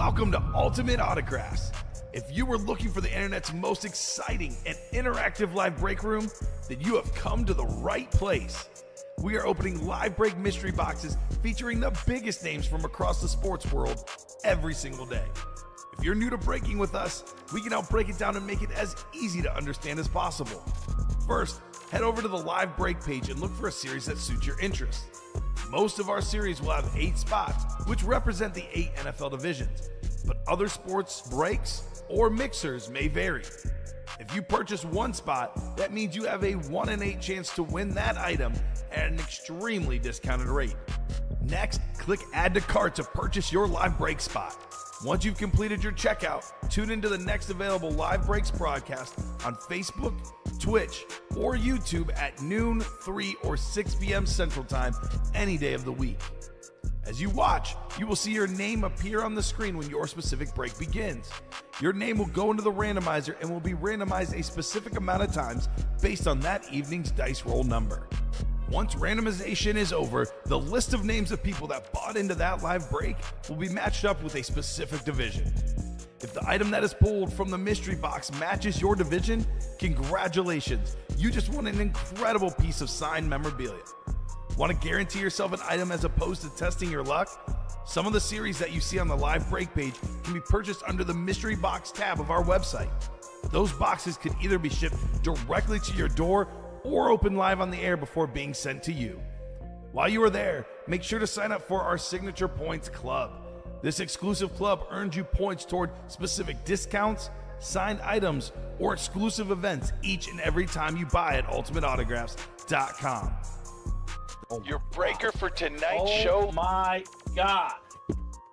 Welcome to Ultimate Autographs. If you were looking for the internet's most exciting and interactive live break room, then you have come to the right place. We are opening live break mystery boxes featuring the biggest names from across the sports world every single day. If you're new to breaking with us, we can help break it down and make it as easy to understand as possible. First, head over to the live break page and look for a series that suits your interest. Most of our series will have 8 spots, which represent the 8 NFL divisions, but other sports breaks or mixers may vary. If you purchase one spot, that means you have a 1 in 8 chance to win that item at an extremely discounted rate. Next, click Add to Cart to purchase your live break spot. Once you've completed your checkout, tune into the next available live breaks broadcast on Facebook, Twitch, or YouTube at noon, 3, or 6 p.m. Central Time any day of the week. As you watch, you will see your name appear on the screen when your specific break begins. Your name will go into the randomizer and will be randomized a specific amount of times based on that evening's dice roll number. Once randomization is over, the list of names of people that bought into that live break will be matched up with a specific division. If the item that is pulled from the mystery box matches your division, congratulations, you just won an incredible piece of signed memorabilia. Want to guarantee yourself an item as opposed to testing your luck? Some of the series that you see on the live break page can be purchased under the mystery box tab of our website. Those boxes can either be shipped directly to your door or open live on the air before being sent to you. While you are there, make sure to sign up for our Signature Points Club. This exclusive club earns you points toward specific discounts, signed items, or exclusive events each and every time you buy at ultimateautographs.com. Your breaker for tonight's show. Oh my God.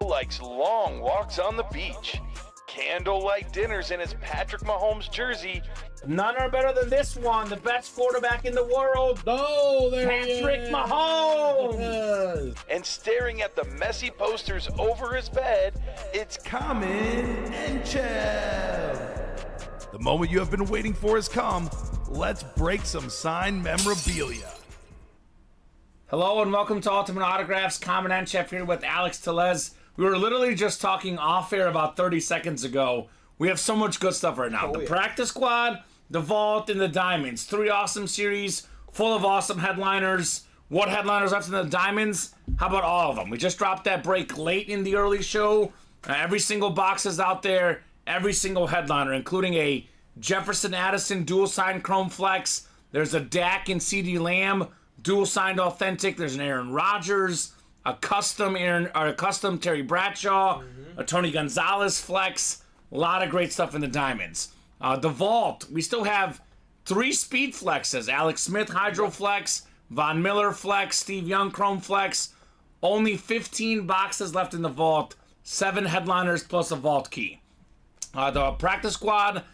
Likes long walks on the beach, candlelight dinners in his Patrick Mahomes jersey, None are better than this one, the best quarterback in the world. Oh, there Patrick he is. Mahomes. and staring at the messy posters over his bed, it's Kamen Entchev. The moment you have been waiting for has come. Let's break some signed memorabilia. Hello and welcome to Ultimate Autographs. Kamen Entchev here with Alex Tellez. We were literally just talking off air about 30 seconds ago. We have so much good stuff right now. The Practice Squad, the Vault, and the Diamonds. 3 awesome series, full of awesome headliners. What headliners left in the Diamonds? How about all of them? We just dropped that break late in the early show. Every single box is out there. Every single headliner, including a Jefferson Addison dual-signed Chrome Flex. There's a Dak and CD Lamb dual-signed authentic. There's an Aaron Rodgers, a custom Terry Bradshaw, a Tony Gonzalez Flex. A lot of great stuff in the Diamonds. The Vault, we still have 3 Speed Flexes. Alex Smith Hydro Flex, Von Miller Flex, Steve Young Chrome Flex. Only 15 boxes left in the Vault. 7 headliners plus a Vault key. The Practice Squad,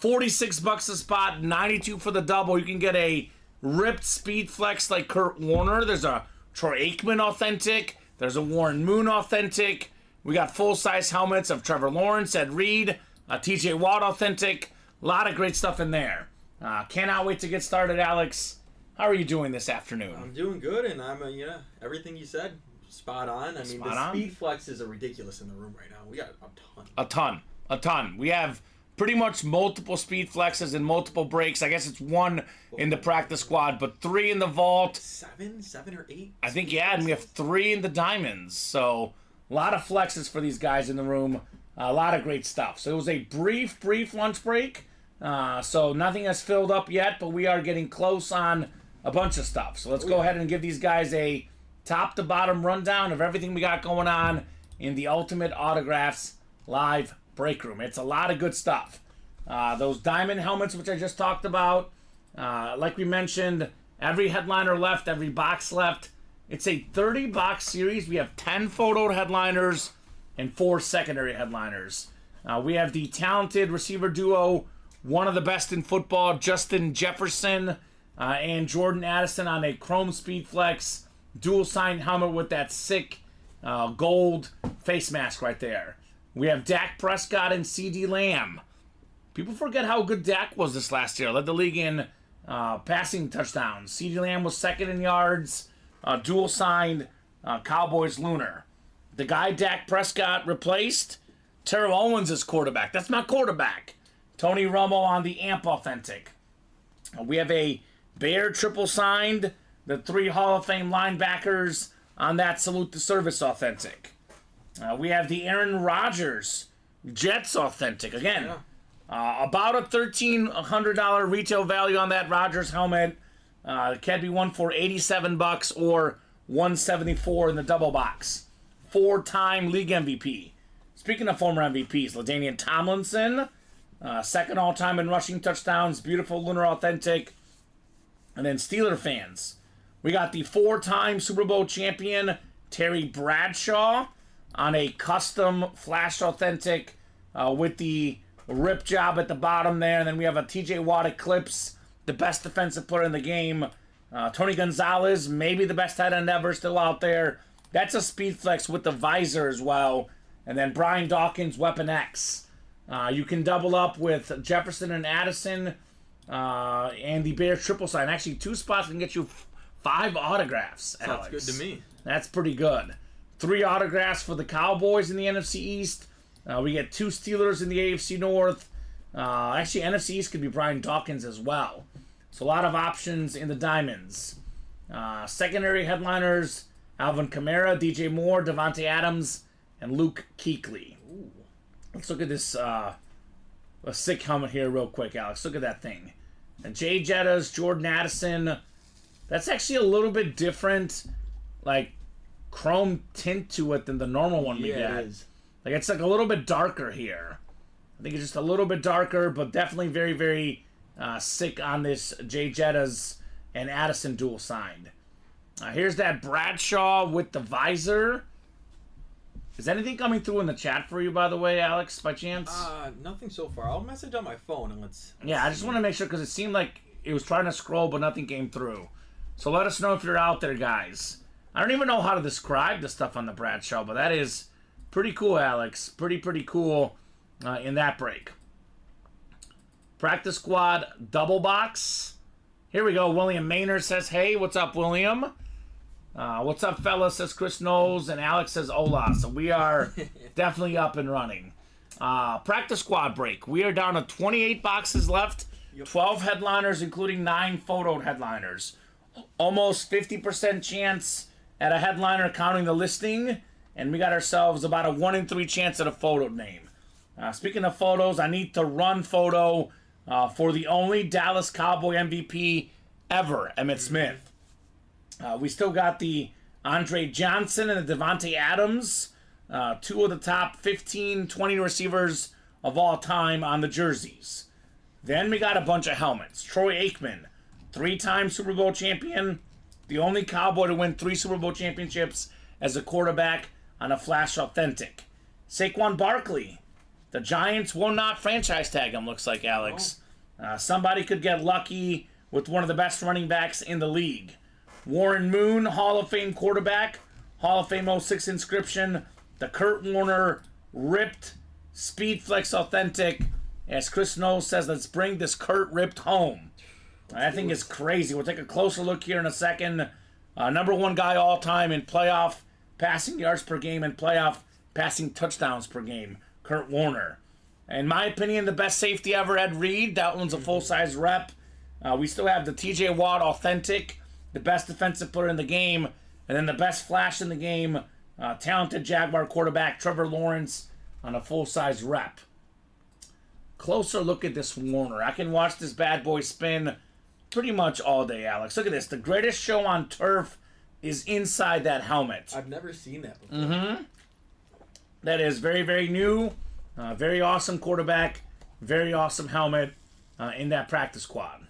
$46 a spot, 92 for the double. You can get a ripped Speed Flex like Kurt Warner. There's a Troy Aikman authentic. There's a Warren Moon authentic. We got full-size helmets of Trevor Lawrence, Ed Reed, a TJ Watt authentic. A lot of great stuff in there. Cannot wait to get started, Alex. How are you doing this afternoon? I'm doing good, and I'm everything you said, spot on. I mean, the Speed Flexes are ridiculous in the room right now. We got a ton. We have pretty much multiple Speed Flexes and multiple breaks. I guess it's 1 in the Practice Squad, but 3 in the Vault. 7 or 8? I think, yeah, and we have 3 in the Diamonds. So a lot of flexes for these guys in the room. A lot of great stuff. So it was a brief lunch break. So nothing has filled up yet, but we are getting close on a bunch of stuff. So let's go ahead and give these guys a top to bottom rundown of everything we got going on in the Ultimate Autographs live break room. It's a lot of good stuff. Those diamond helmets, which I just talked about, like we mentioned, every headliner left, every box left. It's a 30-box series. We have 10 photoed headliners and 4 secondary headliners. We have the talented receiver duo, one of the best in football, Justin Jefferson and Jordan Addison on a Chrome Speed Flex dual-signed helmet with that sick gold face mask right there. We have Dak Prescott and CD Lamb. People forget how good Dak was this last year. Led the league in passing touchdowns. CD Lamb was 2nd in yards. Dual-signed Cowboys Lunar. The guy Dak Prescott replaced Terrell Owens is quarterback. That's my quarterback. Tony Romo on the AMP Authentic. We have a Bear triple signed. The 3 Hall of Fame linebackers on that Salute the Service Authentic. We have the Aaron Rodgers Jets Authentic. Again, about a $1,300 retail value on that Rodgers helmet. It can be one for $87 or $174 in the double box. 4-time league MVP. Speaking of former MVPs, LaDainian Tomlinson, second all-time in rushing touchdowns, beautiful lunar authentic. And then Steeler fans, we got the 4-time Super Bowl champion Terry Bradshaw on a custom flash authentic with the rip job at the bottom there. And then we have a TJ Watt Eclipse, the best defensive player in the game. Tony Gonzalez, maybe the best tight end ever, still out there. That's a speed flex with the visor as well. And then Brian Dawkins, Weapon X. You can double up with Jefferson and Addison and the Bear triple sign. Actually, 2 spots can get you 5 autographs, Alex. Sounds good to me. That's pretty good. 3 autographs for the Cowboys in the NFC East. We get 2 Steelers in the AFC North. Actually, NFC East could be Brian Dawkins as well. So a lot of options in the Diamonds. Secondary headliners, Alvin Kamara, DJ Moore, Devontae Adams, and Luke Kuechly. Ooh. Let's look at this a sick helmet here real quick, Alex. Look at that thing. And Jay Jettas, Jordan Addison. That's actually a little bit different, like, chrome tint to it than the normal one we get. It is. Like, it's like a little bit darker here. I think it's just a little bit darker, but definitely very, very sick on this Jay Jettas and Addison dual signed. Here's that Bradshaw with the visor. Is anything coming through in the chat for you, by the way, Alex, by chance? Nothing so far. I'll message on my phone and let's I just want to make sure, because it seemed like it was trying to scroll, but nothing came through. So let us know if you're out there, guys. I don't even know how to describe the stuff on the Bradshaw, but that is pretty cool, Alex. Pretty cool in that break. Practice squad double box. Here we go. William Maynard says, hey, what's up, William? What's up, fellas, says Chris Knowles, and Alex says hola. So we are definitely up and running. Practice squad break. We are down to 28 boxes left, 12 headliners, including 9 photoed headliners. Almost 50% chance at a headliner counting the listing, and we got ourselves about a 1 in 3 chance at a photoed name. Speaking of photos, I need to run photo for the only Dallas Cowboy MVP ever, Emmitt Smith. We still got the Andre Johnson and the Devontae Adams, 2 of the top 15, 20 receivers of all time on the jerseys. Then we got a bunch of helmets. Troy Aikman, 3-time Super Bowl champion, the only Cowboy to win 3 Super Bowl championships as a quarterback on a Flash Authentic. Saquon Barkley, the Giants will not franchise tag him, looks like, Alex. Somebody could get lucky with one of the best running backs in the league. Warren Moon, Hall of Fame quarterback, Hall of Fame 06 inscription, the Kurt Warner ripped Speed Flex Authentic. As Chris Knowles says, let's bring this Kurt ripped home. I think it's crazy. We'll take a closer look here in a second. Number 1 guy all time in playoff passing yards per game and playoff passing touchdowns per game, Kurt Warner. In my opinion, the best safety ever, Ed Reed. That one's a full-size rep. We still have the TJ Watt Authentic, the best defensive player in the game, and then the best flash in the game, talented Jaguar quarterback Trevor Lawrence on a full-size rep. Closer look at this Warner. I can watch this bad boy spin pretty much all day, Alex. Look at this. The greatest show on turf is inside that helmet. I've never seen that before. That is very, very new. Very awesome quarterback. Very awesome helmet in that practice squad.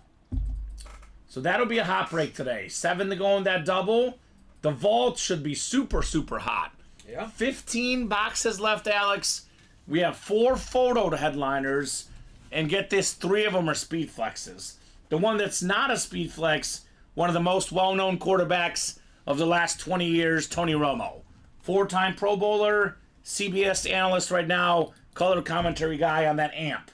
So that'll be a hot break today. 7 to go in that double. The vault should be super, super hot. Yeah. 15 boxes left, Alex. We have 4 photo headliners. And get this, 3 of them are speed flexes. The one that's not a speed flex, one of the most well-known quarterbacks of the last 20 years, Tony Romo. 4-time Pro Bowler, CBS analyst right now, color commentary guy on that AMP.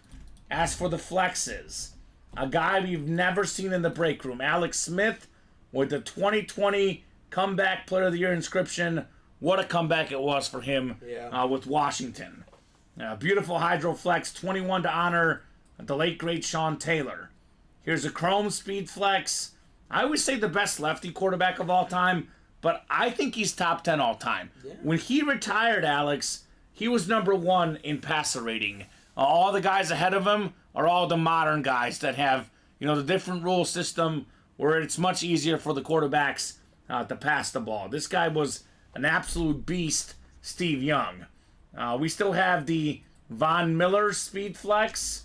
As for the flexes, a guy we've never seen in the break room, Alex Smith, with the 2020 Comeback Player of the Year inscription. What a comeback it was for him with Washington. Beautiful Hydroflex, 21 to honor the late, great Sean Taylor. Here's a Chrome Speed Flex. I always say the best lefty quarterback of all time, but I think he's top 10 all time. Yeah. When he retired, Alex, he was number 1 in passer rating. All the guys ahead of him are all the modern guys that have, the different rule system where it's much easier for the quarterbacks to pass the ball. This guy was an absolute beast, Steve Young. We still have the Von Miller Speed Flex,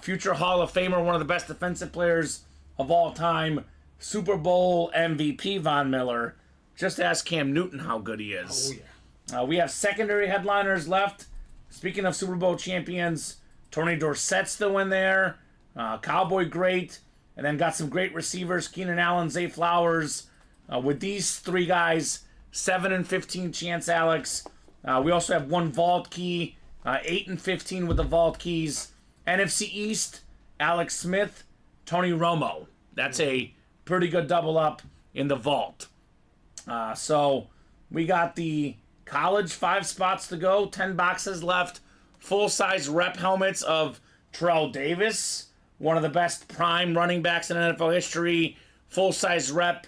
future Hall of Famer, one of the best defensive players of all time, Super Bowl MVP Von Miller. Just ask Cam Newton how good he is. Oh, yeah. We have secondary headliners left. Speaking of Super Bowl champions, Tony Dorsett's still in there. Cowboy great. And then got some great receivers, Keenan Allen, Zay Flowers. With these 3 guys, 7 and 15 chance, Alex. We also have 1 vault key, 8 and 15 with the vault keys. NFC East, Alex Smith, Tony Romo. That's a pretty good double up in the vault. So we got the college 5 spots to go, 10 boxes left. Full-size rep helmets of Terrell Davis, one of the best prime running backs in NFL history. Full-size rep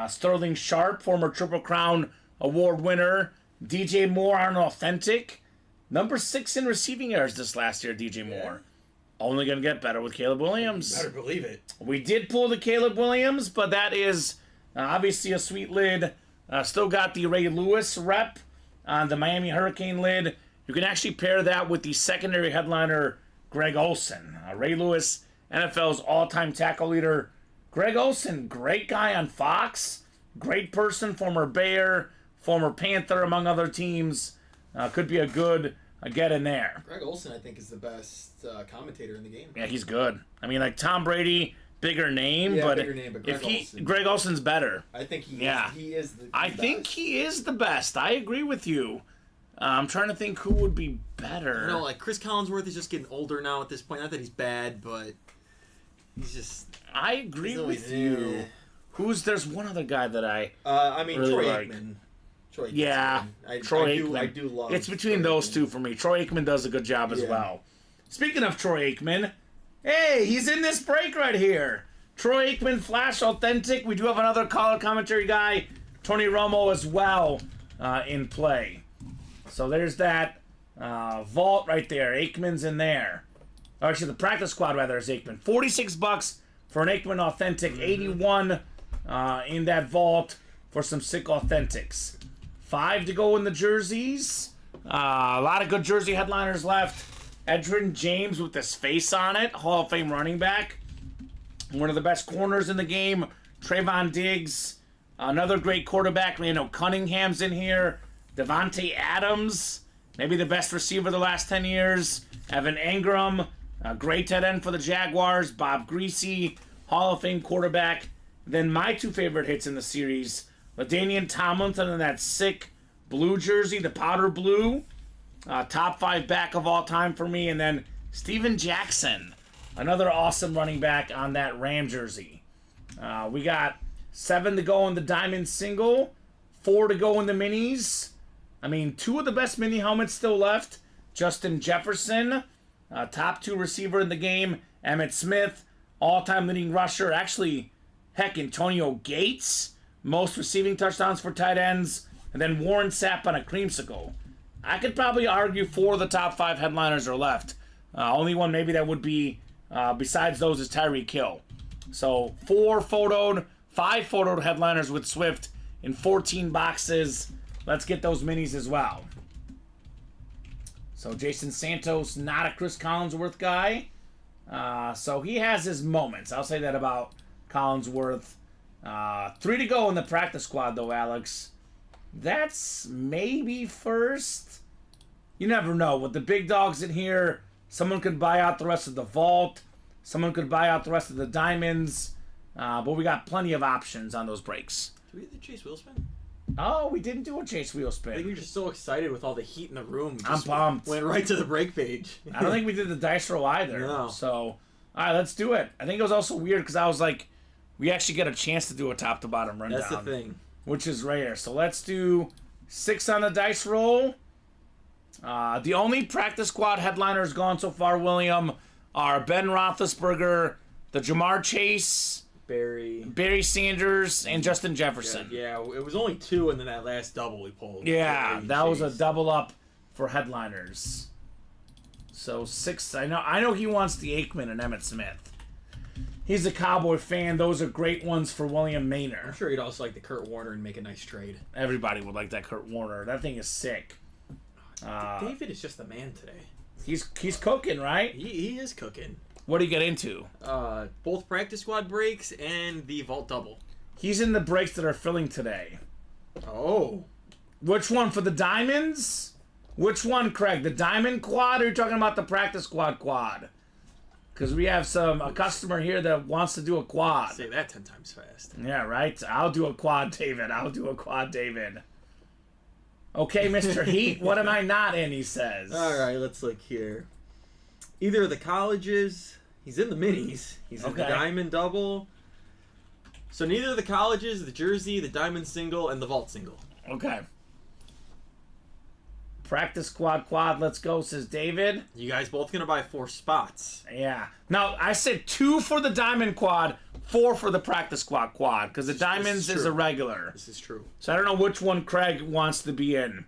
Sterling Sharp, former Triple Crown Award winner. DJ Moore on authentic. Number 6 in receiving yards this last year, DJ Moore. Only going to get better with Caleb Williams. You better believe it. We did pull the Caleb Williams, but that is obviously a sweet lid. Still got the Ray Lewis rep on the Miami Hurricane lid. You can actually pair that with the secondary headliner, Greg Olsen. Ray Lewis, NFL's all-time tackle leader. Greg Olsen, great guy on Fox. Great person, former Bear, former Panther, among other teams. Could be a good get in there. Greg Olsen, I think, is the best commentator in the game. Yeah, he's good. I mean, like Tom Brady, bigger name, but Greg Olsen's better. I think he is the best. Think he is the best. I agree with you. I'm trying to think who would be better. Like Chris Collinsworth is just getting older now at this point. Not that he's bad, but he's just... I agree with you. There's one other guy that I really Troy like. Aikman. Troy Aikman. I do love it's between those 2 for me. Troy Aikman does a good job as well. Speaking of Troy Aikman, hey, he's in this break right here. Troy Aikman, Flash Authentic. We do have another color commentary guy, Tony Romo, as well in play. So there's that vault right there. Aikman's in there. Or actually, the practice squad, rather, is Aikman. $46 for an Aikman Authentic. $81 in that vault for some sick Authentics. 5 to go in the jerseys. A lot of good jersey headliners left. Edgerrin James with his face on it. Hall of Fame running back. One of the best corners in the game. Trayvon Diggs. Another great quarterback. Randall Cunningham's in here. Devontae Adams. Maybe the best receiver the last 10 years. Evan Engram. Great tight end for the Jaguars. Bob Greasy. Hall of Fame quarterback. Then my 2 favorite hits in the series. LaDainian Tomlinson in that sick blue jersey, the powder blue. Top 5 back of all time for me. And then Steven Jackson, another awesome running back on that Ram jersey. We got 7 to go in the diamond single, 4 to go in the minis. I mean, 2 of the best mini helmets still left. Justin Jefferson, top 2 receiver in the game. Emmitt Smith, all-time leading rusher. Actually, Antonio Gates, most receiving touchdowns for tight ends. And then Warren Sapp on a creamsicle. I could probably argue 4 of the top 5 headliners are left. Only one maybe that would be, besides those, is Tyreek Hill. So 5 photoed headliners with Swift in 14 boxes. Let's get those minis as well. So Jason Santos, not a Chris Collinsworth guy. So he has his moments. I'll say that about Collinsworth. 3 to go in the practice squad, though, Alex. That's maybe first. You never know. With the big dogs in here, someone could buy out the rest of the vault. Someone could buy out the rest of the diamonds. But we got plenty of options on those breaks. Did we do the Chase Wheel spin? Oh, we didn't do a Chase Wheel spin. I think you're just so excited with all the heat in the room. I'm pumped. Went right to the break page. I don't think we did the dice roll either. No. So, all right, let's do it. I think it was also weird because I was like, we actually get a chance to do a top to bottom rundown. That's the thing. Which is rare. So let's do 6 on the dice roll. The only practice squad headliners gone so far, William, are Ben Roethlisberger, the Jamar Chase, Barry Sanders, and Justin Jefferson. Yeah, it was only 2, and then that last double we pulled. Yeah, that was a double up for headliners. So 6. I know he wants the Aikman and Emmitt Smith. He's a Cowboy fan. Those are great ones for William Maynard. I'm sure he'd also like the Kurt Warner and make a nice trade. Everybody would like that Kurt Warner. That thing is sick. David is just the man today. He's cooking, right? He is cooking. What do you get into? Both practice squad breaks and the vault double. He's in the breaks that are filling today. Oh. Which one for the diamonds? Which one, Craig? The diamond quad, or are you talking about the practice squad quad? Because we have a customer here that wants to do a quad. Say that 10 times fast. Yeah, right? I'll do a quad, David. Okay, Mr. Heat, what am I not in, he says. All right, let's look here. Either of the colleges, he's in the minis. He's in the diamond double. So neither of the colleges, the jersey, the diamond single, and the vault single. Okay. Practice quad, let's go, says David. You guys both gonna buy 4 spots. Yeah. Now, I said 2 for the diamond quad, 4 for the practice quad, because the diamonds is a regular. This is true. So I don't know which one Craig wants to be in.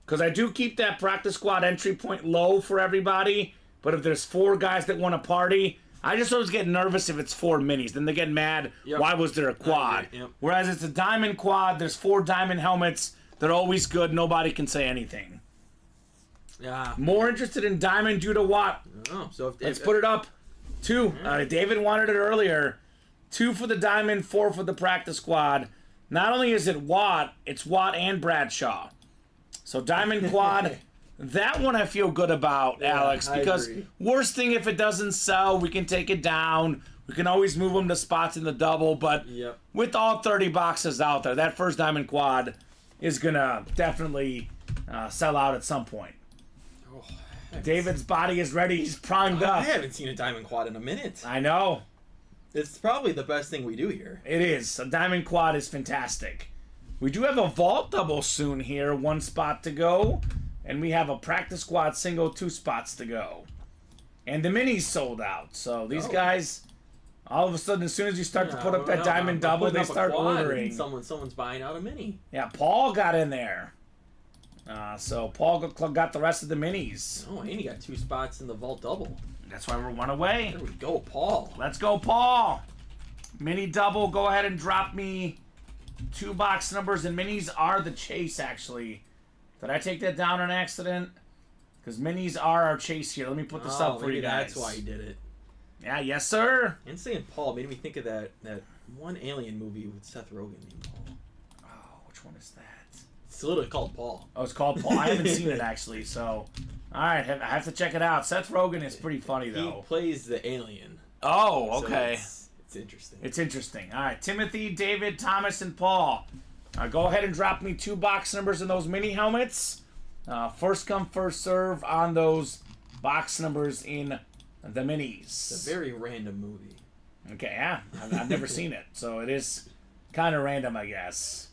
Because I do keep that practice squad entry point low for everybody, but if there's 4 guys that want to party, I just always get nervous if it's 4 minis. Then they get mad, why was there a quad? Whereas it's a diamond quad, there's 4 diamond helmets. They're always good. Nobody can say anything. Yeah. More interested in diamond due to what? Oh, so let's put it up. 2. David wanted it earlier. 2 for the diamond, 4 for the practice squad. Not only is it Watt, it's Watt and Bradshaw. So diamond quad, that one I feel good about, Alex, because worst thing if it doesn't sell, we can take it down. We can always move them to spots in the double, but with all 30 boxes out there, that first diamond quad is going to definitely sell out at some point. Oh, David's body is ready. He's primed up. I haven't seen a diamond quad in a minute. I know. It's probably the best thing we do here. It is. A diamond quad is fantastic. We do have a vault double soon here. 1 spot to go. And we have a practice squad single, 2 spots to go. And the minis sold out. So these guys, all of a sudden, as soon as you start to put up that diamond double, they start ordering. Someone's buying out a mini. Yeah, Paul got in there. So Paul got the rest of the minis. Oh, and he got 2 spots in the vault double. That's why we're 1 away. There we go, Paul. Let's go, Paul. Mini double. Go ahead and drop me 2 box numbers. And minis are the chase, actually. Did I take that down on accident? Because minis are our chase here. Let me put this up for you guys. That's why he did it. Yeah, yes, sir. And saying Paul made me think of that one Alien movie with Seth Rogen named Paul. Oh, which one is that? It's literally called Paul. Oh, it's called Paul. I haven't seen it, actually, so... All right, I have to check it out. Seth Rogen is pretty funny, though. He plays the alien. Oh, okay. So it's interesting. It's interesting. All right, Timothy, David, Thomas, and Paul. Go ahead and drop me 2 box numbers in those mini helmets. First come, first serve on those box numbers in the minis. It's a very random movie. Okay, yeah. I've never seen it, so it is kind of random, I guess.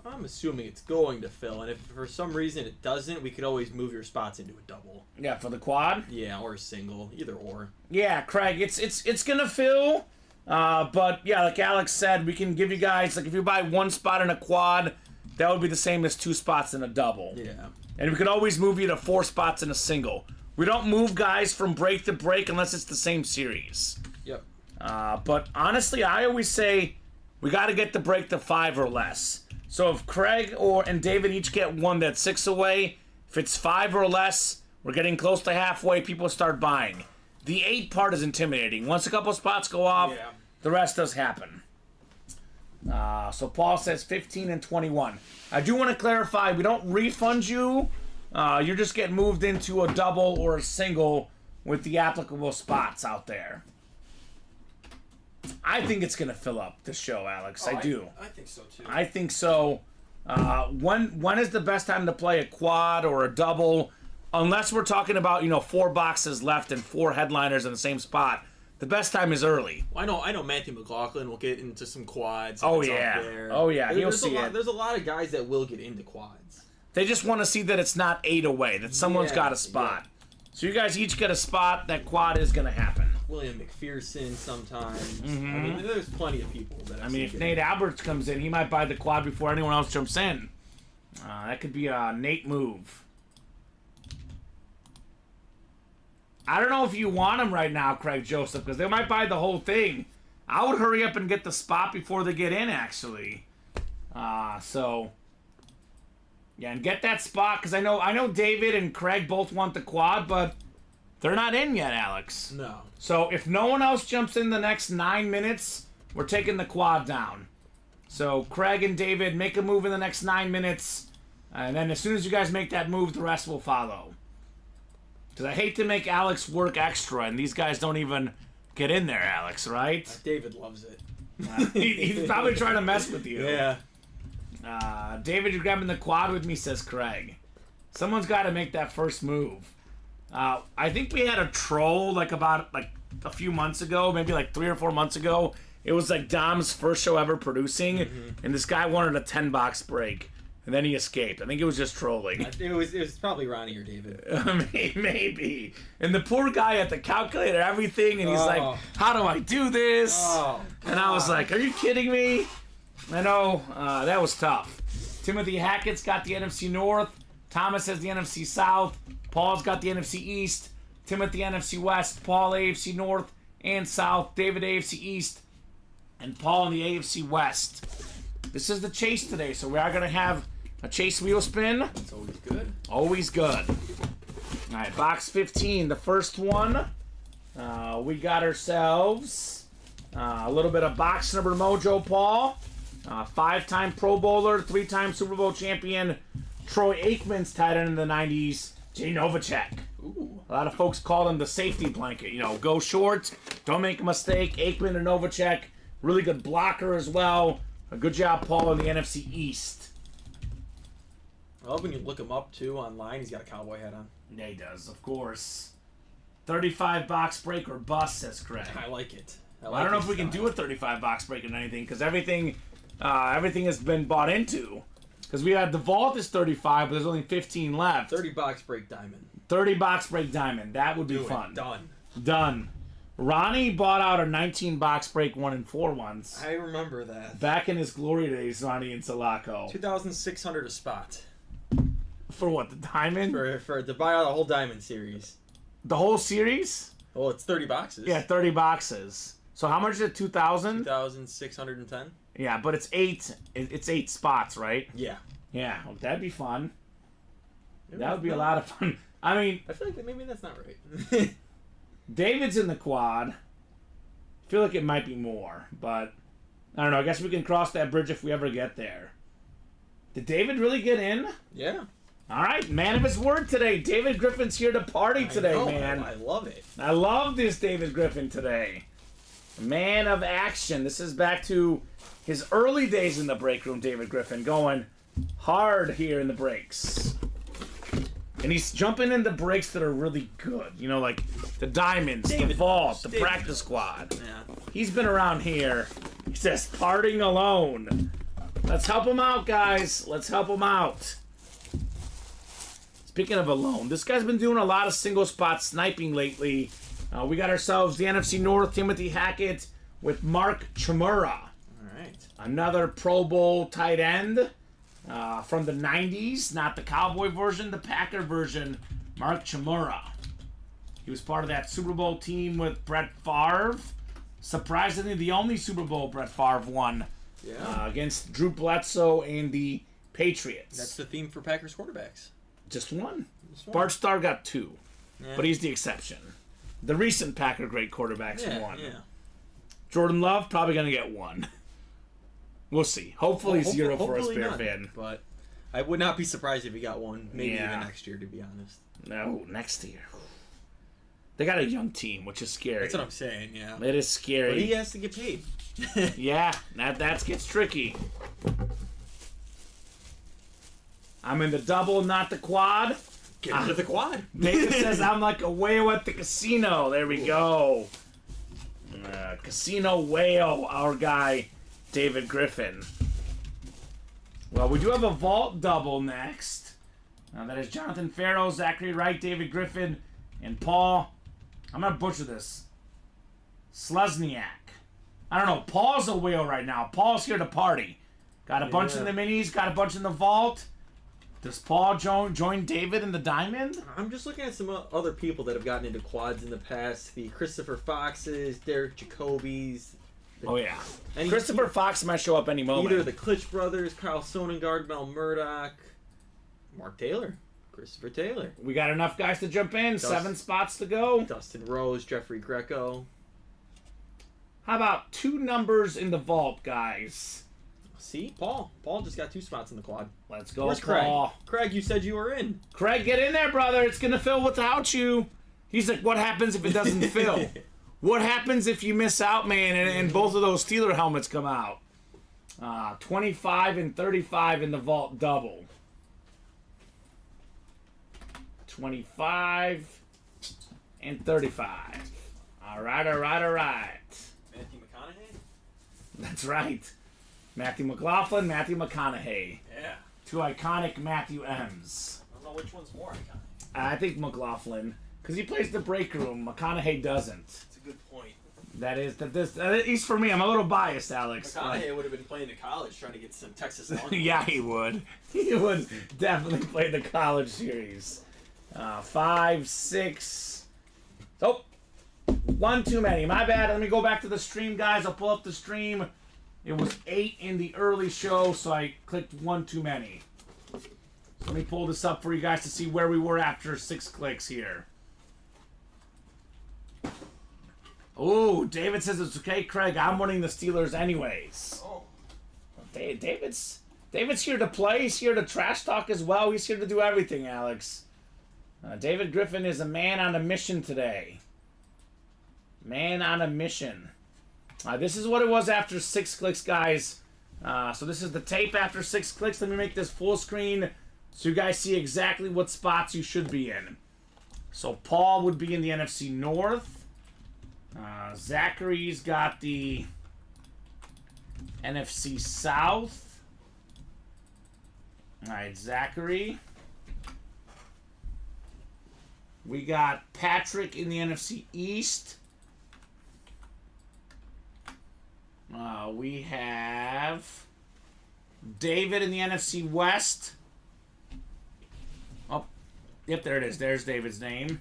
I'm assuming it's going to fill, and if for some reason it doesn't, we could always move your spots into a double. Yeah, for the quad? Yeah, or a single, either or. Yeah, Craig, it's gonna fill, but yeah, like Alex said, we can give you guys, like if you buy 1 spot in a quad, that would be the same as 2 spots in a double. Yeah. And we can always move you to 4 spots in a single. We don't move guys from break to break unless it's the same series. Yep. But honestly, I always say we got to get the break to 5 or less. So if Craig and David each get 1 that's 6 away, if it's 5 or less, we're getting close to halfway, people start buying. The 8 part is intimidating. Once a couple spots go off, the rest does happen. So Paul says 15 and 21. I do want to clarify, we don't refund you. You're just getting moved into a double or a single with the applicable spots out there. I think it's going to fill up the show, Alex. I do. I think so, too. I think so. When is the best time to play a quad or a double? Unless we're talking about, 4 boxes left and 4 headliners in the same spot. The best time is early. Well, I know Matthew McLaughlin will get into some quads. Oh, yeah. Oh, yeah. He'll see it. There's a lot of guys that will get into quads. They just want to see that it's not 8 away, that someone's got a spot. So you guys each get a spot. That quad is going to happen. William McPherson sometimes. I mean, there's plenty of people that if Nate Alberts comes in, he might buy the quad before anyone else jumps in. That could be a Nate move. I don't know if you want him right now, Craig Joseph, because they might buy the whole thing. I would hurry up and get the spot before they get in, actually. Yeah, and get that spot, because I know David and Craig both want the quad, but they're not in yet, Alex. No. So if no one else jumps in the next 9 minutes, we're taking the quad down. So Craig and David, make a move in the next 9 minutes, and then as soon as you guys make that move, the rest will follow. Because I hate to make Alex work extra, and these guys don't even get in there, Alex, right? David loves it. He's probably trying to mess with you. Yeah. David, you're grabbing the quad with me, says Craig. Someone's got to make that first move. I think we had a troll about a few months ago, maybe 3 or 4 months ago. It was Dom's first show ever producing, and this guy wanted a 10-box break, and then he escaped. I think it was just trolling. It was probably Ronnie or David. Maybe. And the poor guy had to calculate everything, and he's like, how do I do this? And I was like, are you kidding me? I know, that was tough. Timothy Hackett's got the NFC North. Thomas has the NFC South. Paul's got the NFC East. Timothy NFC West. Paul AFC North and South. David AFC East. And Paul in the AFC West. This is the chase today, so we are going to have a chase wheel spin. It's always good. Always good. All right, box 15, the first one. We got ourselves a little bit of box number mojo, Paul. 5-time Pro Bowler, 3-time Super Bowl champion, Troy Aikman's tight end in the 90s, Jay Novacek. Ooh. A lot of folks call him the safety blanket. Go short, don't make a mistake. Aikman or Novacek, really good blocker as well. A good job, Paul, in the NFC East. I love when you look him up, too, online. He's got a cowboy hat on. Yeah, he does, of course. 35-box break or bust, says Craig. I like it. I don't know if we can do a 35-box break or anything, because everything has been bought into. Because we had the vault is 35, but there's only 15 left. 30-box break diamond. 30-box break diamond. That would be fun. Done. Ronnie bought out a 19-box break 1 and 4 once. I remember that. Back in his glory days, Ronnie and Sulaco. 2,600 a spot. For what, the diamond? For to buy out the whole diamond series. The whole series? Well, it's 30 boxes. Yeah, 30 boxes. So how much is it? 2,000? 2,610. Yeah, but it's 8. It's 8 spots, right? Yeah. Yeah, well, that'd be fun. That would be a lot of fun. I mean, I feel like maybe that's not right. David's in the quad. I feel like it might be more, but I don't know. I guess we can cross that bridge if we ever get there. Did David really get in? Yeah. All right, man of his word today. David Griffin's here to party today, man. I love it. I love this David Griffin today. Man of action. This is back to his early days in the break room, David Griffin, going hard here in the breaks. And he's jumping into breaks that are really good. Like the diamonds, the vault, the practice squad. Yeah. He's been around here. He says, partying alone. Let's help him out, guys. Let's help him out. Speaking of alone, this guy's been doing a lot of single spot sniping lately. We got ourselves the NFC North, Timothy Hackett with Mark Chmura. All right. Another Pro Bowl tight end from the 90s. Not the Cowboy version, the Packer version, Mark Chmura. He was part of that Super Bowl team with Brett Favre. Surprisingly, the only Super Bowl Brett Favre won against Drew Bledsoe and the Patriots. That's the theme for Packers quarterbacks. Just one. Bart Starr got 2, but he's the exception. The recent Packer great quarterbacks won. Yeah. Jordan Love probably going to get 1. We'll see. Hopefully 0 for us Bear fan. But I would not be surprised if he got 1. Maybe even next year, to be honest. No, next year. They got a young team, which is scary. That's what I'm saying, yeah. It is scary. But he has to get paid. Yeah, that gets tricky. I'm in the double, not the quad. Get into the quad. David says I'm like a whale at the casino. There we go. Casino whale, our guy, David Griffin. Well, we do have a vault double next. That is Jonathan Farrow, Zachary Wright, David Griffin, and Paul. I'm going to butcher this. Slezniak. I don't know. Paul's a whale right now. Paul's here to party. Got a bunch in the minis, got a bunch in the vault. Does Paul join David in the diamond? I'm just looking at some other people that have gotten into quads in the past. The Christopher Foxes, Derek Jacobys. Oh, yeah. Christopher Fox might show up any moment. Either the Klitsch brothers, Carl Sonengard, Mel Murdoch, Mark Taylor, Christopher Taylor. We got enough guys to jump in. 7 spots to go. Dustin Rose, Jeffrey Greco. How about 2 numbers in the vault, guys? See, Paul. Paul just got 2 spots in the quad. Let's go, Where's Paul. Craig, you said you were in. Craig, get in there, brother. It's going to fill without you. He's like, what happens if it doesn't fill? What happens if you miss out, man, and both of those Steeler helmets come out? 25 and 35 in the vault double. 25 and 35. All right. Matthew McConaughey? That's right. Matthew McLaughlin, Matthew McConaughey. Yeah. 2 iconic Matthew M's. I don't know which one's more iconic. I think McLaughlin, because he plays the break room. McConaughey doesn't. That's a good point. That is, at least for me, I'm a little biased, Alex. McConaughey would have been playing to college trying to get some Texas Longhorns. Yeah, he would. He would definitely play the college series. 5, 6. Oh, 1 too many. My bad. Let me go back to the stream, guys. I'll pull up the stream. It was 8 in the early show, so I clicked 1 too many. So let me pull this up for you guys to see where we were after 6 clicks here. Oh, David says it's okay, Craig. I'm winning the Steelers anyways. Oh. David's here to play. He's here to trash talk as well. He's here to do everything, Alex. David Griffin is a man on a mission today. Man on a mission. This is what it was after 6 clicks, guys. So this is the tape after 6 clicks. Let me make this full screen so you guys see exactly what spots you should be in. So Paul would be in the NFC North. Zachary's got the NFC South. All right, Zachary. We got Patrick in the NFC East. We have David in the NFC West. Oh, yep, there it is. There's David's name.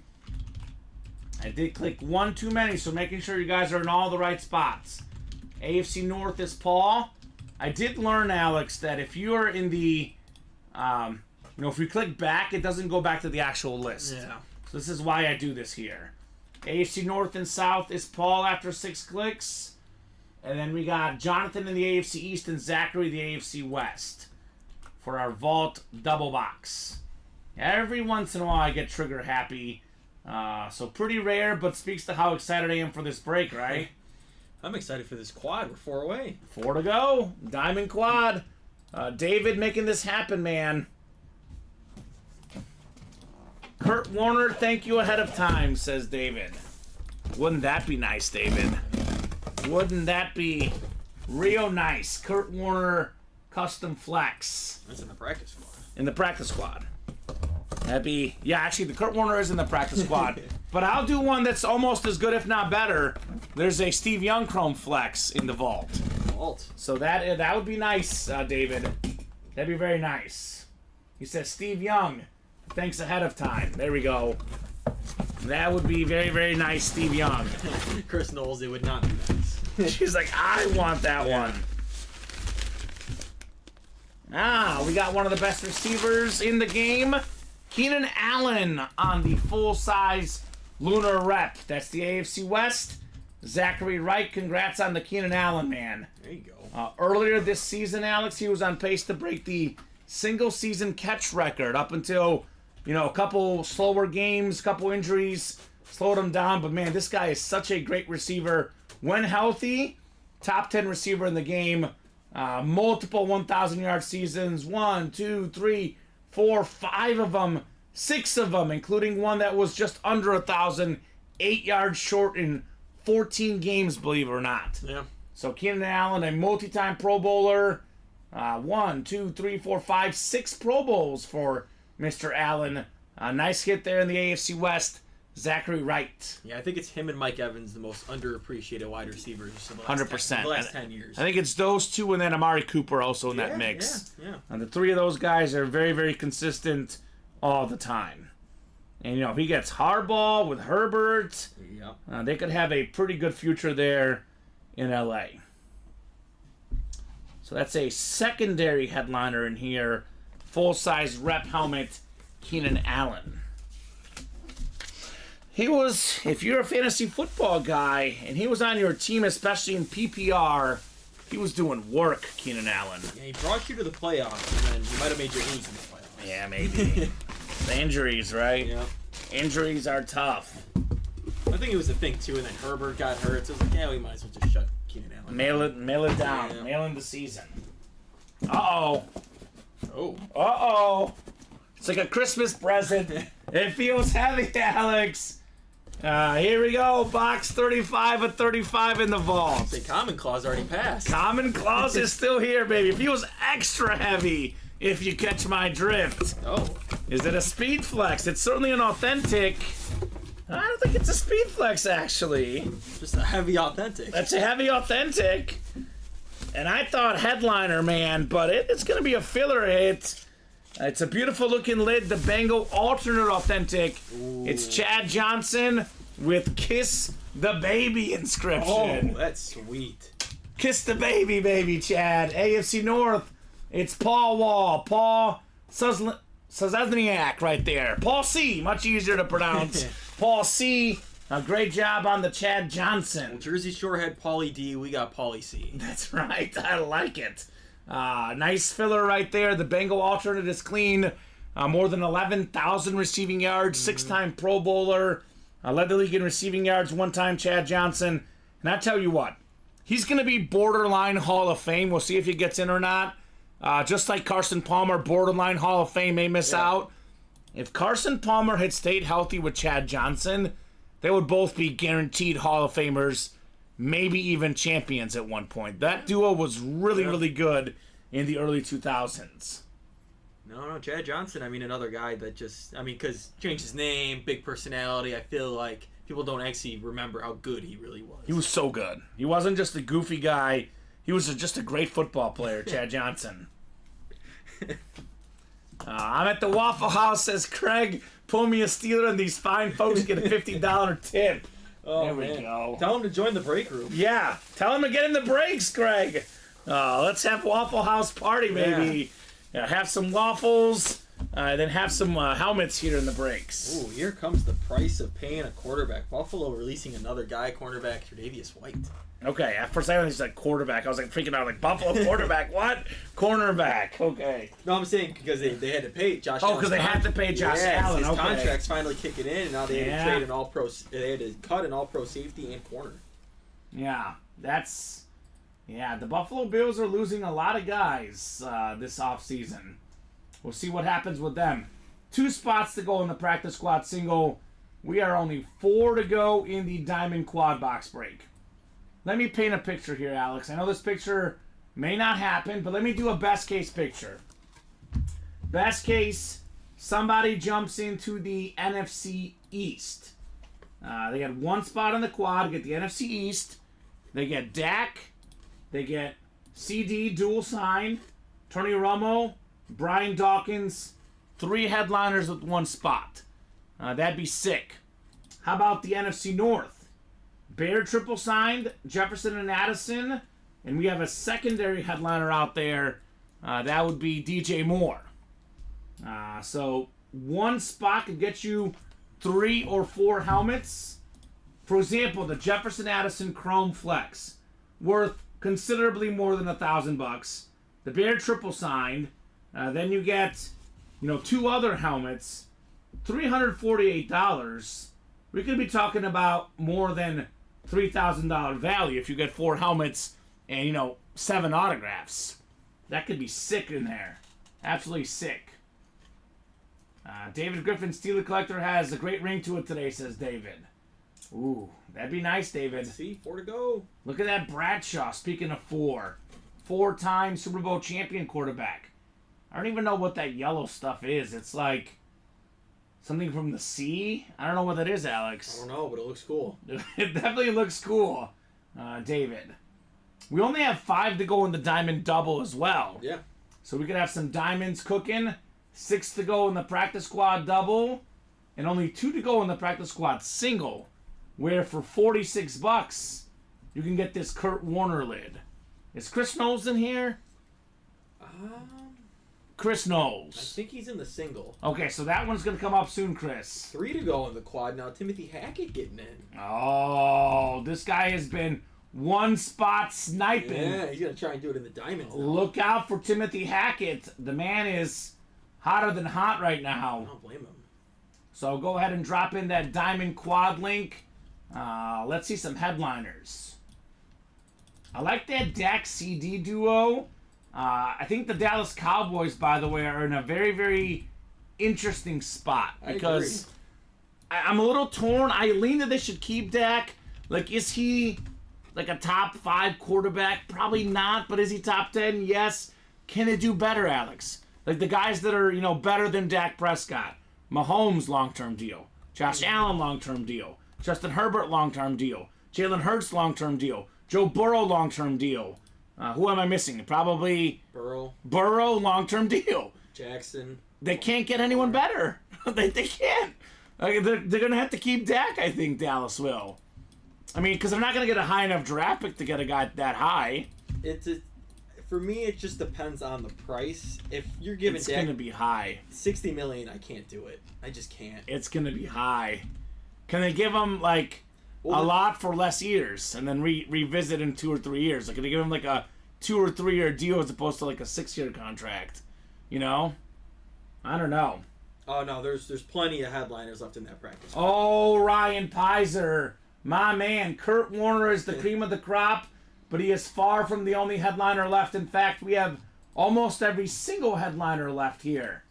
I did click 1 too many, so making sure you guys are in all the right spots. AFC North is Paul. I did learn, Alex, that if you are in the, if we click back, it doesn't go back to the actual list. Yeah. So this is why I do this here. AFC North and South is Paul after 6 clicks. And then we got Jonathan in the AFC East and Zachary the AFC West for our Vault double box. Every once in a while I get trigger happy. So pretty rare, but speaks to how excited I am for this break, right? I'm excited for this quad. We're 4 away. 4 to go. Diamond quad. David making this happen, man. Kurt Warner, thank you ahead of time, says David. Wouldn't that be nice, David? Wouldn't that be real nice? Kurt Warner custom flex. That's in the practice squad. In the practice squad. That'd be... Yeah, actually, the Kurt Warner is in the practice squad. But I'll do one that's almost as good, if not better. There's a Steve Young Chrome flex in the vault. So that would be nice, David. That'd be very nice. He says, Steve Young, thanks ahead of time. There we go. That would be very, very nice, Steve Young. Chris Knowles, it would not be nice. She's like, I want that one. We got one of the best receivers in the game. Keenan Allen on the full-size Lunar Rep. That's the AFC West. Zachary Wright, congrats on the Keenan Allen, man. There you go. Earlier this season, Alex, he was on pace to break the single-season catch record up until, a couple slower games, couple injuries slowed him down. But, man, this guy is such a great receiver. When healthy, top 10 receiver in the game. Multiple 1,000-yard seasons. 1, 2, 3, 4, 5 of them. 6 of them, including one that was just under 1,000. 8 yards short in 14 games, believe it or not. Yeah. So Keenan Allen, a multi-time Pro Bowler. 1, 2, 3, 4, 5, 6 Pro Bowls for Mr. Allen. Nice hit there in the AFC West. Zachary Wright. Yeah, I think it's him and Mike Evans, the most underappreciated wide receivers of the 100%. The last 10 years. I think it's those two and then Amari Cooper also in that mix. Yeah. And the three of those guys are very, very consistent all the time. And, you know, he gets Harbaugh with Herbert. Yeah. They could have a pretty good future there in L.A. So that's a secondary headliner in here. Full-size rep helmet, Keenan Allen. He was, if you're a fantasy football guy, and he was on your team, especially in PPR, he was doing work, Keenan Allen. Yeah, he brought you to the playoffs, and then he might have made you lose in the playoffs. Yeah, maybe. The injuries, right? Yeah. Injuries are tough. I think it was a thing, too, and then Herbert got hurt, so it was like, yeah, we might as well just shut Keenan Allen. Mail it down. Yeah. Mail in the season. Uh-oh. Oh. Uh-oh. It's like a Christmas present. It feels heavy, Alex. Here we go. Box 35 of 35 in the vault. Say Common Claw's already passed. Common Claws is still here, baby. It feels extra heavy, if you catch my drift. Oh. Is it a speed flex? It's certainly an authentic. I don't think it's a speed flex, actually. Just a heavy authentic. That's a heavy authentic. And I thought headliner, man, but it's going to be a filler hit. It's a beautiful looking lid, the Bengal alternate authentic. Ooh. It's Chad Johnson with Kiss the Baby inscription. Oh, that's sweet. Kiss the baby, baby, Chad. AFC North, it's Paul Wall. Paul Sazazniak right there. Paul C, much easier to pronounce. Paul C, a great job on the Chad Johnson. Well, Jersey Shore had Paulie D, we got Paulie C. That's right, I like it. Nice filler right there. The Bengal alternate is clean. More than 11,000 receiving yards, 6-time Pro Bowler. Led the league in receiving yards, 1-time Chad Johnson. And I tell you what, he's going to be borderline Hall of Fame. We'll see if he gets in or not. Just like Carson Palmer, borderline Hall of Fame, may miss out. If Carson Palmer had stayed healthy with Chad Johnson, they would both be guaranteed Hall of Famers. Maybe even champions at one point. That duo was really, really good in the early 2000s. No, Chad Johnson, I mean, another guy that just, I mean, because changed his name, big personality, I feel like people don't actually remember how good he really was. He was so good. He wasn't just a goofy guy. He was just a great football player, Chad Johnson. I'm at the Waffle House, says Craig. Pull me a Steeler and these fine folks get a $50 tip. Oh, there man. we go. Tell him to join the break room. Yeah, tell him to get in the breaks, Craig. Let's have Waffle House party, baby. Yeah, have some waffles, then have some helmets here in the breaks. Ooh, here comes the price of paying a quarterback. Buffalo releasing another guy, cornerback Tre'Davious White. Okay, at first I was like quarterback. I was like freaking out, like Buffalo quarterback. What? Cornerback. Okay. No, I'm saying because they had to pay Josh. Oh, because they had to pay Josh Allen. His contract's finally kicking in, and now they had to trade an All-Pro. They had to cut an All-Pro safety and corner. Yeah, that's. Yeah, the Buffalo Bills are losing a lot of guys this offseason. We'll see what happens with them. 2 spots to go in the practice squad single. We are only 4 to go in the diamond quad box break. Let me paint a picture here, Alex. I know this picture may not happen, but let me do a best case picture. Best case, somebody jumps into the NFC East. They got 1 spot on the quad, get the NFC East. They get Dak. They get CD dual sign, Tony Romo, Brian Dawkins, 3 headliners with 1 spot. That'd be sick. How about the NFC North? Bear triple signed, Jefferson and Addison, and we have a secondary headliner out there. That would be DJ Moore. So 1 spot could get you 3 or 4 helmets. For example, the Jefferson Addison Chrome Flex, worth considerably more than $1,000. The Bear triple signed. Then you get, 2 other helmets, $348. We could be talking about more than $3,000 value if you get 4 helmets and 7 autographs. That could be sick in there. Absolutely sick. David Griffin, Steeler Collector, has a great ring to it today, says David. Ooh, that'd be nice, David. Let's see, 4 to go. Look at that Bradshaw, speaking of 4. 4-time Super Bowl champion quarterback. I don't even know what that yellow stuff is. It's like something from the sea. I don't know what that is, Alex. I don't know, but it looks cool. It definitely looks cool, David. We only have 5 to go in the diamond double as well. Yeah. So we could have some diamonds cooking. 6 to go in the practice squad double. And only 2 to go in the practice squad single. Where for $46, you can get this Kurt Warner lid. Is Chris Knowles in here? Chris Knowles. I think he's in the single. Okay, so that one's going to come up soon, Chris. 3 to go in the quad. Now Timothy Hackett getting in. Oh, this guy has been one spot sniping. Yeah, he's going to try and do it in the diamonds now. Look out for Timothy Hackett. The man is hotter than hot right now. I don't blame him. So go ahead and drop in that diamond quad link. Let's see some headliners. I like that Dak CD duo. I think the Dallas Cowboys, by the way, are in a very, very interesting spot. Because I'm a little torn. I lean that they should keep Dak. Like, is he like a top 5 quarterback? Probably not. But is he top 10? Yes. Can it do better, Alex? Like the guys that are, better than Dak Prescott. Mahomes, long-term deal. Josh Allen, long-term deal. Justin Herbert, long-term deal. Jalen Hurts, long-term deal. Joe Burrow, long-term deal. Who am I missing? Probably Burrow, long-term deal. Jackson. They can't get anyone better. they can't. They're going to have to keep Dak, I think, Dallas will. I mean, because they're not going to get a high enough draft pick to get a guy that high. For me, it just depends on the price. If you're giving Dak... It's going to be high. $60 million, I can't do it. I just can't. It's going to be high. Can they give him, a lot for less years and then revisit in 2 or 3 years? Like, can they give him, a 2 or 3 year deal as opposed to, a 6-year contract? I don't know. Oh, no, there's plenty of headliners left in that practice. Oh, Ryan Pizer. My man, Kurt Warner is the cream of the crop, but he is far from the only headliner left. In fact, we have almost every single headliner left here.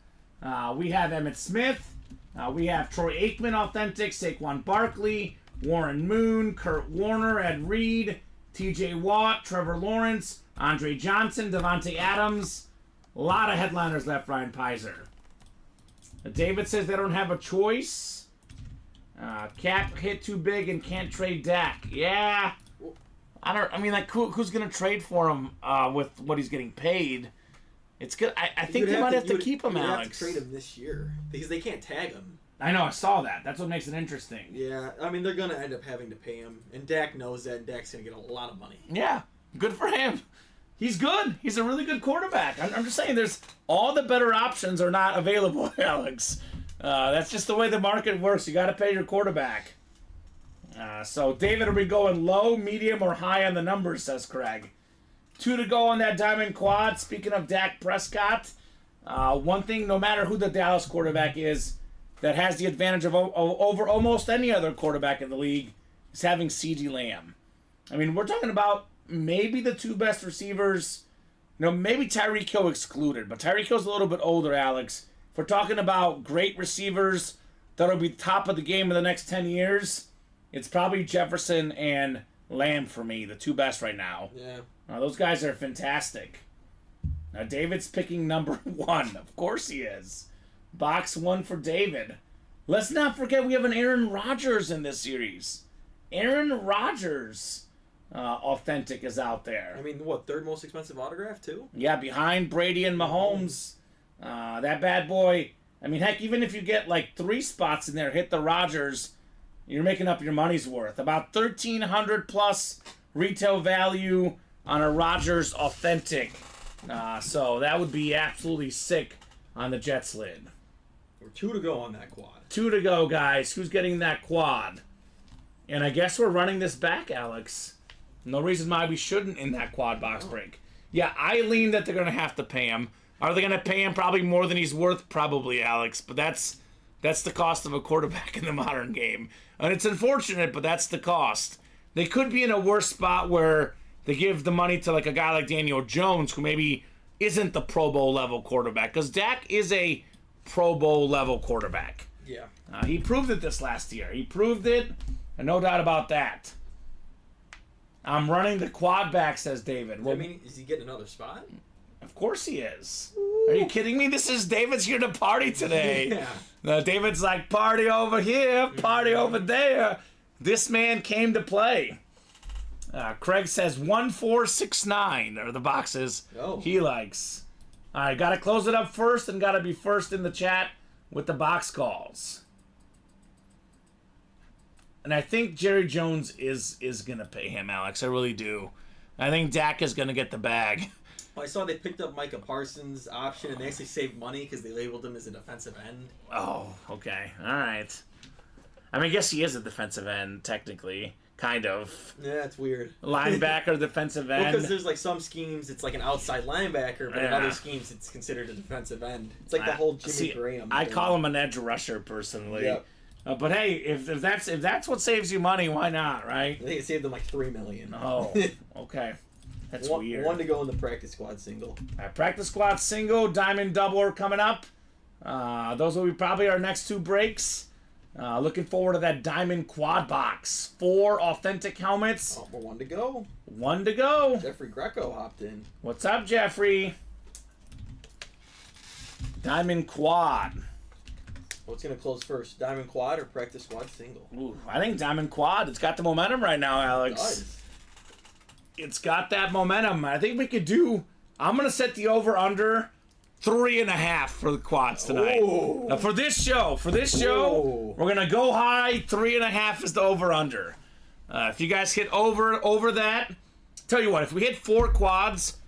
We have Emmitt Smith. We have Troy Aikman, authentic, Saquon Barkley, Warren Moon, Kurt Warner, Ed Reed, TJ Watt, Trevor Lawrence, Andre Johnson, Devontae Adams. A lot of headliners left, Ryan Pizer. David says they don't have a choice. Cap hit too big and can't trade Dak. Yeah. Who's going to trade for him with what he's getting paid? It's good. I think they might have to keep him, Alex. Have to trade him this year because they can't tag him. I know. I saw that. That's what makes it interesting. Yeah. I mean, they're going to end up having to pay him. And Dak knows that. Dak's going to get a lot of money. Yeah. Good for him. He's good. He's a really good quarterback. I'm just saying there's all the better options are not available, Alex. That's just the way the market works. You got to pay your quarterback. So David will be going low, medium, or high on the numbers, says Craig. 2 to go on that diamond quad. Speaking of Dak Prescott, one thing, no matter who the Dallas quarterback is, that has the advantage of over almost any other quarterback in the league is having CeeDee Lamb. I mean, we're talking about maybe the 2 best receivers. Maybe Tyreek Hill excluded, but Tyreek Hill's a little bit older, Alex. If we're talking about great receivers that'll be top of the game in the next 10 years, it's probably Jefferson and Lamb for me, the 2 best right now. Yeah. Those guys are fantastic. Now, David's picking number 1. Of course he is. Box 1 for David. Let's not forget we have an Aaron Rodgers in this series. Aaron Rodgers, authentic, is out there. I mean, what, 3rd most expensive autograph, too? Yeah, behind Brady and Mahomes. That bad boy. I mean, heck, even if you get 3 spots in there, hit the Rodgers, you're making up your money's worth. About $1,300 plus retail value on a Rodgers authentic. So that would be absolutely sick on the Jets lid. We're 2 to go on that quad. 2 to go, guys. Who's getting that quad? And I guess we're running this back, Alex. No reason why we shouldn't in that quad box break. Yeah, I lean that they're going to have to pay him. Are they going to pay him probably more than he's worth? Probably, Alex. But that's the cost of a quarterback in the modern game. And it's unfortunate, but that's the cost. They could be in a worse spot where they give the money to a guy like Daniel Jones, who maybe isn't the Pro Bowl level quarterback. Because Dak is a Pro Bowl level quarterback. Yeah. He proved it this last year. He proved it, and no doubt about that. I'm running the quad back, says David. Well, I mean, is he getting another spot? Of course he is. Are you kidding me? This is David's here to party today. David's like, party over here, party over there. This man came to play. Craig says 1469 are the boxes he likes. All right, got to close it up first and got to be first in the chat with the box calls. And I think Jerry Jones is going to pay him, Alex. I really do. I think Dak is going to get the bag. Well, I saw they picked up Micah Parsons' option, and they actually saved money because they labeled him as a defensive end. Oh, okay. All right. I mean, I guess he is a defensive end, technically. Kind of. Yeah, it's weird. Linebacker, defensive end. Well, because there's like some schemes, it's like an outside linebacker, but in other schemes, it's considered a defensive end. It's like the whole Jimmy Graham I thing. call him an edge rusher, personally. Yep. But hey, if that's what saves you money, why not, right? I think it saved them like $3 million. Oh, okay. That's weird. One to go in the practice squad single. All right, practice squad single, diamond doubler coming up. Those will be probably our next two breaks. Looking forward to that diamond quad box. 4 authentic helmets. Oh, but one to go. One to go. Jeffrey Greco hopped in. What's up, Jeffrey? Diamond quad. What's going to close first, diamond quad or practice squad single? Ooh, I think diamond quad. It's got the momentum right now, Alex. It does. It's got that momentum. I think we could do... I'm going to set the over-under 3.5 for the quads tonight. For this show, we're going to go high. 3.5 is the over-under. If you guys hit over that, tell you what, if we hit 4 quads,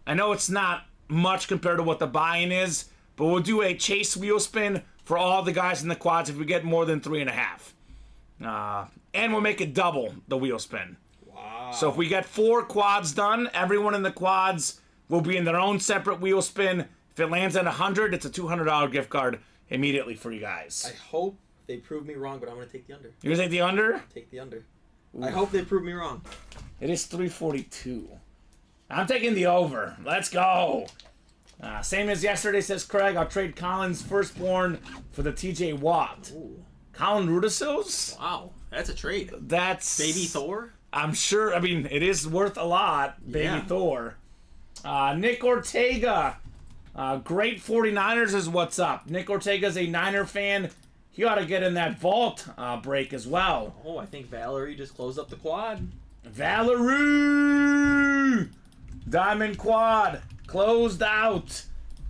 I know it's not much compared to what the buy-in is, but we'll do a chase wheel spin for all the guys in the quads if we get more than 3.5. And we'll make it double the wheel spin. Wow. So if we get 4 quads done, everyone in the quads will be in their own separate wheel spin. If it lands at 100, it's a $200 gift card immediately for you guys. I hope they prove me wrong, but I'm going to take the under. You're going to take the under? Take the under. Ooh. I hope they prove me wrong. It is 342. I'm taking the over. Let's go. Same as yesterday, says Craig. I'll trade Colin's firstborn for the TJ Watt. Ooh. Colin Rudisils? Wow, that's a trade. That's... Baby Thor? I'm sure. I mean, it is worth a lot, Baby Thor. Nick Ortega. Great 49ers is what's up. Nick Ortega's a Niner fan. He ought to get in that vault break as well. Oh, I think Valerie just closed up the quad. Valerie! Diamond quad. Closed out.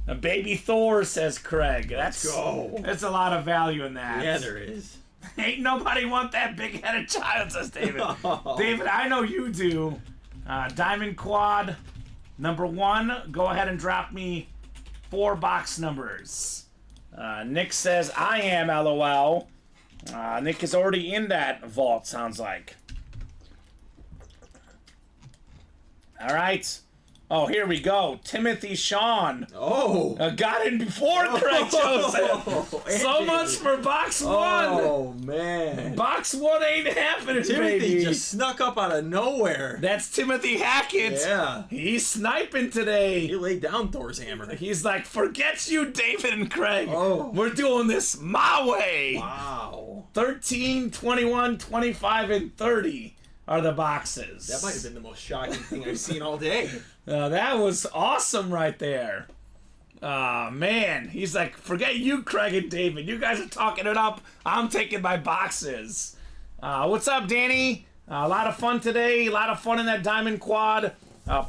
A Baby Thor, says Craig. Let's go. That's a lot of value in that. Yeah, there is. Ain't nobody want that big-headed child, says David. David, I know you do. Diamond quad. Number 1, go ahead and drop me 4 box numbers. Nick says, I am, LOL. Nick is already in that vault, sounds like. All right. Oh, here we go. Timothy Sean. Oh. Got in before Craig Joseph. So much for box 1. Oh, man. Box 1 ain't happening, Timothy baby. just snuck up out of nowhere. That's Timothy Hackett. Yeah. He's sniping today. He laid down Thor's hammer. He's like, forget you, David and Craig. Oh. We're doing this my way. Wow. 13, 21, 25, and 30 are the boxes. That might have been the most shocking thing I've seen all day. That was awesome right there. Man. He's like, forget you, Craig and David. You guys are talking it up. I'm taking my boxes. What's up, Danny? A lot of fun today. A lot of fun in that diamond quad.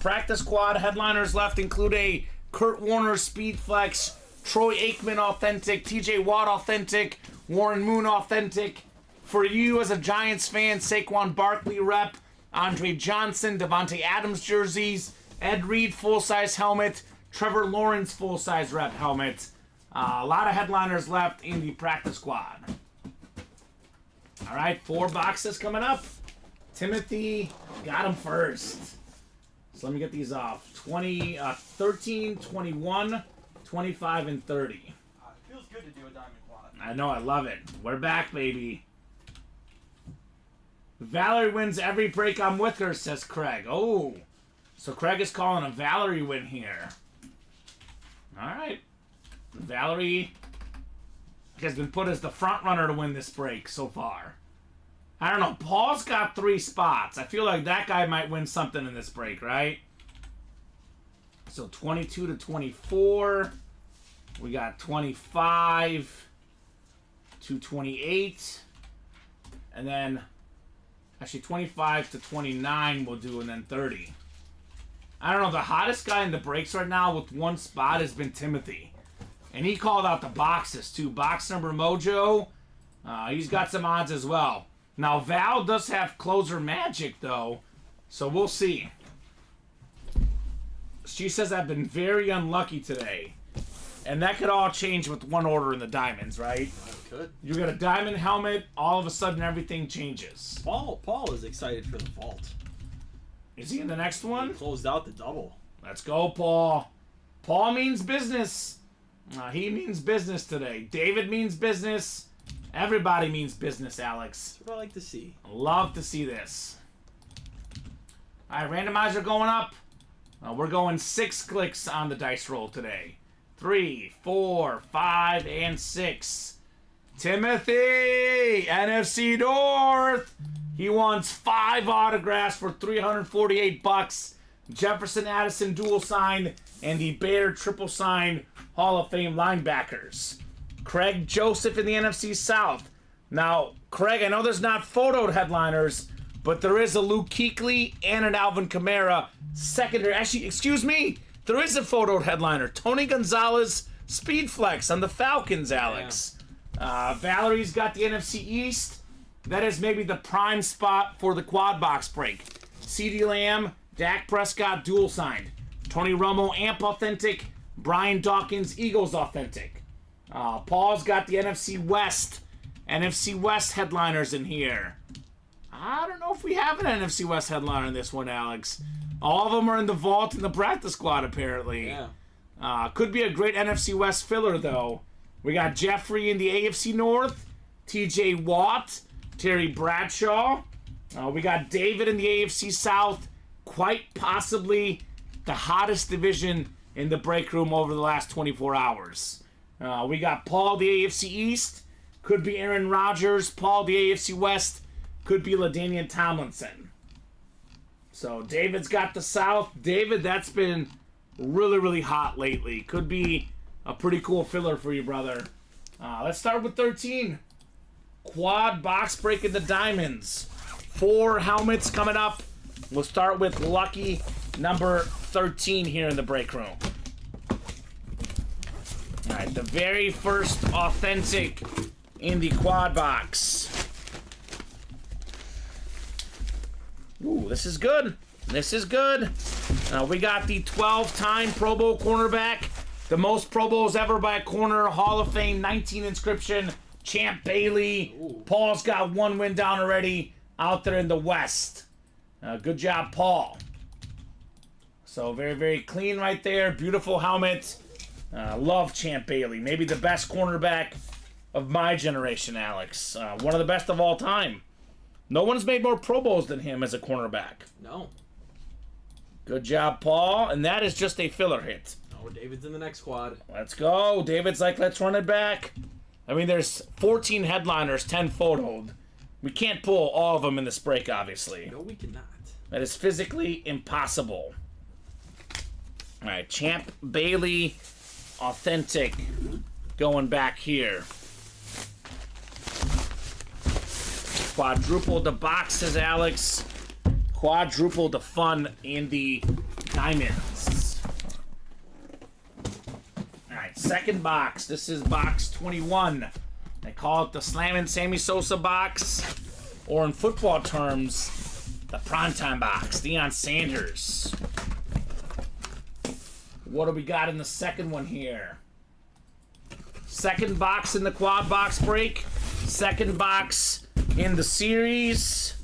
Practice quad headliners left include a Kurt Warner Speed Flex, Troy Aikman authentic, TJ Watt authentic, Warren Moon authentic. For you as a Giants fan, Saquon Barkley rep, Andre Johnson, Devontae Adams jerseys, Ed Reed full-size helmet, Trevor Lawrence full-size rep helmet. A lot of headliners left in the practice squad. All right, 4 boxes coming up. Timothy got them first. So let me get these off. 13, 21, 25, and 30. It feels good to do a diamond quad. I know, I love it. We're back, baby. Valerie wins every break I'm with her, says Craig. Oh, so Craig is calling a Valerie win here. All right. Valerie has been put as the front runner to win this break so far. I don't know. Paul's got 3 spots. I feel like that guy might win something in this break, right? So 22 to 24. We got 25 to 28. And then, actually 25 to 29 we'll do, and then 30. I don't know, the hottest guy in the breaks right now with one spot has been Timothy. And he called out the boxes too. Box number Mojo, he's got some odds as well. Now Val does have closer magic though, so we'll see. She says I've been very unlucky today. And that could all change with one order in the diamonds, right? It could. You get a diamond helmet, all of a sudden everything changes. Paul is excited for the vault. Is he in the next one? He closed out the double. Let's go, Paul. Paul means business. He means business today. David means business. Everybody means business, Alex. That's what I like to see. Love to see this. All right, randomizer going up. We're going 6 clicks on the dice roll today. 3, 4, 5, and 6. Timothy, NFC North. He wants 5 autographs for $348. Jefferson Addison dual sign and the Bader triple sign Hall of Fame linebackers. Craig Joseph in the NFC South. Now, Craig, I know there's not photoed headliners, but there is a Luke Kuechly and an Alvin Kamara secondary. Actually, excuse me, there is a photoed headliner. Tony Gonzalez Speedflex on the Falcons, Alex. Yeah. Valerie's got the NFC East. That is maybe the prime spot for the quad box break. CeeDee Lamb, Dak Prescott dual signed. Tony Romo Amp authentic. Brian Dawkins Eagles authentic. Paul's got the NFC West. NFC West headliners in here. I don't know if we have an NFC West headliner in this one, Alex. All of them are in the vault in the practice squad, apparently. Yeah. Could be a great NFC West filler, though. We got Jeffrey in the AFC North. TJ Watt. Terry Bradshaw. We got David in the AFC South. Quite possibly the hottest division in the break room over the last 24 hours. We got Paul, the AFC East. Could be Aaron Rodgers. Paul, the AFC West. Could be LaDainian Tomlinson. So David's got the South. David, that's been really, really hot lately. Could be a pretty cool filler for you, brother. Let's start with 13. Quad box break in the diamonds. 4 helmets coming up. We'll start with lucky number 13 here in the break room. All right, the very first authentic in the quad box. Ooh, this is good. This is good. We got the 12-time Pro Bowl cornerback. The most Pro Bowls ever by a corner. Hall of Fame 19 inscription. Champ Bailey. Ooh. Paul's got 1 win down already out there in the West. Good job, Paul. So very, very clean right there. Beautiful helmet. Love Champ Bailey. Maybe the best cornerback of my generation, Alex. One of the best of all time. No one's made more Pro Bowls than him as a cornerback. No. Good job, Paul. And that is just a filler hit. Oh, David's in the next squad. Let's go. David's like, let's run it back. I mean, there's 14 headliners, 10 photoed. We can't pull all of them in this break, obviously. No, we cannot. That is physically impossible. All right, Champ Bailey, authentic, going back here. Quadruple the boxes, Alex. Quadruple the fun in the diamonds. All right, second box. This is box 21. They call it the Slammin' Sammy Sosa box, or in football terms, the primetime box. Deion Sanders. What do we got in the second one here? Second box in the quad box break. Second box in the series.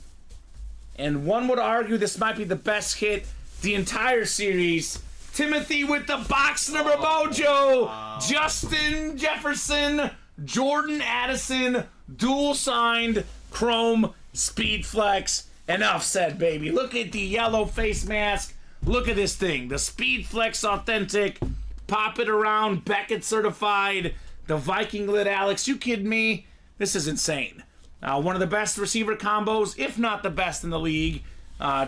And one would argue this might be the best hit the entire series. Timothy with the box number mojo. Wow. Justin Jefferson, Jordan Addison, dual signed chrome Speedflex. Enough said, baby. Look at the yellow face mask. Look at this thing. The Speedflex authentic. Pop it around. Beckett certified. The Viking lid, Alex. You kidding me? This is insane. One of the best receiver combos, if not the best in the league.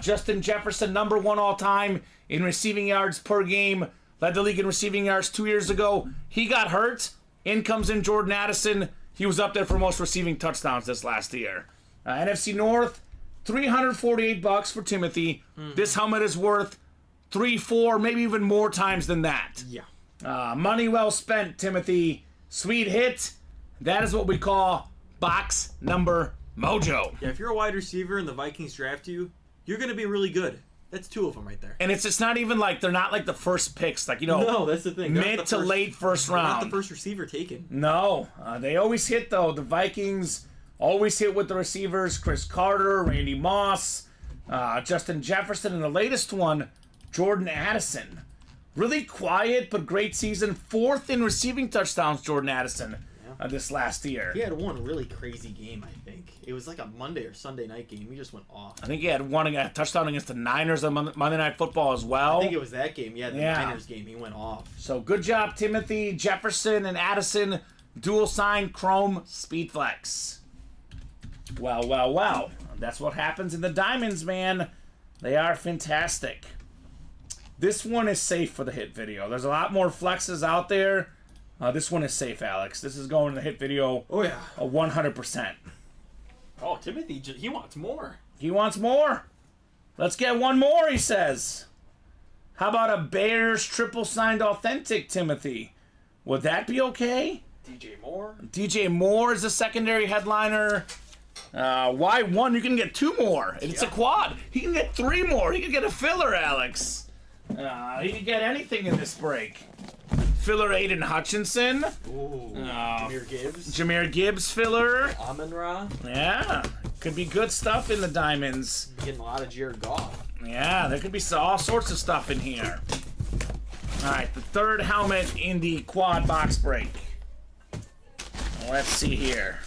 Justin Jefferson, number 1 all time in receiving yards per game. led the league in receiving yards 2 years ago. He got hurt. In comes in Jordan Addison. He was up there for most receiving touchdowns this last year. NFC North, $348 for Timothy. This helmet is worth 3, 4, maybe even more times than that. Yeah. Money well spent, Timothy. Sweet hit. That is what we call box number mojo. Yeah, if you're a wide receiver and the Vikings draft you, you're going to be really good. That's 2 of them right there. And it's not even like they're not like the first picks, like, you know. No, that's the thing. Mid to late first round. Not the first receiver taken. No, they always hit though. The Vikings always hit with the receivers. Chris Carter, Randy Moss, Justin Jefferson, and the latest one, Jordan Addison. Really quiet but great season. 4th in receiving touchdowns, Jordan Addison, this last year. He had one really crazy game, I think. It was like a Monday or Sunday night game. He just went off. I think he had a touchdown against the Niners on Monday Night Football as well. I think it was that game. Yeah, the Niners game. He went off. So good job, Timothy, Jefferson, and Addison. Dual sign Chrome Speed Flex. Well. That's what happens in the Diamonds, man. They are fantastic. This one is safe for the hit video. There's a lot more flexes out there. This one is safe, Alex. This is going to the hit video. Oh, yeah. 100%. Oh, Timothy, he wants more. He wants more. Let's get one more, he says. How about a Bears triple signed authentic, Timothy? Would that be okay? DJ Moore. DJ Moore is a secondary headliner. Why one? You can get 2 more. It's a quad. He can get 3 more. He can get a filler, Alex. He can get anything in this break. Filler Aiden Hutchinson. Ooh. Jahmyr Gibbs filler. Amon-Ra. Yeah. Could be good stuff in the Diamonds. Getting a lot of Jared Goff. Yeah, there could be all sorts of stuff in here. All right, the 3rd helmet in the quad box break. Let's see here.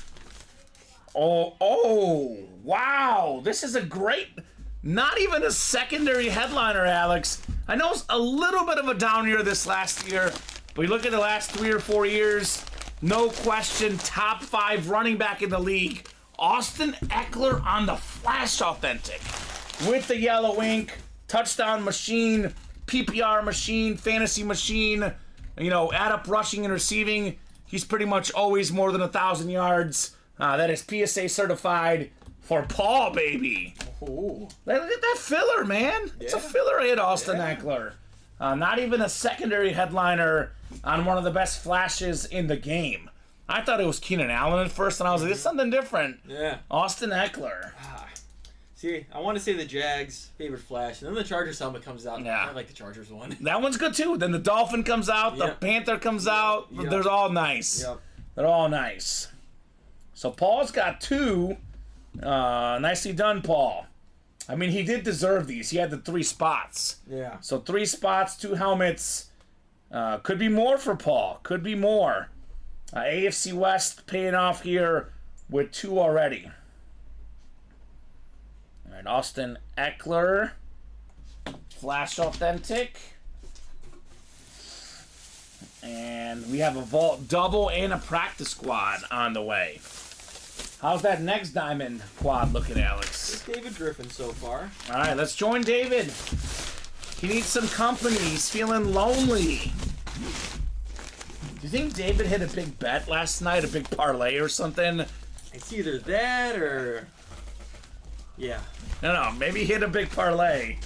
Oh, wow. This is a great, not even a secondary headliner, Alex. I know it's a little bit of a down year this last year, but you look at the last 3 or 4 years, no question, top 5 running back in the league. Austin Eckler on the Flash Authentic. With the yellow ink, touchdown machine, PPR machine, fantasy machine, you know, add up rushing and receiving. He's pretty much always more than 1,000 yards. That is PSA certified for Paul, baby. Ooh. Look at that filler, man. It's a filler hit, Austin Eckler. Not even a secondary headliner on one of the best flashes in the game. I thought it was Keenan Allen at first, and I was like, this is something different. Yeah. Austin Eckler. See, I want to say the Jags' favorite flash, and then the Chargers helmet comes out. Yeah. I like the Chargers one. That one's good, too. Then the Dolphin comes out, the Panther comes out. Yep. They're all nice. Yep. They're all nice. So Paul's got 2. Nicely done, Paul. I mean, he did deserve these. He had the 3 spots. Yeah. So 3 spots, 2 helmets. Could be more for Paul. Could be more. AFC West paying off here with 2 already. All right, Austin Eckler. Flash Authentic. And we have a Vault Double and a Practice Squad on the way. How's that next Diamond quad looking, Alex? It's David Griffin so far. All right, let's join David. He needs some company. He's feeling lonely. Do you think David hit a big bet last night, a big parlay or something? It's either that or... Yeah. No, maybe he hit a big parlay.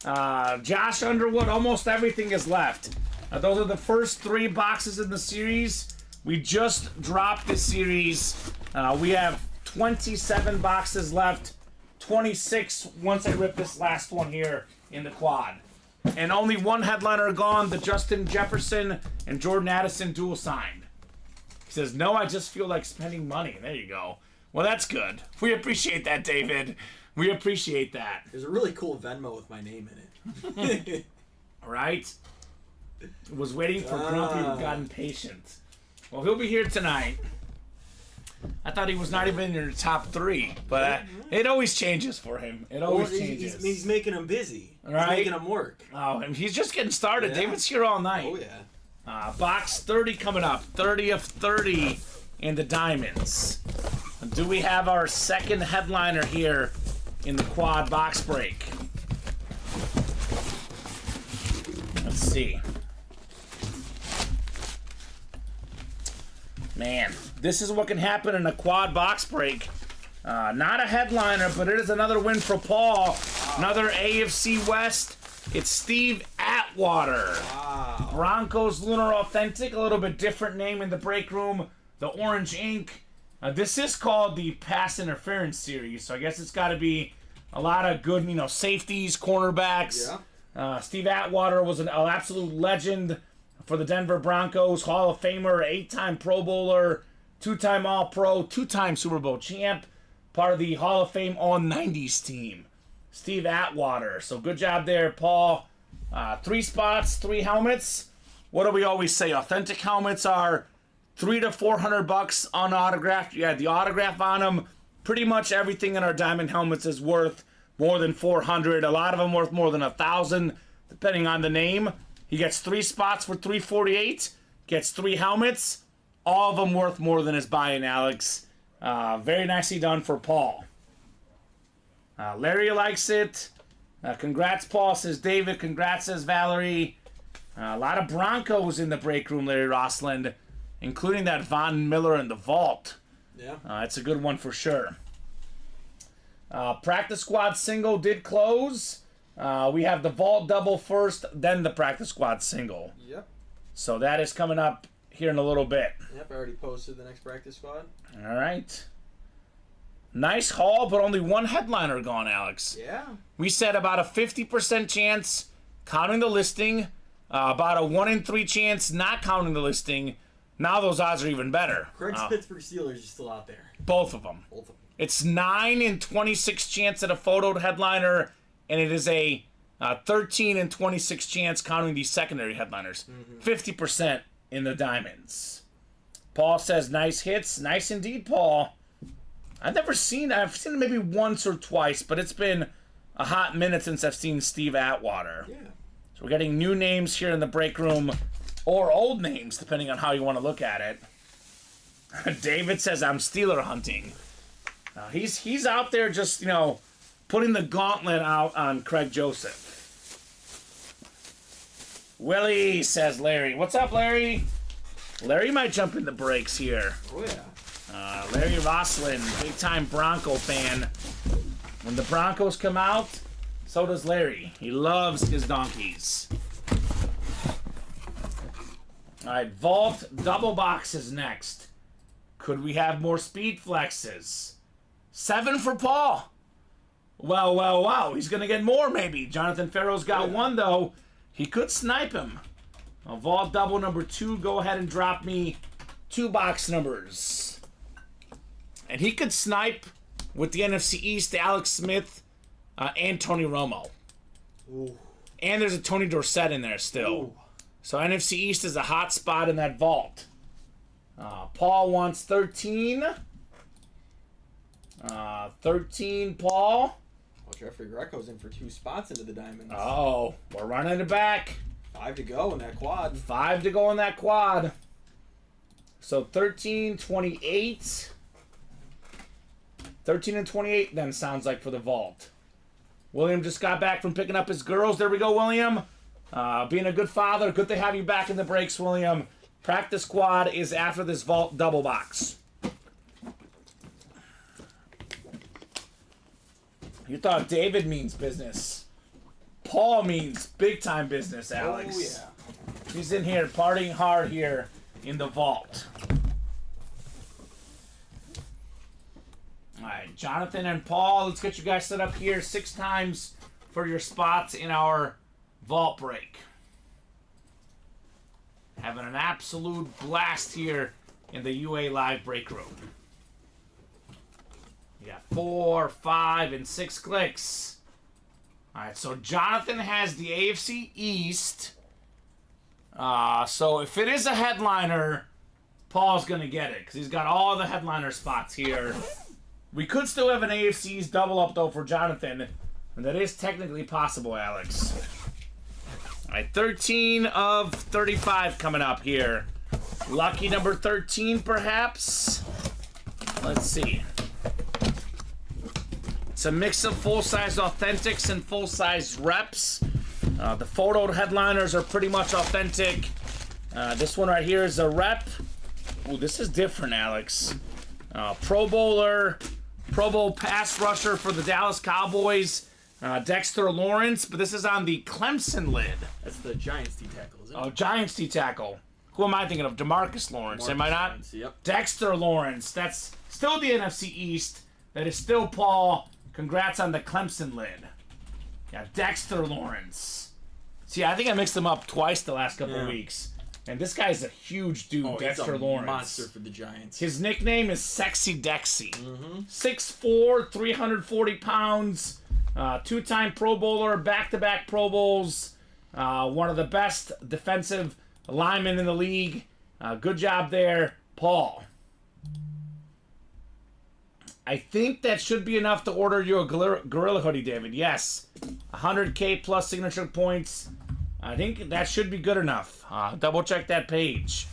Josh Underwood, almost everything is left. Those are the first 3 boxes in the series. We just dropped this series. We have 27 boxes left. 26 once I rip this last one here in the quad. And only 1 headliner gone, the Justin Jefferson and Jordan Addison dual signed. He says, no, I just feel like spending money. There you go. Well, that's good. We appreciate that, David. We appreciate that. There's a really cool Venmo with my name in it. Right? Was waiting for Grumpy who got impatient. Well, he'll be here tonight. I thought he was not even in your top 3, but it always changes for him. It always changes. He's making him busy. Right? He's making him work. Oh, and he's just getting started. Yeah. David's here all night. Oh, yeah. Box 30 coming up. 30 of 30 in the Diamonds. Do we have our second headliner here in the quad box break? see. Man, this is what can happen in a quad box break. Not a headliner, but it is another win for Paul. Another AFC West. It's Steve Atwater. Wow. Broncos Lunar Authentic, a little bit different name in the break room. The orange ink. This is called the Pass Interference Series, so I guess it's got to be a lot of good, safeties, cornerbacks. Yeah. Steve Atwater was an absolute legend for the Denver Broncos, Hall of Famer, 8-time Pro Bowler, 2-time All-Pro, 2-time Super Bowl champ, part of the Hall of Fame All-90s team. Steve Atwater. So good job there, Paul. 3 spots, 3 helmets. What do we always say? Authentic helmets are $300 to $400 unautographed. You had the autograph on them. Pretty much everything in our diamond helmets is worth more than $400. A lot of them worth more than $1,000, depending on the name. He gets 3 spots for $348. Gets 3 helmets. All of them worth more than his buy-in, Alex. Very nicely done for Paul. Larry likes it. Congrats, Paul, says David. Congrats, says Valerie. A lot of Broncos in the break room, Larry Rossland, including that Von Miller in the vault. Yeah. It's a good one for sure. Practice squad single did close. We have the vault double first, then the practice squad single. Yep. So that is coming up here in a little bit. Yep, I already posted the next practice squad. All right. Nice haul, but only one headliner gone, Alex. Yeah. We said about a 50% chance counting the listing, about a 1 in 3 chance not counting the listing. Now those odds are even better. Craig's Pittsburgh Steelers are still out there. Both of them. Both of them. It's 9 in 26 chance at a photoed headliner, and it is a 13 in 26 chance counting the secondary headliners. 50% in the diamonds. Paul says nice hits. Nice indeed, Paul. I've seen it maybe once or twice, but it's been a hot minute since I've seen Steve Atwater. Yeah. So we're getting new names here in the break room, or old names, depending on how you want to look at it. David says I'm Steeler hunting. He's out there just, putting the gauntlet out on Craig Joseph. Willie, says Larry. What's up, Larry? Larry might jump in the breaks here. Oh, yeah. Larry Roslin, big-time Bronco fan. When the Broncos come out, so does Larry. He loves his donkeys. All right, vault double boxes next. Could we have more speed flexes? 7 for Paul. Well. He's going to get more, maybe. Jonathan Farrow's got 1, though. He could snipe him. A vault double number 2. Go ahead and drop me 2 box numbers. And he could snipe with the NFC East, Alex Smith, and Tony Romo. Ooh. And there's a Tony Dorsett in there still. Ooh. So NFC East is a hot spot in that vault. Paul wants 13. 13, Paul. Well, Jeffrey Greco's in for 2 spots into the diamonds. Oh, we're running it back. 5 to go in that quad. 5 to go in that quad. So 13, 28. 13 and 28 then sounds like for the vault. William just got back from picking up his girls. There we go, William. Being a good father. Good to have you back in the breaks, William. Practice squad is after this vault double box. You thought David means business. Paul means big time business, Alex. Oh, yeah. He's in here partying hard here in the vault. All right, Jonathan and Paul, let's get you guys set up here 6 times for your spots in our vault break. Having an absolute blast here in the UA Live break room. You got 4, 5, and 6 clicks. All right, so Jonathan has the AFC East. So if it is a headliner, Paul's going to get it because he's got all the headliner spots here. We could still have an AFC's double up, though, for Jonathan. And that is technically possible, Alex. All right, 13 of 35 coming up here. Lucky number 13, perhaps? Let's see. It's a mix of full-size authentics and full-size reps. The photo headliners are pretty much authentic. This one right here is a rep. Ooh, this is different, Alex. Pro Bowler, Pro Bowl pass rusher for the Dallas Cowboys, Dexter Lawrence, but this is on the Clemson lid. That's the Giants D-tackle, isn't it? Oh, Giants D-tackle. Who am I thinking of? DeMarcus Lawrence, am I not? Lawrence, yep. Dexter Lawrence. That's still the NFC East. That is still Paul. Congrats on the Clemson lid. Yeah, Dexter Lawrence. See, I think I mixed them up twice the last couple of weeks. And this guy's a huge dude, Dexter he's a Lawrence. monster for the Giants. His nickname is Sexy Dexy. 6'4", 340 pounds, two-time Pro Bowler, back-to-back Pro Bowls, one of the best defensive linemen in the league. Good job there, Paul. I think that should be enough to order you a Gorilla hoodie, David. Yes. 100K plus signature points. I think that should be good enough. Double check that page.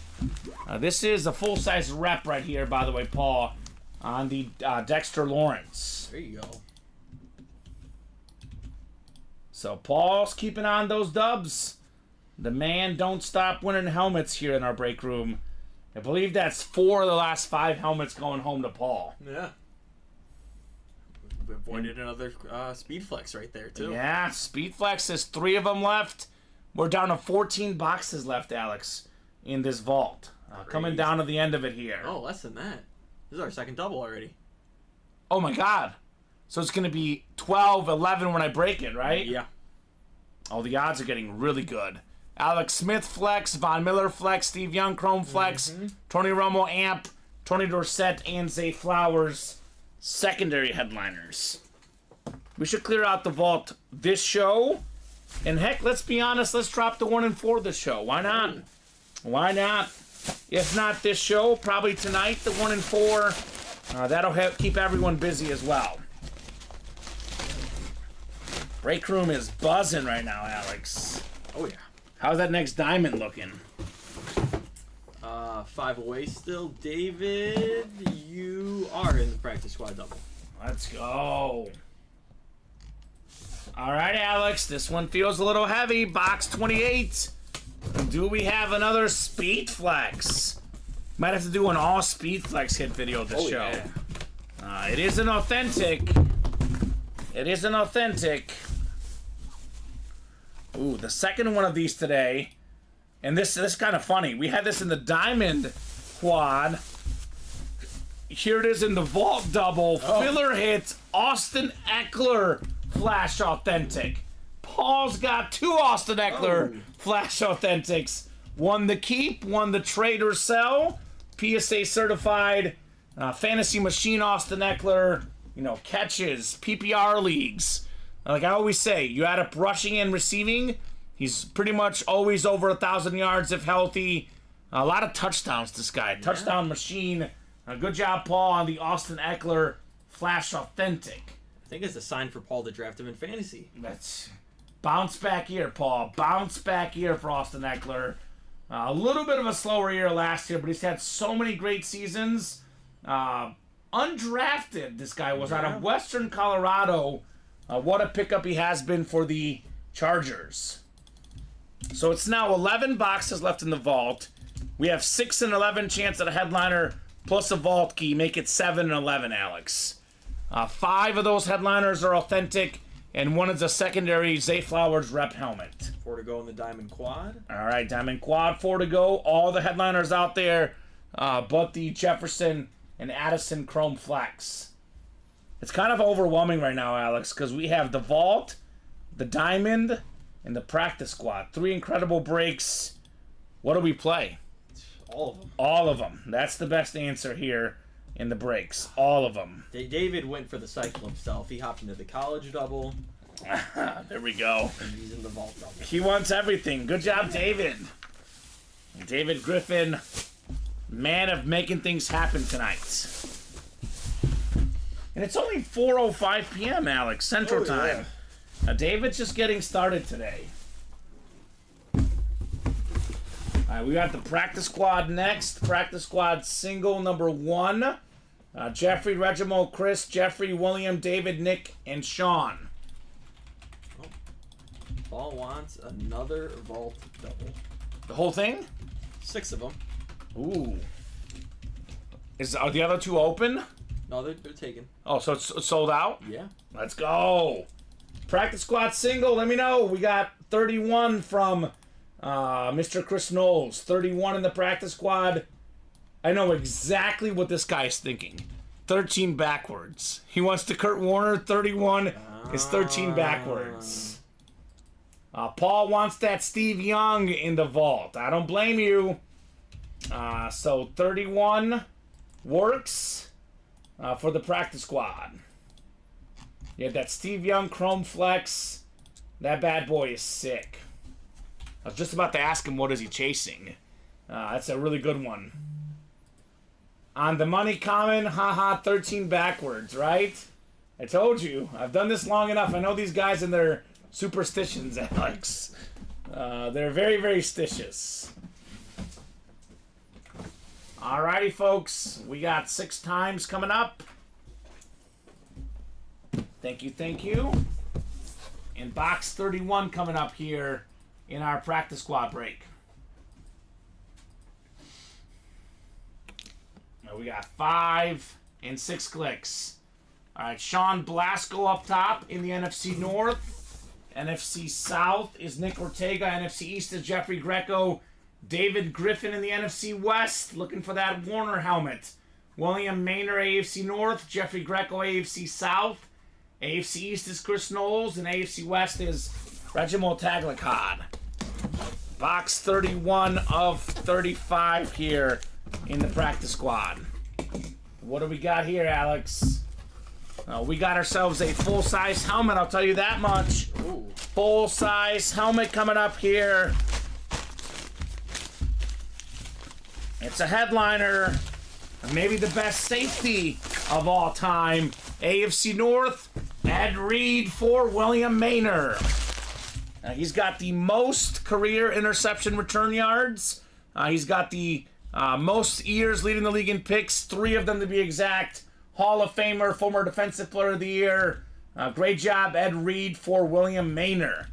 This is a full-size rep right here, by the way, Paul, on the Dexter Lawrence. There you go. So Paul's keeping on those dubs. The man don't stop winning helmets here in our break room. I believe that's 4 of the last 5 helmets going home to Paul. Yeah. We avoided another speed flex right there, too. Yeah, speed flex. There's 3 of them left. We're down to 14 boxes left, Alex, in this vault. Coming down to the end of it here. Oh, less than that. This is our second double already. Oh, my God. So it's going to be 12, 11 when I break it, right? Yeah. Oh, the odds are getting really good. Alex Smith flex, Von Miller flex, Steve Young Chrome flex, Tony Romo amp, Tony Dorsett, and Zay Flowers secondary headliners. We should clear out the vault this show. And heck, let's be honest, let's drop the 1 and 4 this show. Why not? Why not? If not this show, probably tonight, the 1 and 4. That'll keep everyone busy as well. Break room is buzzing right now, Alex. Oh, yeah. How's that next diamond looking? 5 away still. David, you are in the practice squad double. Let's go. All right, Alex. This one feels a little heavy. Box 28. Do we have another speed flex? Might have to do an all speed flex hit video this show. Yeah. It isn't authentic. It isn't authentic. Ooh, the second one of these today. And this is kind of funny. We had this in the diamond quad. Here it is in the vault double. Filler hits. Austin Eckler flash authentic. Paul's got 2 Austin Eckler flash authentics. One the keep, one the trade or sell. PSA certified. Fantasy machine Austin Eckler. You know, catches, PPR leagues. Like I always say, you add up rushing and receiving. He's pretty much always over 1,000 yards if healthy. A lot of touchdowns, this guy. Touchdown machine. Good job, Paul, on the Austin Eckler Flash Authentic. I think it's a sign for Paul to draft him in fantasy. That's bounce back year, Paul. Bounce back year for Austin Eckler. A little bit of a slower year last year, but he's had so many great seasons. Undrafted, this guy was out of Western Colorado. What a pickup he has been for the Chargers. So it's now 11 boxes left in the vault. We have 6 and 11 chance at a headliner plus a vault key. Make it 7 and 11, Alex. 5 of those headliners are authentic, and 1 is a secondary Zay Flowers rep helmet. 4 to go in the Diamond Quad. All right, Diamond Quad, 4 to go. All the headliners out there, but the Jefferson and Addison Chrome Flex. It's kind of overwhelming right now, Alex, because we have the vault, the diamond, and the practice squad. 3 incredible breaks. What do we play? All of them. All of them. That's the best answer here in the breaks. All of them. David went for the cycle himself. He hopped into the college double. There we go. And he's in the vault double. He wants everything. Good job, David. David Griffin, man of making things happen tonight. And it's only 4:05 p.m., Alex, Central Time. Now, David's just getting started today. All right, we got the practice squad next. Practice squad single number 1. Jeffrey, Reginald, Chris, Jeffrey, William, David, Nick, and Sean. Paul wants another vault double. The whole thing? 6 of them. Ooh. Are the other 2 open? No, they're taken. Oh, so it's sold out? Yeah. Let's go. Practice squad single. Let me know. We got 31 from Mr. Chris Knowles. 31 in the practice squad. I know exactly what this guy's thinking. 13 backwards. He wants to Kurt Warner. 31 is 13 backwards. Paul wants that Steve Young in the vault. I don't blame you. So 31 works for the practice squad. You have that Steve Young Chrome Flex. That bad boy is sick. I was just about to ask him what is he chasing. That's a really good one. On the money, Kamen, haha, 13 backwards, right? I told you. I've done this long enough. I know these guys and their superstitions, Alex. They're very, very stitious. Alrighty, folks. We got 6 times coming up. Thank you, thank you. And box 31 coming up here in our practice squad break. Now we got 5 and 6 clicks. All right, Sean Blasco up top in the NFC North. NFC South is Nick Ortega. NFC East is Jeffrey Greco. David Griffin in the NFC West, looking for that Warner helmet. William Maynard, AFC North. Jeffrey Greco, AFC South. AFC East is Chris Knowles, and AFC West is Reginald Tagliacad. Box 31 of 35 here in the practice squad. What do we got here, Alex? We got ourselves a full-size helmet, I'll tell you that much. Full-size helmet coming up here. It's a headliner. Maybe the best safety of all time. AFC North, Ed Reed for William Maynard. He's got the most career interception return yards. He's got the most years leading the league in picks, 3 of them to be exact. Hall of Famer, former Defensive Player of the Year. Great job, Ed Reed for William Maynard.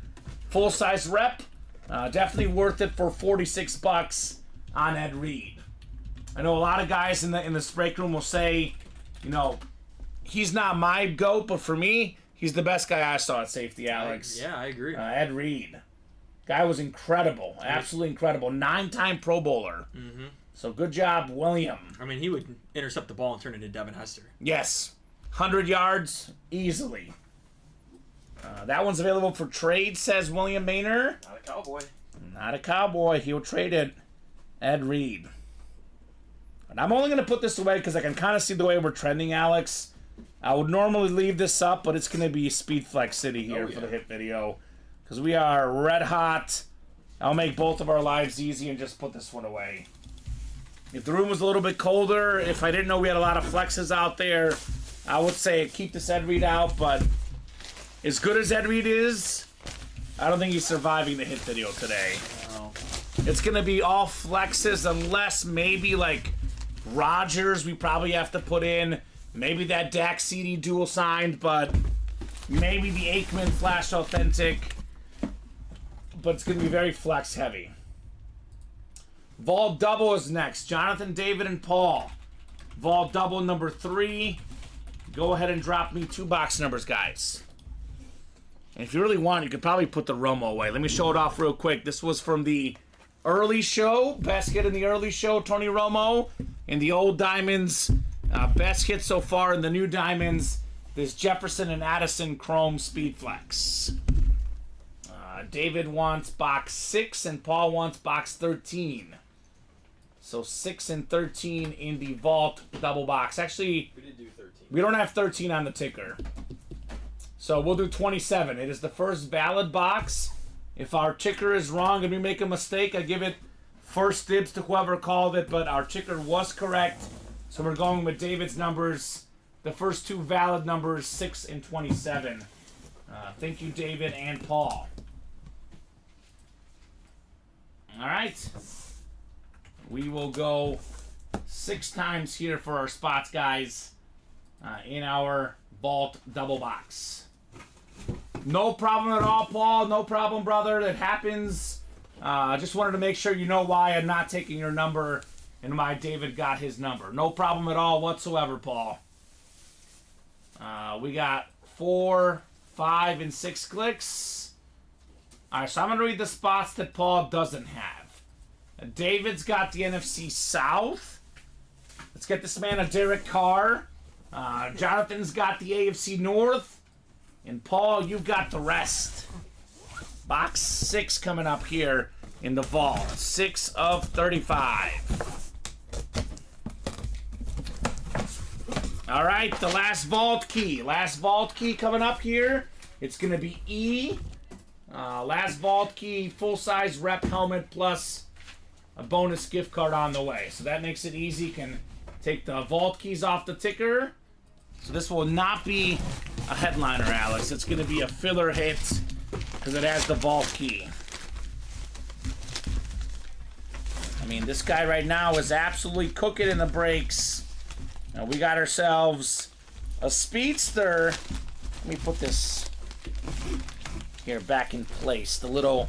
Full-size rep. Definitely worth it for $46 on Ed Reed. I know a lot of guys in the break room will say, you know, he's not my GOAT, but for me, he's the best guy I saw at safety, Alex. I agree. Ed Reed. Guy was incredible. Absolutely incredible. 9-time Pro Bowler. Mm-hmm. So good job, William. I mean, he would intercept the ball and turn it into Devin Hester. Yes. 100 yards, easily. That one's available for trade, says William Maynard. Not a Cowboy. Not a Cowboy. He'll trade it. Ed Reed. And I'm only going to put this away because I can kind of see the way we're trending, Alex. I would normally leave this up, but it's going to be Speed Flex City here for the hit video. Because we are red hot. I'll make both of our lives easy and just put this one away. If the room was a little bit colder, if I didn't know we had a lot of flexes out there, I would say keep this Ed Reed out, but as good as Ed Reed is, I don't think he's surviving the hit video today. No. It's going to be all flexes unless maybe like Rodgers we probably have to put in. Maybe that Dak CD dual signed, but maybe the Aikman Flash Authentic. But it's going to be very flex heavy. Vault double is next. Jonathan, David, and Paul. Vault double number 3. Go ahead and drop me 2 box numbers, guys. And if you really want, you could probably put the Romo away. Let me show it off real quick. This was from the early show. Best hit in the early show, Tony Romo. In the old Diamonds, best hit so far in the new Diamonds, this Jefferson and Addison Chrome Speed Flex. David wants box 6 and Paul wants box 13. So 6 and 13 in the vault double box. Actually, We did do 13. we don't have 13 on the ticker. So we'll do 27. It is the first valid box. If our ticker is wrong and we make a mistake, I give it first dibs to whoever called it, but our ticker was correct. So we're going with David's numbers. The first 2 valid numbers, 6 and 27. Thank you, David and Paul. All right. We will go 6 times here for our spots, guys, in our vault double box. No problem at all, Paul. No problem, brother. That happens. I just wanted to make sure you know why I'm not taking your number and why David got his number. No problem at all whatsoever, Paul. We got 4, 5, and 6 clicks. All right, so I'm going to read the spots that Paul doesn't have. David's got the NFC South. Let's get this man a Derek Carr. Jonathan's got the AFC North. And Paul, you've got the rest. Box 6 coming up here in the vault. 6 of 35. All right, the last vault key. Last vault key coming up here. It's going to be E. Last vault key, full-size rep helmet plus a bonus gift card on the way. So that makes it easy. You can take the vault keys off the ticker. So this will not be a headliner, Alex. It's going to be a filler hit because it has the vault key. I mean, this guy right now is absolutely cooking in the breaks. Now we got ourselves a speedster. Let me put this here back in place. The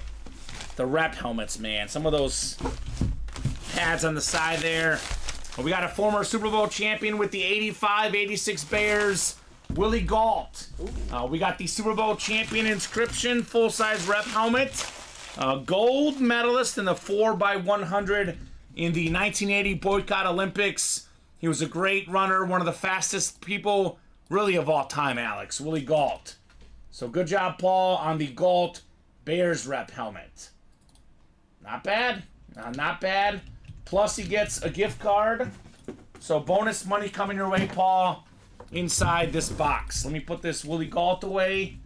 rep helmets, man. Some of those pads on the side there. We got a former Super Bowl champion with the 85-86 Bears, Willie Gault. We got the Super Bowl champion inscription, full-size rep helmet. Gold medalist in the 4x100 in the 1980 Boycott Olympics. He was a great runner, one of the fastest people, really, of all time, Alex. Willie Gault. So good job, Paul, on the Gault Bears rep helmet. Not bad. Not bad. Plus, he gets a gift card. So bonus money coming your way, Paul, inside this box. Let me put this Willie Gault away,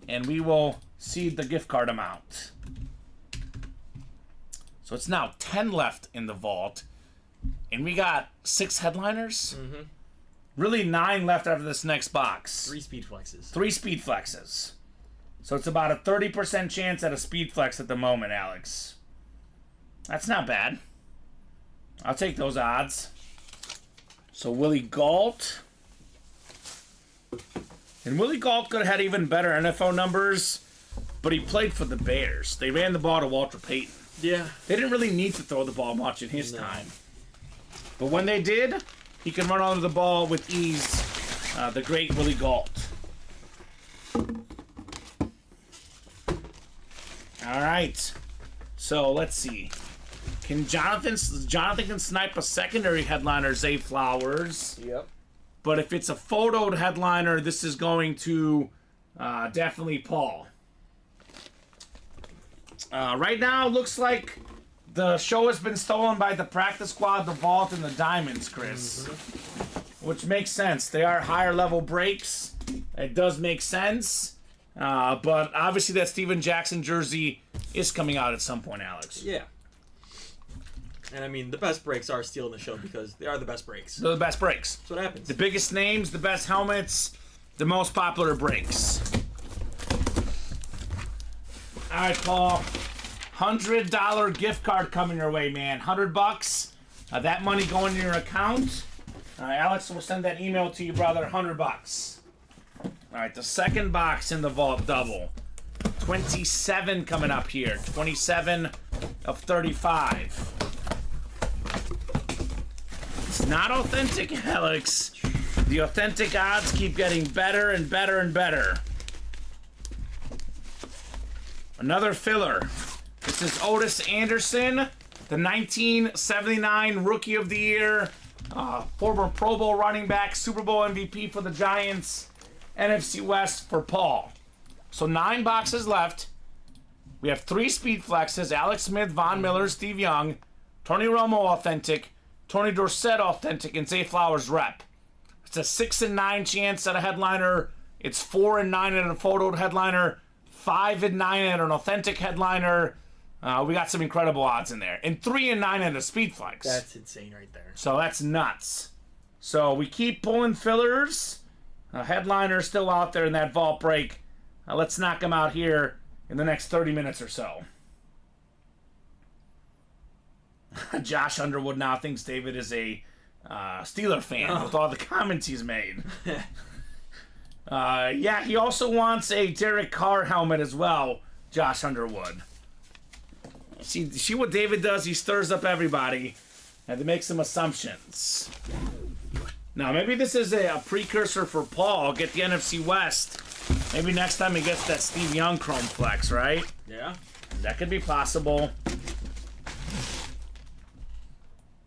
and we will see the gift card amount. So it's now 10 left in the vault. And we got 6 headliners. Mm-hmm. Really 9 left after this next box. 3 speed flexes. 3 speed flexes. So it's about a 30% chance at a speed flex at the moment, Alex. That's not bad. I'll take those odds. So Willie Gault. And Willie Gault could have had even better NFL numbers, but he played for the Bears. They ran the ball to Walter Payton. Yeah. They didn't really need to throw the ball much in his time. But when they did, he can run onto the ball with ease. The great Willie Gault. All right. So let's see. Jonathan can snipe a secondary headliner, Zay Flowers. Yep. But if it's a photoed headliner, this is going to definitely Paul. Right now, it looks like the show has been stolen by the practice squad, the vault, and the diamonds, Chris. Mm-hmm. Which makes sense. They are higher level breaks. It does make sense. But obviously that Steven Jackson jersey is coming out at some point, Alex. Yeah. And I mean, the best breaks are stealing the show because they are the best breaks. They're the best breaks. That's what happens. The biggest names, the best helmets, the most popular breaks. All right, Paul. $100 gift card coming your way, man. $100. That money going in your account. Alex will send that email to you, brother. $100. All right, the second box in the vault double. 27 coming up here. 27 of 35. It's not authentic, Alex. The authentic odds keep getting better and better and better. Another filler. This is Otis Anderson, the 1979 Rookie of the Year, former Pro Bowl running back, Super Bowl MVP for the Giants, NFC West for Paul. So 9 boxes left. We have 3 speed flexes, Alex Smith, Von Miller, Steve Young, Tony Romo authentic, Tony Dorsett authentic, and Zay Flowers rep. It's a 6 and 9 chance at a headliner. It's 4 and 9 at a photoed headliner, 5 and 9 at an authentic headliner. We got some incredible odds in there. And 3 and 9 at a speed flex. That's insane right there. So that's nuts. So we keep pulling fillers. Headliner's still out there in that vault break. Let's knock him out here in the next 30 minutes or so. Josh Underwood now thinks David is a Steeler fan with all the comments he's made. Yeah, he also wants a Derek Carr helmet as well, Josh Underwood. See what David does? He stirs up everybody. Had to make some assumptions. Now, maybe this is a precursor for Paul. Get the NFC West. Maybe next time he gets that Steve Young Chrome Flex, right? Yeah. That could be possible.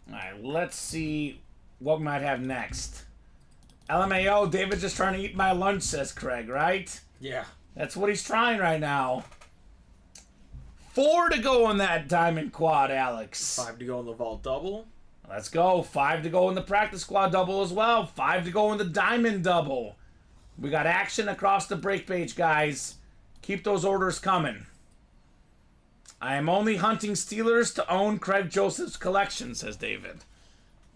Alright, let's see what we might have next. LMAO, David's just trying to eat my lunch, says Craig, right? Yeah. That's what he's trying right now. 4 to go on that diamond quad, Alex. 5 to go on the vault double. Let's go. 5 to go in the practice squad double as well. 5 to go in the diamond double. We got action across the break page, guys. Keep those orders coming. I am only hunting Steelers to own Craig Joseph's collection, says David.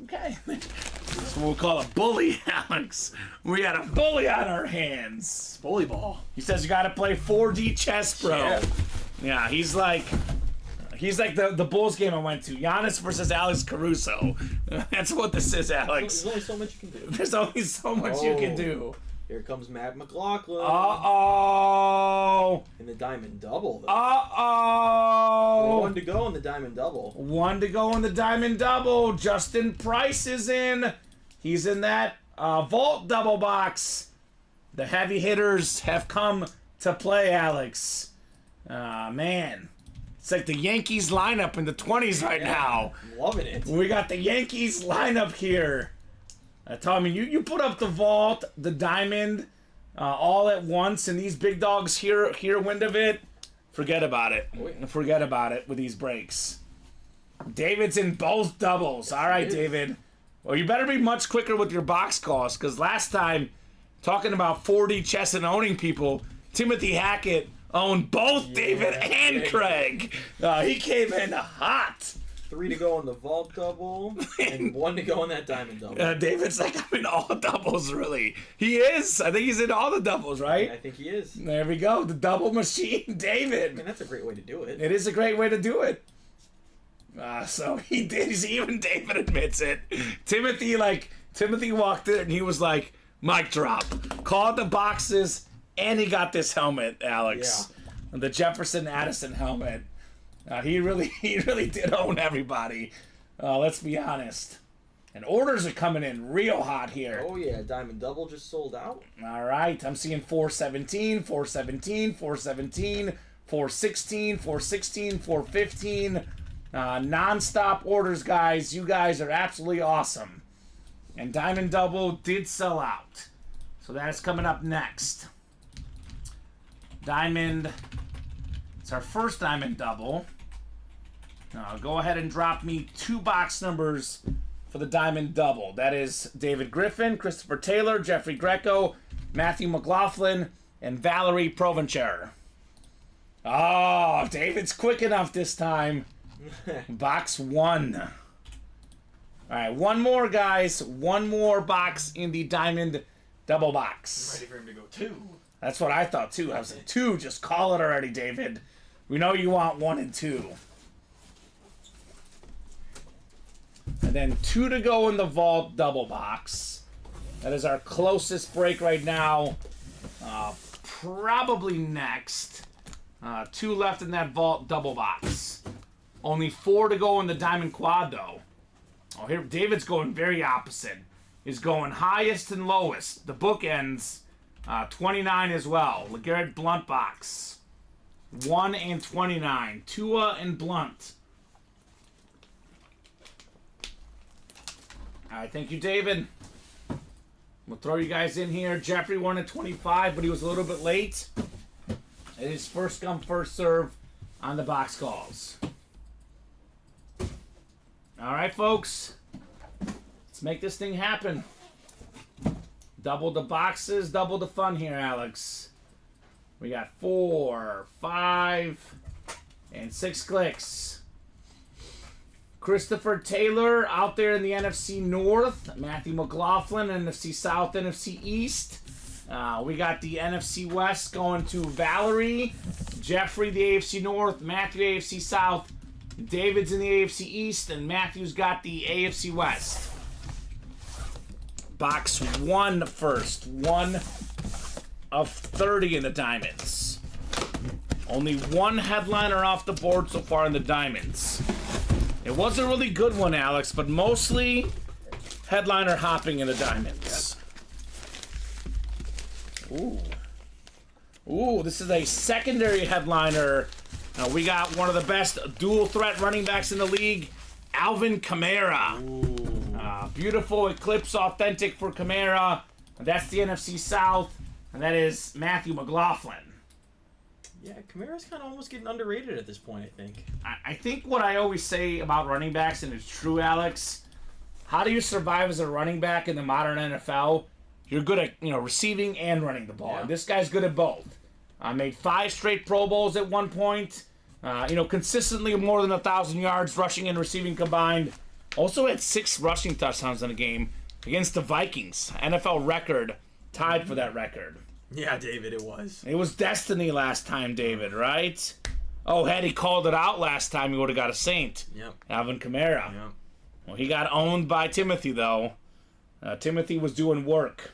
Okay. That's what we'll call a bully, Alex. We got a bully on our hands. Bully ball. He says you got to play 4D chess, bro. Yeah, he's like the Bulls game I went to. Giannis versus Alex Caruso. That's what this is, Alex. There's only so much you can do. There's only so much you can do. Here comes Matt McLaughlin. Uh-oh. In the diamond double, though. Uh-oh. 1 to go in the diamond double. 1 to go in the diamond double. Justin Price is in. He's in that vault double box. The heavy hitters have come to play, Alex. Man. It's like the Yankees lineup in the 20s right now. I'm loving it. We got the Yankees lineup here. Tommy, you put up the vault, the diamond, all at once, and these big dogs hear wind of it. Forget about it. Forget about it with these breaks. David's in both doubles. All right, David. Well, you better be much quicker with your box calls, because last time, talking about 4D chess and owning people, Timothy Hackett owned both David and Craig. He came in hot. 3 to go on the vault double, and 1 to go on that diamond double. David's like, I'm in all doubles, really. He is. I think he's in all the doubles, right? I think he is. There we go. The double machine, David. I mean, that's a great way to do it. It is a great way to do it. So he did. Even David admits it. Timothy walked in and he was like, mic drop. Called the boxes, and he got this helmet, Alex. Yeah. The Jefferson Addison helmet. He really did own everybody. Let's be honest. And orders are coming in real hot here. Oh yeah, diamond double just sold out. All right, I'm seeing 417, 417, 417, 416, 416, 415. Non-stop orders, guys. You guys are absolutely awesome. And diamond double did sell out. So that's coming up next. Diamond. It's our first diamond double. Go ahead and drop me 2 box numbers for the diamond double. That is David Griffin, Christopher Taylor, Jeffrey Greco, Matthew McLaughlin, and Valerie Provencher. Oh, David's quick enough this time. Box 1. All right, one more, guys. One more box in the diamond double box. I'm ready for him to go 2. That's what I thought, too. I was like, 2, just call it already, David. We know you want 1 and 2. And then 2 to go in the vault double box. That is our closest break right now. Probably next. 2 left in that vault double box. Only 4 to go in the diamond quad, though. Oh, here David's going very opposite. He's going highest and lowest. The bookends, 29 as well. LeGarrette Blunt box. 1 and 29. Tua and Blunt. All right, thank you, David. We'll throw you guys in here. Jeffrey 1 and 25, but he was a little bit late. It is first come, first serve on the box calls. All right, folks. Let's make this thing happen. Double the boxes, double the fun here, Alex. We got 4, 5, and 6 clicks. Christopher Taylor out there in the NFC North. Matthew McLaughlin, NFC South, NFC East. We got the NFC West going to Valerie. Jeffrey, the AFC North. Matthew, AFC South. David's in the AFC East. And Matthew's got the AFC West. Box 1 first. 1 of 30 in the diamonds. Only one headliner off the board so far in the diamonds. It was a really good one, Alex, but mostly headliner hopping in the diamonds. Ooh, this is a secondary headliner. We got one of the best dual threat running backs in the league, Alvin Kamara. Beautiful Eclipse Authentic for Kamara. That's the NFC South, and that is Matthew McLaughlin. Yeah, Kamara's kind of almost getting underrated at this point, I think. I think what I always say about running backs, and it's true, Alex, how do you survive as a running back in the modern NFL? You're good at, receiving and running the ball. Yeah. And this guy's good at both. Made 5 straight Pro Bowls at one point. Consistently more than 1,000 yards rushing and receiving combined. Also had 6 rushing touchdowns in a game against the Vikings. NFL record, tied for that record. Yeah, David, it was. It was destiny last time, David, right? Oh, had he called it out last time, he would have got a Saint. Yep. Alvin Kamara. Yep. Well, he got owned by Timothy, though. Timothy was doing work.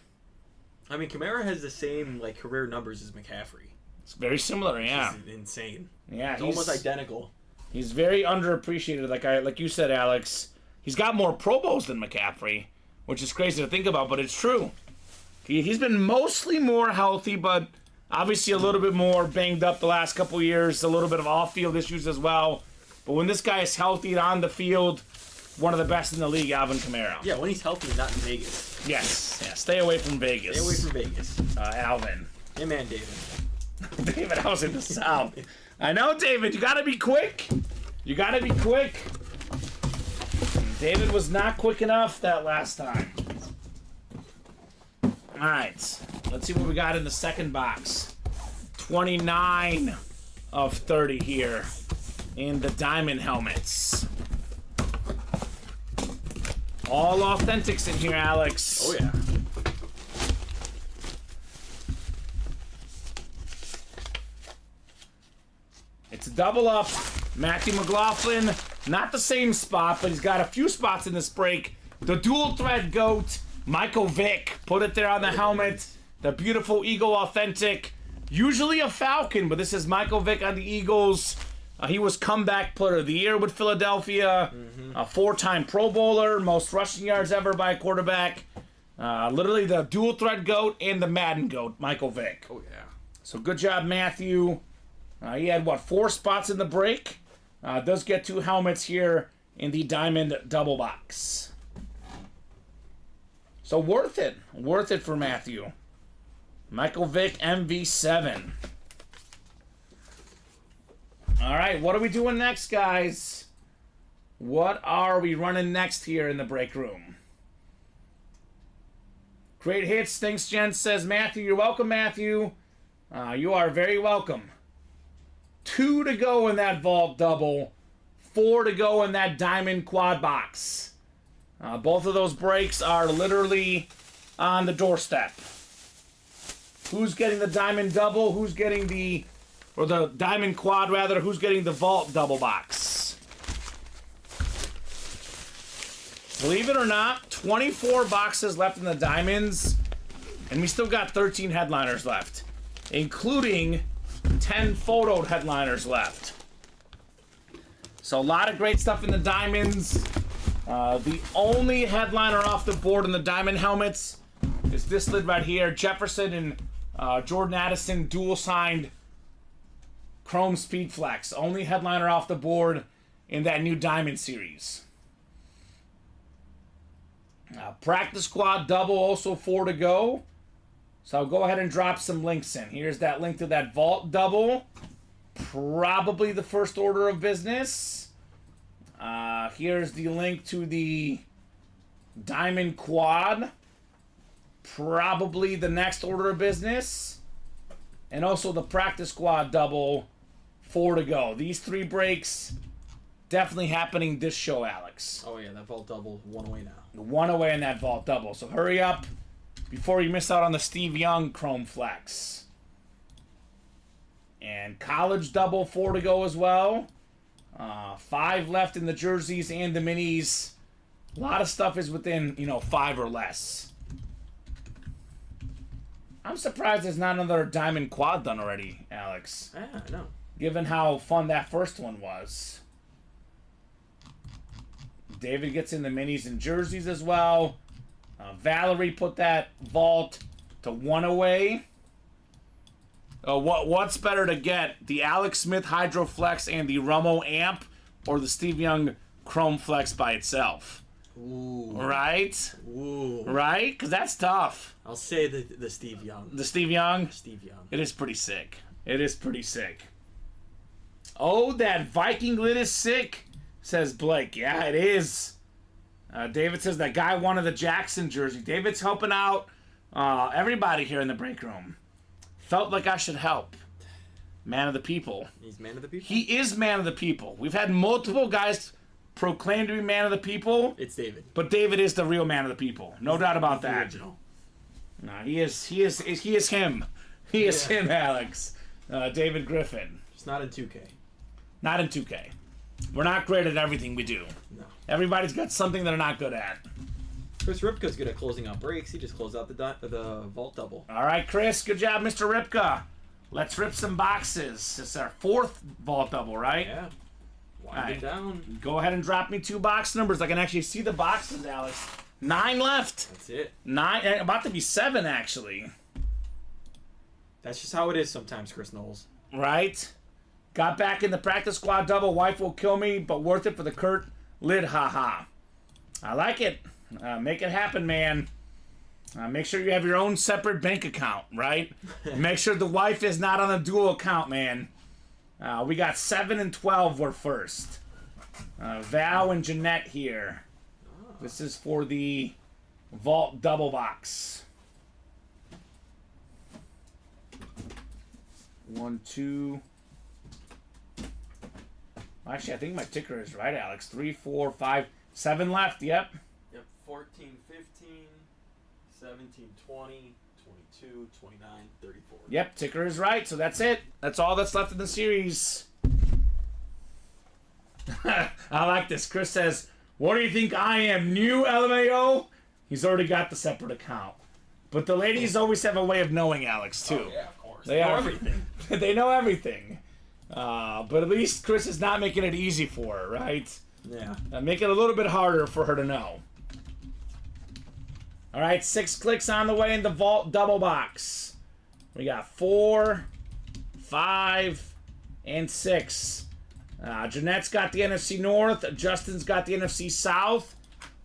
I mean, Kamara has the same career numbers as McCaffrey. It's very similar, yeah. It's insane. Yeah, it's almost identical. He's very underappreciated, like you said, Alex. He's got more Pro Bowls than McCaffrey, which is crazy to think about, but it's true. He's been mostly more healthy, but obviously a little bit more banged up the last couple years, a little bit of off-field issues as well. But when this guy is healthy and on the field, one of the best in the league, Alvin Kamara. Yeah, when he's healthy and not in Vegas. Yes, yeah, stay away from Vegas. Stay away from Vegas. Alvin. Hey, man, David. David, I was in the South. I know, David, you gotta be quick. You gotta be quick. David was not quick enough that last time. Alright, let's see what we got in the second box. 29 of 30 here in the diamond helmets. All authentics in here, Alex. Oh, yeah. It's a double up. Matthew McLaughlin, not the same spot, but he's got a few spots in this break. The dual thread GOAT, Michael Vick, put it there on the helmet. The beautiful Eagle Authentic. Usually a Falcon, but this is Michael Vick on the Eagles. He was comeback player of the year with Philadelphia. A 4-time Pro Bowler, most rushing yards ever by a quarterback. Literally the dual thread GOAT and the Madden GOAT, Michael Vick. Oh, yeah. So good job, Matthew. He had, 4 spots in the break. Does get 2 helmets here in the diamond double box. So worth it. Worth it for Matthew. Michael Vick, MV7. All right, what are we doing next, guys? What are we running next here in the break room? Great hits. Thanks, Jen, says Matthew. You're welcome, Matthew. You are very welcome. 2 to go in that vault double. 4 to go in that diamond quad box. Both of those breaks are literally on the doorstep. Who's getting the diamond double? Who's getting the diamond quad, rather? Who's getting the vault double box? Believe it or not, 24 boxes left in the diamonds, and we still got 13 headliners left, including 10 photoed headliners left. So a lot of great stuff in the diamonds. The only headliner off the board in the diamond helmets is this lid right here. Jefferson and Jordan Addison dual signed Chrome Speed Flex. Only headliner off the board in that new diamond series. Practice squad double, also 4 to go. So I'll go ahead and drop some links in. Here's that link to that vault double. Probably the first order of business. Here's the link to the diamond quad. Probably the next order of business. And also the practice squad double, 4 to go. These 3 breaks definitely happening this show, Alex. Oh, yeah, that vault double, 1 away now. 1 away in that vault double. So hurry up before you miss out on the Steve Young Chrome Flex. And college double, 4 to go as well. 5 left in the jerseys and the minis. A lot of stuff is within, 5 or less. I'm surprised there's not another diamond quad done already, Alex. Yeah, I know. Given how fun that first one was. David gets in the minis and jerseys as well. Valerie put that vault to 1 away. What's better to get? The Alex Smith Hydro Flex and the Romo Amp, or the Steve Young Chrome Flex by itself? Ooh. Right? Ooh. Right? Because that's tough. I'll say the Steve Young. The Steve Young? Steve Young. It is pretty sick. It is pretty sick. Oh, that Viking lid is sick, says Blake. Yeah, it is. David says that guy wanted the Jackson jersey. David's helping out everybody here in the break room. Felt like I should help. Man of the people. He's man of the people? He is man of the people. We've had multiple guys proclaim to be man of the people. It's David. But David is the real man of the people. No doubt about that. Original. No, he is him. He is him, Alex. David Griffin. Just not in 2K. Not in 2K. We're not great at everything we do. No. Everybody's got something they're not good at. Chris Ripka's good at closing out breaks. He just closed out the vault double. All right, Chris. Good job, Mr. Ripka. Let's rip some boxes. It's our 4th vault double, right? Yeah. Wind it down. Go ahead and drop me 2 box numbers. I can actually see the boxes, Alex. 9 left. That's it. 9. About to be 7, actually. That's just how it is sometimes, Chris Knowles. Right? Got back in the practice squad double. Wife will kill me, but worth it for the Kurt lid. Haha. I like it. Make it happen, man. Make sure you have your own separate bank account, right? Make sure the wife is not on a dual account, man. We got 7 and 12 were first. Val and Jeanette here. This is for the vault double box. 1, 2. Actually, I think my ticker is right, Alex. 3, 4, 5, 7 left. Yep. Yep. 14, 15, 17, 20, 22, 29, 34. Yep, ticker is right. So that's it. That's all that's left in the series. I like this. Chris says, "What do you think I am, new LMAO?" He's already got the separate account. But the ladies always have a way of knowing, Alex, too. Oh, yeah, of course. They know are everything. They know everything. But at least Chris is not making it easy for her, right? Yeah. Make it a little bit harder for her to know. All right, 6 clicks on the way in the vault double box. We got 4, 5, and 6. Jeanette's got the NFC North. Justin's got the NFC South.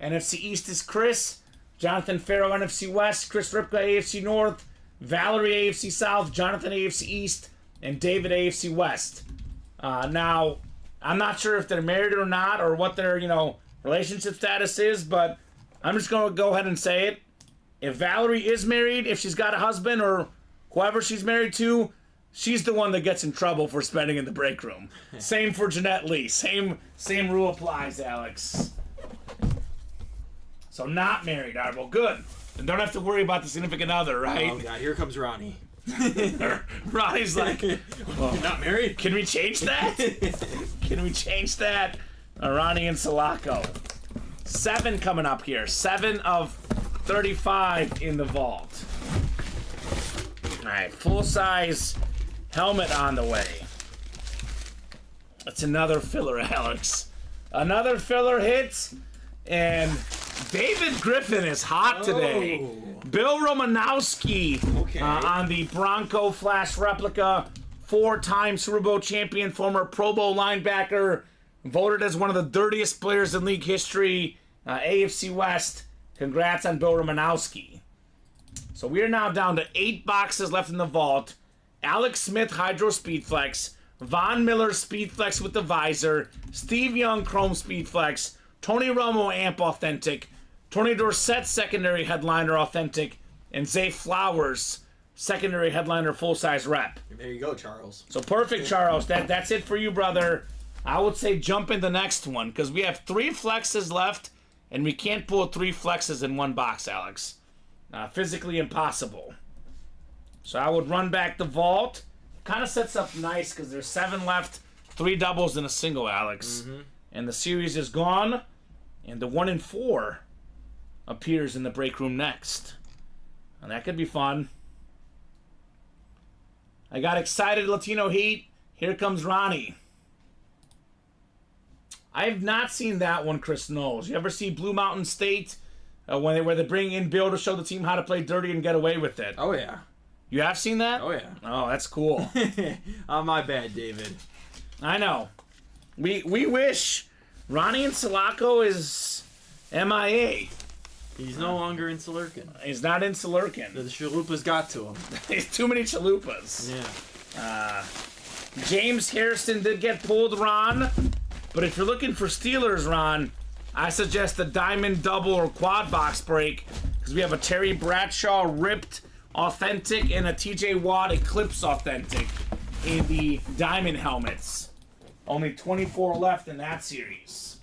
NFC East is Chris. Jonathan Farrow, NFC West. Chris Ripka, AFC North. Valerie, AFC South. Jonathan, AFC East. And David, AFC West. Now, I'm not sure if they're married or not, or what their, relationship status is, but I'm just going to go ahead and say it. If Valerie is married, if she's got a husband or whoever she's married to, she's the one that gets in trouble for spending in the break room. Same for Jeanette Lee. Same rule applies, Alex. So not married. All right, well, good. And don't have to worry about the significant other, right? Oh, God, here comes Ronnie. Ronnie's like, well, you're not married? Can we change that? Can we change that? Ronnie and Sulaco. 7 coming up here. 7 of 35 in the vault. All right, full-size helmet on the way. That's another filler, Alex. Another filler hit, and David Griffin is hot today. Bill Romanowski on the Bronco Flash replica. 4-time Super Bowl champion, former Pro Bowl linebacker. Voted as one of the dirtiest players in league history. AFC West. Congrats on Bill Romanowski. So we are now down to 8 boxes left in the vault. Alex Smith Hydro Speedflex. Von Miller Speedflex with the visor. Steve Young Chrome Speedflex. Tony Romo Amp Authentic. Tony Dorsett Secondary Headliner Authentic. And Zay Flowers Secondary Headliner Full-Size Rep. There you go, Charles. So perfect, Charles. That's it for you, brother. I would say jump in the next one because we have 3 flexes left, and we can't pull 3 flexes in one box, Alex. Physically impossible. So I would run back the vault. Kind of sets up nice because there's 7 left, 3 doubles and a single, Alex. Mm-hmm. And the series is gone, and the 1 in 4 appears in the break room next. And that could be fun. I got excited, Latino Heat. Here comes Ronnie. I have not seen that one, Chris Knowles. You ever see Blue Mountain State where they bring in Bill to show the team how to play dirty and get away with it? Oh, yeah. You have seen that? Oh, yeah. Oh, that's cool. Oh, my bad, David. I know. We wish Ronnie and Sulaco is MIA. He's no longer in Salurkin. He's not in Salurkin. The chalupas got to him. There's too many chalupas. Yeah. James Harrison did get pulled, Ron. But if you're looking for Steelers, Ron, I suggest a diamond double or quad box break because we have a Terry Bradshaw ripped authentic and a TJ Watt Eclipse authentic in the diamond helmets. Only 24 left in that series.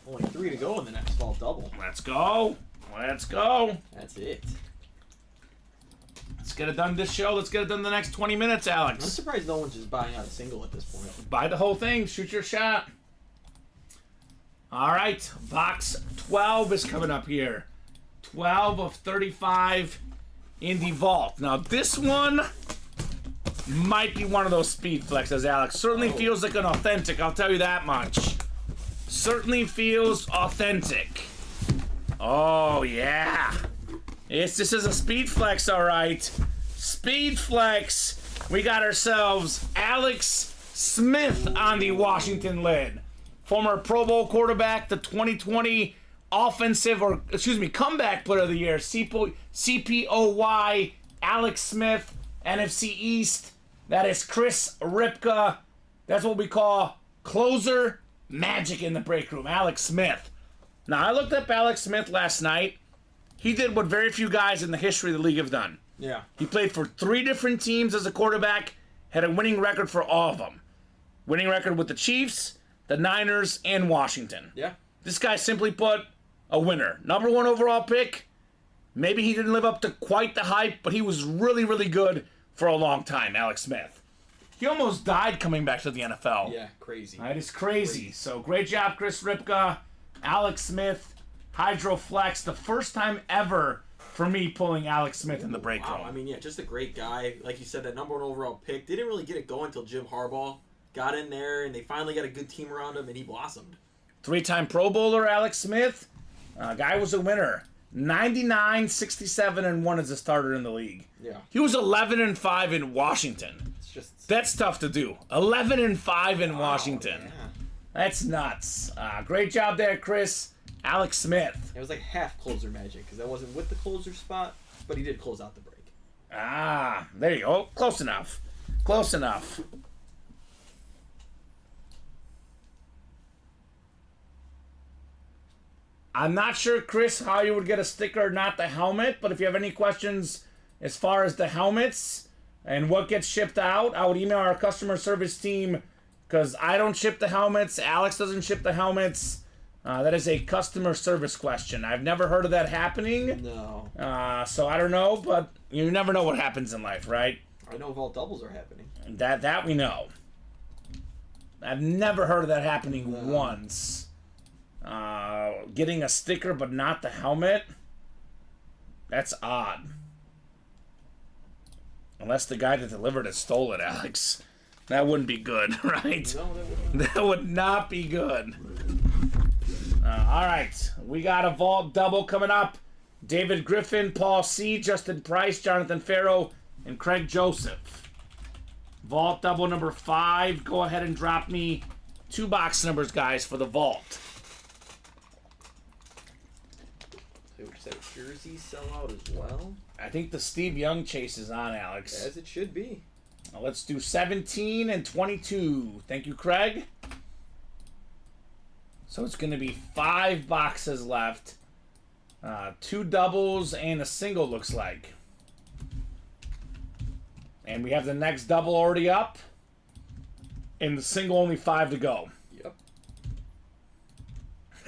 Only 3 to go in the next fall double. Let's go. Let's go. That's it. Let's get it done this show. Let's get it done in the next 20 minutes, I'm Alex. surprised no one's just buying out a single at this point. Buy the whole thing. Shoot your shot. All right. Box 12 is coming up here. 12 of 35 in the vault. Now, this one might be one of those speed flexes, Alex. Certainly feels like an authentic. I'll tell you that much. Certainly feels authentic. Oh, yeah. This is a speed flex, all right. Speed flex. We got ourselves Alex Smith on the Washington lid. Former Pro Bowl quarterback, the 2020 comeback player of the year, CPOY, Alex Smith, NFC East. That is Chris Ripka. That's what we call closer magic in the break room, Alex Smith. Now, I looked up Alex Smith last night. He did what very few guys in the history of the league have done. Yeah. He played for 3 different teams as a quarterback, had a winning record for all of them. Winning record with the Chiefs, the Niners, and Washington. Yeah. This guy simply put, a winner. Number 1 overall pick. Maybe he didn't live up to quite the hype, but he was really, really good for a long time, Alex Smith. He almost died coming back to the NFL. Yeah, crazy. That is crazy. So great job, Chris Ripka, Alex Smith, Hydroflex. The first time ever for me pulling Alex Smith in the break room. Wow, I mean, yeah, just a great guy. Like you said, that number 1 overall pick. Didn't really get it going until Jim Harbaugh got in there, and they finally got a good team around him, and he blossomed. 3-time Pro Bowler, Alex Smith. Guy was a winner. 99, 67, and 1 as a starter in the league. Yeah. He was 11 and 5 in Washington. It's just... That's tough to do. 11 and 5 in Washington. Yeah. That's nuts. Great job there, Chris. Alex Smith. It was like half closer magic, because that wasn't with the closer spot, but he did close out the break. There you go. Close enough. Close enough. I'm not sure, Chris, how you would get a sticker, not the helmet, but if you have any questions as far as the helmets and what gets shipped out, I would email our customer service team because I don't ship the helmets. Alex doesn't ship the helmets. That is a customer service question. I've never heard of that happening. No. So I don't know, but you never know what happens in life, right? I know vault doubles are happening. That we know. I've never heard of that happening once. Getting a sticker but not the helmet? That's odd. Unless the guy that delivered it stole it, Alex. That wouldn't be good, right? No, that wouldn't. That would not be good. Alright, we got a vault double coming up. David Griffin, Paul C., Justin Price, Jonathan Farrow, and Craig Joseph. Vault double number 5. Go ahead and drop me 2 box numbers, guys, for the vault. Does that jersey sell out as well? I think the Steve Young chase is on, Alex. As it should be. Now let's do 17 and 22. Thank you, Craig. So it's going to be 5 boxes left. 2 doubles and a single, looks like. And we have the next double already up. And the single only 5 to go. Yep.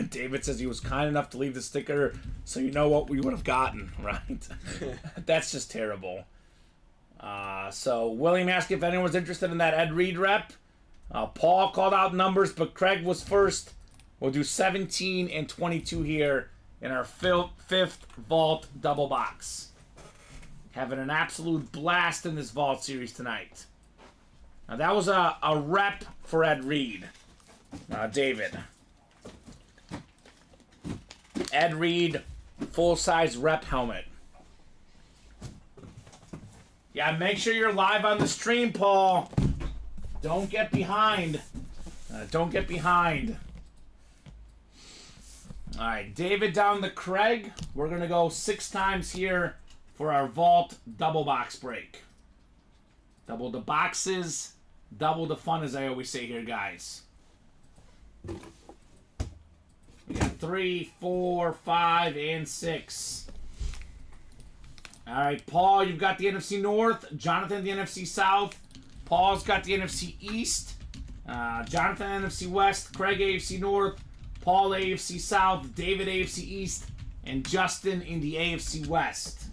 David says he was kind enough to leave the sticker, so you know what we would have gotten, right? That's just terrible. So William asked if anyone was interested in that Ed Reed rep. Paul called out numbers, but Craig was first. We'll do 17 and 22 here in our 5th vault double box. Having an absolute blast in this Vault Series tonight. Now, that was a rep for Ed Reed. David. Ed Reed, full-size rep helmet. Yeah, make sure you're live on the stream, Paul. Don't get behind. Don't get behind. All right, David down the Craig. We're going to go 6 times here for our Vault double box break. Double the boxes, double the fun, as I always say here, guys. We got 3, 4, 5, and 6. All right, Paul, you've got the NFC North. Jonathan, the NFC South. Paul's got the NFC East. Jonathan, NFC West. Craig, AFC North. Paul, AFC South. David, AFC East. And Justin in the AFC West.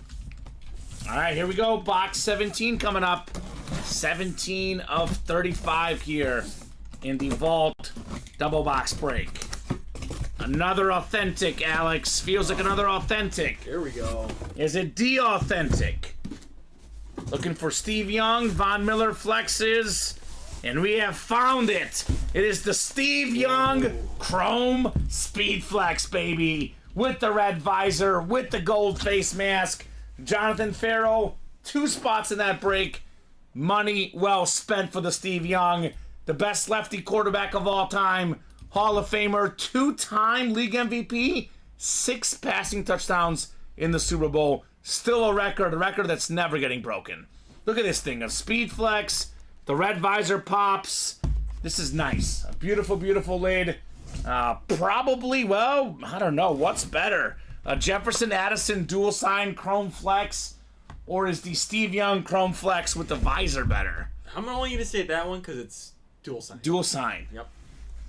All right, here we go. Box 17 coming up. 17 of 35 here in the Vault double box break. Another authentic, Alex. Feels like another authentic. Here we go. Is it de-authentic? Looking for Steve Young, Von Miller flexes, and we have found it. It is the Steve Young Chrome Speed Flex, baby. With the red visor, with the gold face mask. Jonathan Farrell, 2 spots in that break. Money well spent for the Steve Young. The best lefty quarterback of all time. Hall of Famer, 2-time league MVP. 6 passing touchdowns in the Super Bowl. Still a record that's never getting broken. Look at this thing, a speed flex. The red visor pops. This is nice. A beautiful, beautiful lid. Probably, well, I don't know. What's better? A Jefferson Addison dual sign chrome flex, or is the Steve Young chrome flex with the visor better? I'm only going to say that one because it's dual sign. Dual sign. Yep.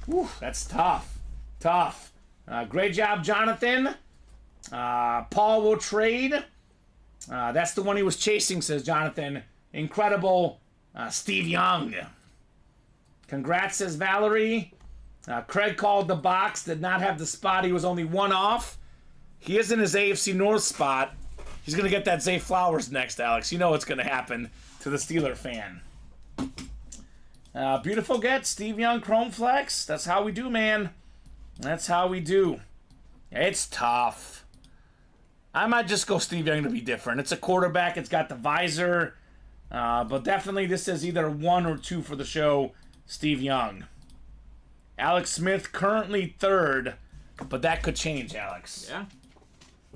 Whew, that's tough. Tough. Great job, Jonathan. Paul will trade. That's the one he was chasing, says Jonathan. Incredible. Steve Young. Congrats, says Valerie. Craig called the box. Did not have the spot. He was only 1 off. He is in his AFC North spot. He's going to get that Zay Flowers next, Alex. You know what's going to happen to the Steeler fan. Beautiful get. Steve Young, Chrome Flex. That's how we do, man. That's how we do. It's tough. I might just go Steve Young to be different. It's a quarterback. It's got the visor. But definitely this is either 1 or 2 for the show. Steve Young. Alex Smith currently 3rd. But that could change, Alex. Yeah.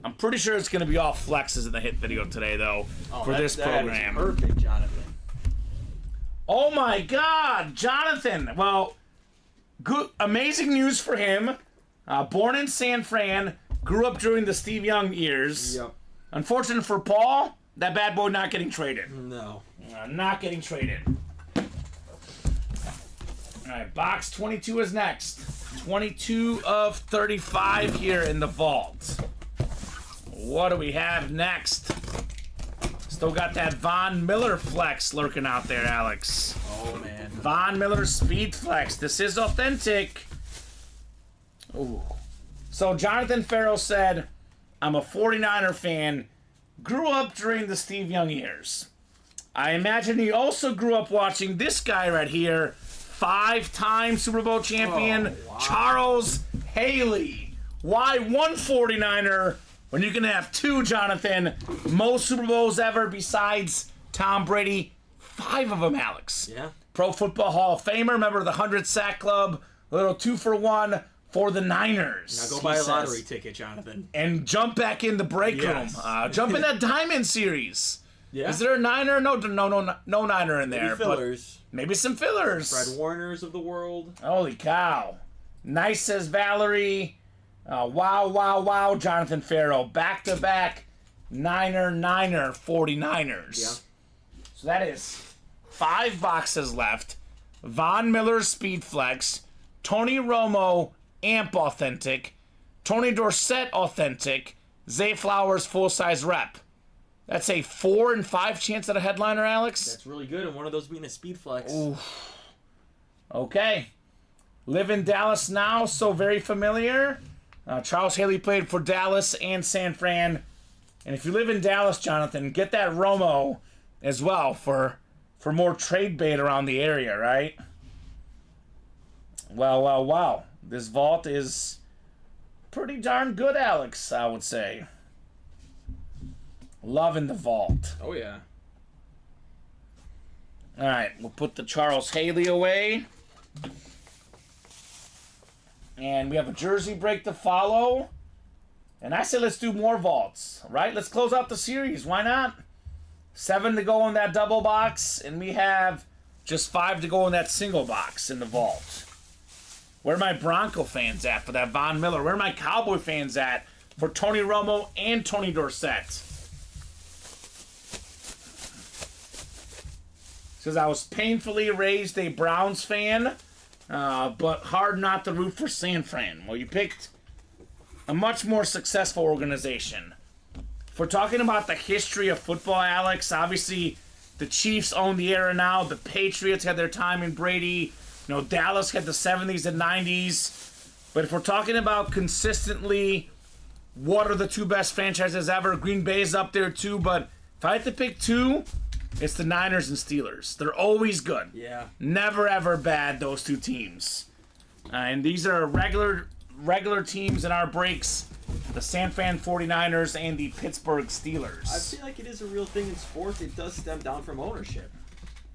I'm pretty sure it's going to be all flexes in the hit video today, though, for this program. That is perfect, Jonathan. Oh, my God, Jonathan. Well, good, amazing news for him. Born in San Fran, grew up during the Steve Young years. Yep. Unfortunate for Paul, that bad boy not getting traded. No. Not getting traded. All right, box 22 is next. 22 of 35 here in the vault. What do we have next? Still got that Von Miller flex lurking out there, Alex. Oh, man. Von Miller speed flex. This is authentic. Ooh. So Jonathan Farrell said, I'm a 49er fan. Grew up during the Steve Young years. I imagine he also grew up watching this guy right here. 5-time Super Bowl champion, Charles Haley. Why one 49er when you can have 2, Jonathan? Most Super Bowls ever besides Tom Brady. 5 of them, Alex. Yeah. Pro Football Hall of Famer, member of the 100 Sack Club. A little 2-for-1 for the Niners. Now go buy a lottery ticket, Jonathan. And jump back in the break room. Jump in that Diamond Series. Yeah. Is there a Niner? No Niner in there. Maybe fillers. Maybe some fillers. Fred Warners of the world. Holy cow. Nice, says Valerie. Wow, Jonathan Farrell. Back-to-back Niner 49ers. Yeah. So that is 5 boxes left. Von Miller Speed Flex. Tony Romo Amp Authentic. Tony Dorsett Authentic. Zay Flowers Full-Size Rep. That's a 4 and 5 chance at a headliner, Alex. That's really good, and one of those being a speed flex. Ooh. Okay. Live in Dallas now, so very familiar. Charles Haley played for Dallas and San Fran. And if you live in Dallas, Jonathan, get that Romo as well for more trade bait around the area, right? Wow. This vault is pretty darn good, Alex, I would say. Loving the vault. Oh, yeah. All right, we'll put the Charles Haley away. And we have a jersey break to follow. And I said let's do more vaults, right? Let's close out the series. Why not? 7 to go in that double box, and we have just 5 to go in that single box in the vault. Where are my Bronco fans at for that Von Miller? Where are my Cowboy fans at for Tony Romo and Tony Dorsett? Says I was painfully raised a Browns fan, but hard not to root for San Fran. Well, you picked a much more successful organization. If we're talking about the history of football, Alex, obviously the Chiefs own the era now. The Patriots had their time in Brady. You know, Dallas had the 70s and 90s. But if we're talking about consistently, what are the 2 best franchises ever? Green Bay's up there too, but if I had to pick 2, it's the Niners and Steelers. They're always good. Yeah. Never, ever bad, those 2 teams. And these are regular teams in our breaks. The San Fran 49ers and the Pittsburgh Steelers. I feel like it is a real thing in sports. It does stem down from ownership.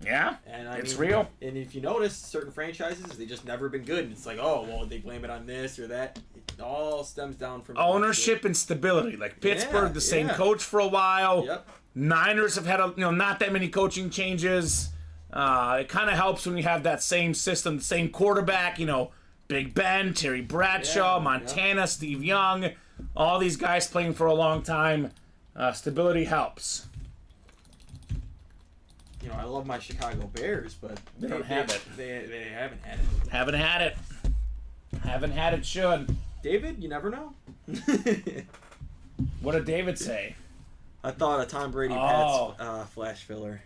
Yeah, And it's real. And if you notice, certain franchises, they just never been good. And it's like, oh, well, they blame it on this or that. It all stems down from Ownership and stability. Like Pittsburgh, the same coach for a while. Yep. Niners have had not that many coaching changes. It kind of helps when you have that same system, the same quarterback. Big Ben, Terry Bradshaw, Montana, Steve Young, all these guys playing for a long time. Stability helps. I love my Chicago Bears, but They don't have it. They haven't had it. Haven't had it. Should. David, you never know. What did David say? I thought a Tom Brady Pats flash filler.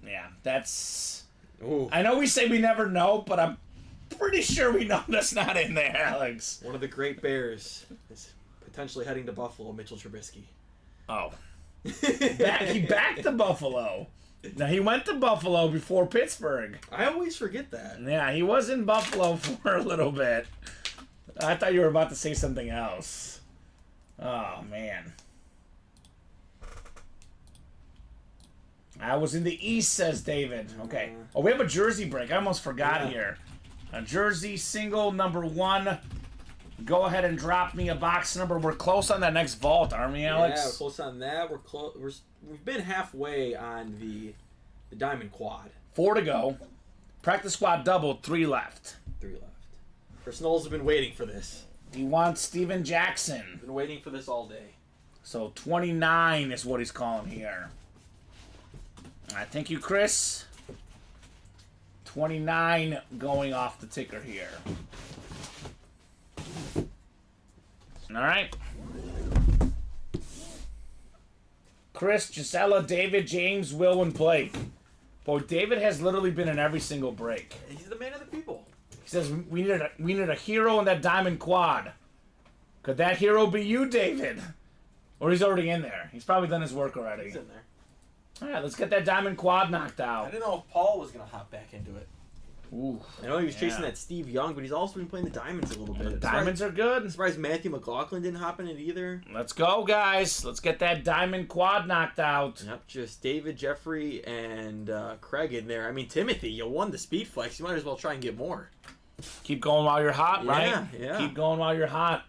Yeah, that's... Ooh. I know we say we never know, but I'm pretty sure we know that's not in there, Alex. One of the great Bears is potentially heading to Buffalo, Mitchell Trubisky. Oh. He backed to Buffalo. Now, he went to Buffalo before Pittsburgh. I always forget that. Yeah, he was in Buffalo for a little bit. I thought you were about to say something else. Oh, man. I was in the East, says David. Okay. Oh, we have a jersey break. I almost forgot here. A jersey single number 1. Go ahead and drop me a box number. We're close on that next vault, aren't we, Alex? Yeah, we're close on that. We've been halfway on the Diamond Quad. 4 to go. Practice squad doubled. 3 left. 3 left. Chris Knowles has been waiting for this. He wants Steven Jackson. Been waiting for this all day. So 29 is what he's calling here. All right, thank you, Chris. 29 going off the ticker here. All right. Chris, Gisela, David, James, Will, and Blake. Boy, David has literally been in every single break. He's the man of the people. He says we need a hero in that diamond quad. Could that hero be you, David? Or he's already in there. He's probably done his work already. He's in there. All right, let's get that diamond quad knocked I out. didn't know if Paul was going to hop back into it. Ooh, I know he was chasing that Steve Young, but he's also been playing the Diamonds a little bit. the diamonds are good. I'm surprised Matthew McLaughlin didn't hop in it either. Let's go, guys. Let's get that diamond quad knocked out. Yep, just David, Jeffrey, and Craig in there. I mean, Timothy, you won the speed flex. You might as well try and get more. Keep going while you're hot, right? Yeah. Keep going while you're hot.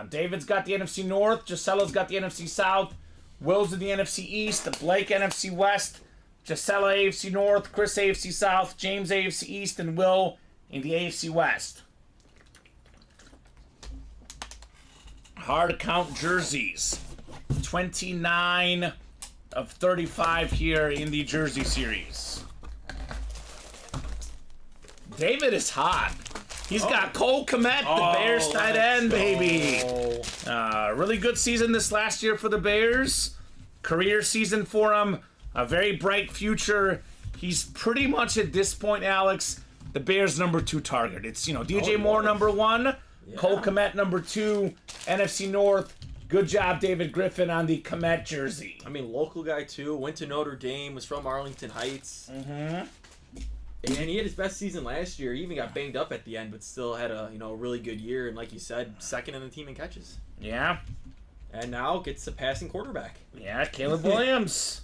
David's got the NFC North. Gisela's got the NFC South. Will's in the NFC East. Blake NFC West. Gisela AFC North. Chris AFC South. James AFC East. And Will in the AFC West. Hard count jerseys. 29 of 35 here in the jersey series. David is hot. He's got Cole Kmet, the Bears tight end, baby. Really good season this last year for the Bears. Career season for him. A very bright future. He's pretty much at this point, Alex, the Bears' number 2 target. It's, DJ Moore number 1, Cole Kmet number 2, NFC North, Good job, David Griffin, on the Kamen jersey. I mean, local guy, too. Went to Notre Dame. Was from Arlington Heights. Mm-hmm. And he had his best season last year. He even got banged up at the end, but still had a really good year. And like you said, second in the team in catches. Yeah. And now gets a passing quarterback. Yeah, Caleb Williams.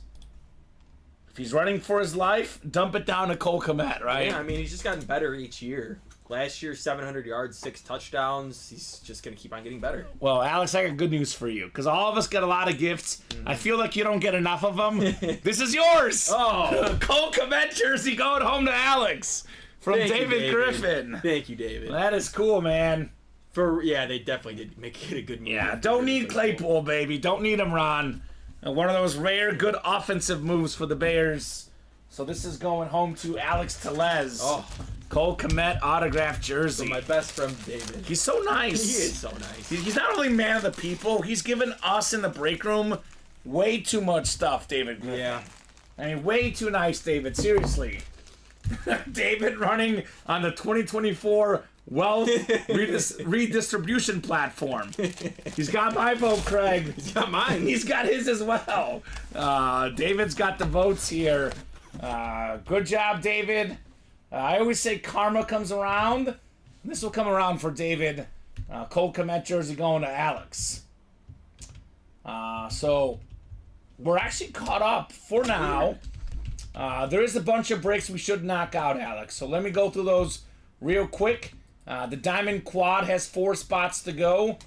If he's running for his life, dump it down to Cole Kmet, right? Yeah, I mean, he's just gotten better each year. Last year, 700 yards, 6 touchdowns. He's just going to keep on getting better. Well, Alex, I got good news for you, because all of us get a lot of gifts. I feel like you don't get enough of them. This is yours! Oh! Cole Kmet jersey going home to Alex from David Griffin. Thank you, David. That is cool, man. They definitely did make it a good move. Yeah, don't need Claypool, baby. Don't need him, Ron. One of those rare good offensive moves for the Bears. So this is going home to Alex Tellez. Oh. Cole Kmet autographed jersey. So my best friend, David. He's so nice. He is so nice. He's not only man of the people, he's given us in the break room way too much stuff, David Griffin. Yeah. I mean, way too nice, David. Seriously. David running on the 2024 wealth redistribution platform. He's got my vote, Craig. He's got mine. He's got his as well. David's got the votes here. Good job, David. I always say karma comes around. This will come around for David. Cole Kmet jersey going to Alex. So we're actually caught up for now. There is a bunch of breaks we should knock out, Alex. So let me go through those real quick. The Diamond Quad has 4 spots to go.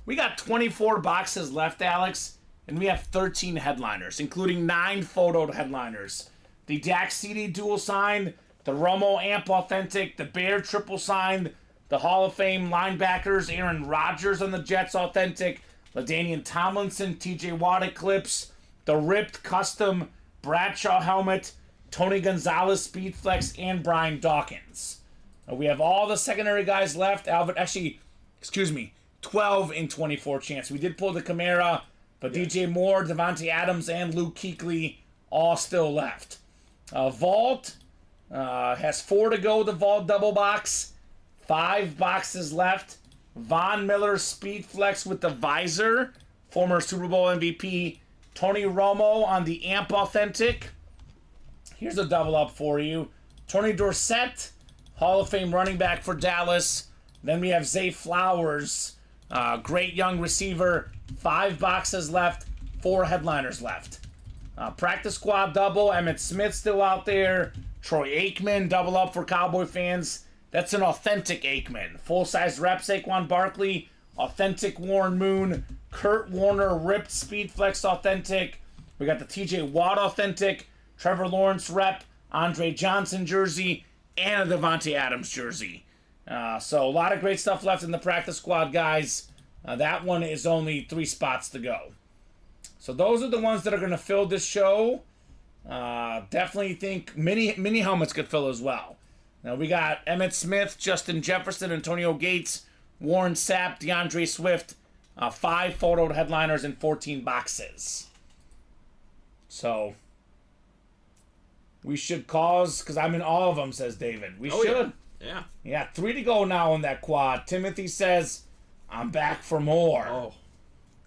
We got 24 boxes left, Alex, and we have 13 headliners, including 9 photoed headliners. The Dak CD dual signed, the Romo Amp Authentic, the Bear triple signed, the Hall of Fame linebackers, Aaron Rodgers on the Jets Authentic, LaDainian Tomlinson, TJ Watt Eclipse, the Ripped Custom Bradshaw Helmet, Tony Gonzalez Speedflex, and Brian Dawkins. We have all the secondary guys left. 12 in 24 chance. We did pull the Camara, but DJ Moore, Devontae Adams, and Luke Kuechly all still left. Vault has 4 to go, the Vault double box. 5 boxes left. Von Miller Speedflex with the visor, former Super Bowl MVP. Tony Romo on the Amp Authentic. Here's a double up for you. Tony Dorsett, Hall of Fame running back for Dallas. Then we have Zay Flowers, great young receiver. 5 boxes left, 4 headliners left. Practice squad double, Emmitt Smith still out there. Troy Aikman, double up for Cowboy fans. That's an authentic Aikman. Full-size rep Saquon Barkley, authentic Warren Moon, Kurt Warner ripped Speedflex authentic. We got the TJ Watt authentic, Trevor Lawrence rep, Andre Johnson jersey, and a Devontae Adams jersey. So a lot of great stuff left in the practice squad, guys. That one is only 3 spots to go. So those are the ones that are going to fill this show. Definitely think mini helmets could fill as well. Now we got Emmitt Smith, Justin Jefferson, Antonio Gates, Warren Sapp, DeAndre Swift, 5 photoed headliners and 14 boxes. So we should cause, because I'm in all of them, says David. We should. Yeah. Yeah, 3 to go now in that quad. Timothy says, I'm back for more. Oh,